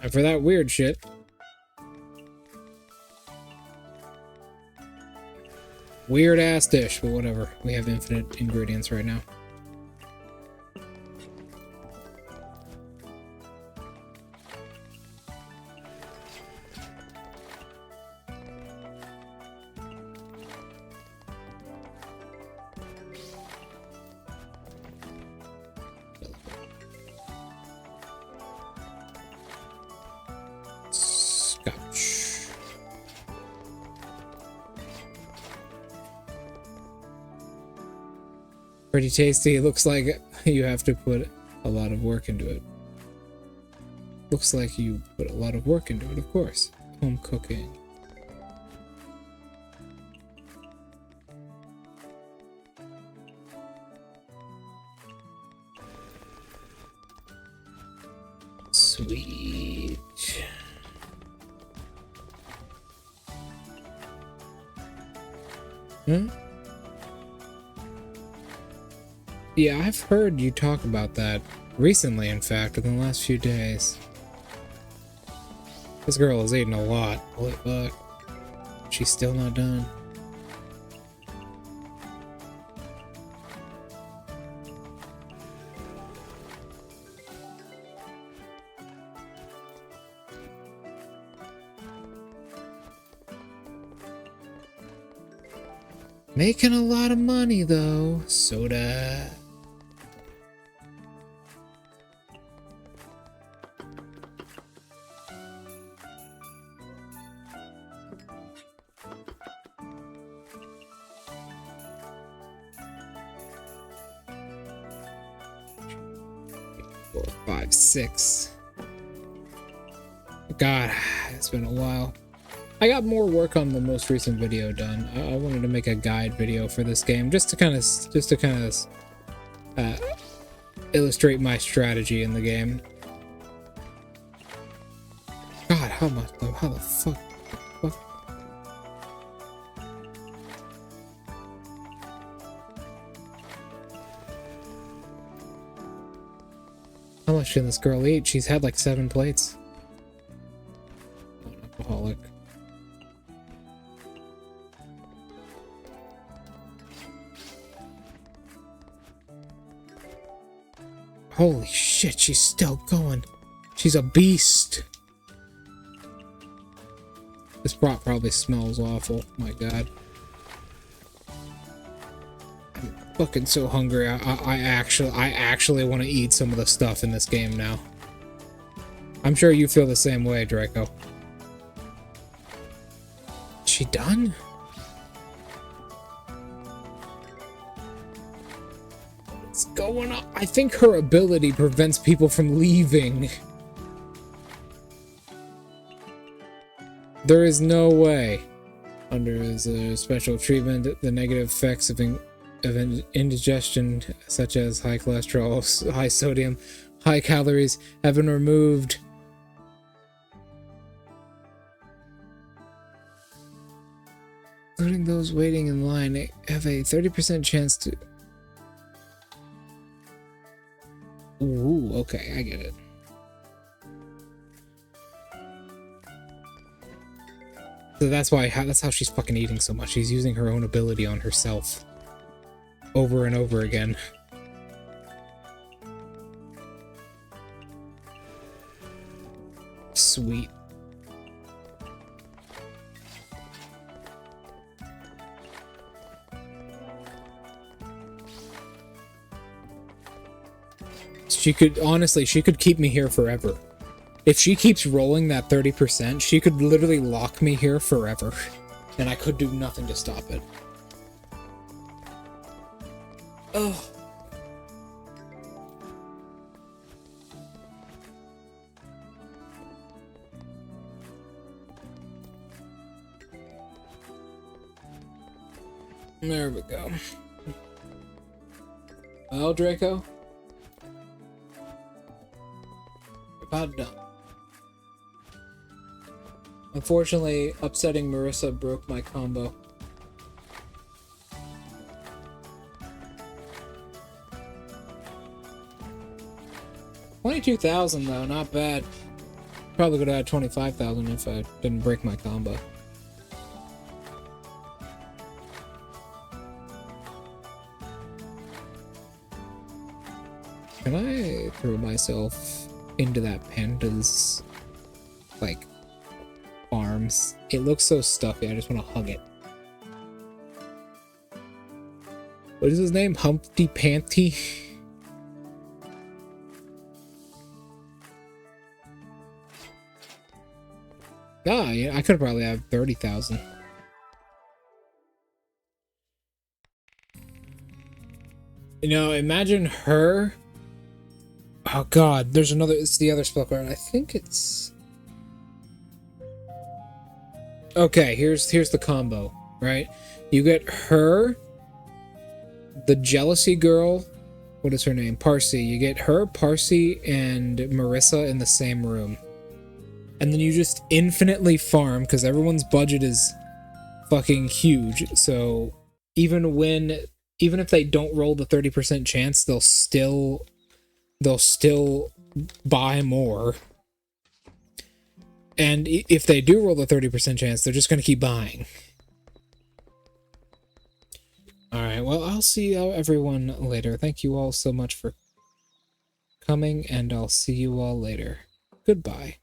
Speaker 1: And for that weird shit. Weird ass dish, but whatever. We have infinite ingredients right now. Pretty tasty. It looks like you have to put a lot of work into it. Looks like you put a lot of work into it, of course. Home cooking. Sweet. Hmm? Yeah, I've heard you talk about that recently, in fact, within the last few days. This girl is eating a lot. Holy fuck. She's still not done. Making a lot of money, though. Soda. Four, five, six. God, it's been a while. I got more work on the most recent video done. I wanted to make a guide video for this game just to kind of illustrate my strategy in the game. God, how much though? How the fuck? How much can this girl eat? She's had like 7 plates. Alcoholic. Holy shit, she's still going. She's a beast. This broth probably smells awful. My god. I'm fucking so hungry. I actually want to eat some of the stuff in this game now. I'm sure you feel the same way, Draco. Is she done? What's going on? I think her ability prevents people from leaving. There is no way. Under a special treatment, the negative effects of indigestion, such as high cholesterol, high sodium, high calories, have been removed. Including those waiting in line, have a 30% chance to... Ooh, okay, I get it. So that's how she's fucking eating so much. She's using her own ability on herself. Over and over again. Sweet. Honestly, she could keep me here forever. If she keeps rolling that 30%, she could literally lock me here forever. And I could do nothing to stop it. Ugh. There we go. Well, Draco. About done. Unfortunately, upsetting Marissa broke my combo. $22,000 though, not bad. Probably could have had 25,000 if I didn't break my combo. Can I throw myself into that panda's, like, arms? It looks so stuffy, I just want to hug it. What is his name? Humpty Panty? Ah, yeah, I could probably have 30,000. You know, imagine her. Oh god, there's another. It's the other spell card. I think it's. Okay, here's the combo, right? You get her, the jealousy girl. What is her name? Parsi. You get her, Parsi, and Marissa in the same room. And then you just infinitely farm, because everyone's budget is fucking huge. So even if they don't roll the 30% chance, they'll still buy more. And if they do roll the 30% chance, they're just going to keep buying. Alright, well, I'll see everyone later. Thank you all so much for coming, and I'll see you all later. Goodbye.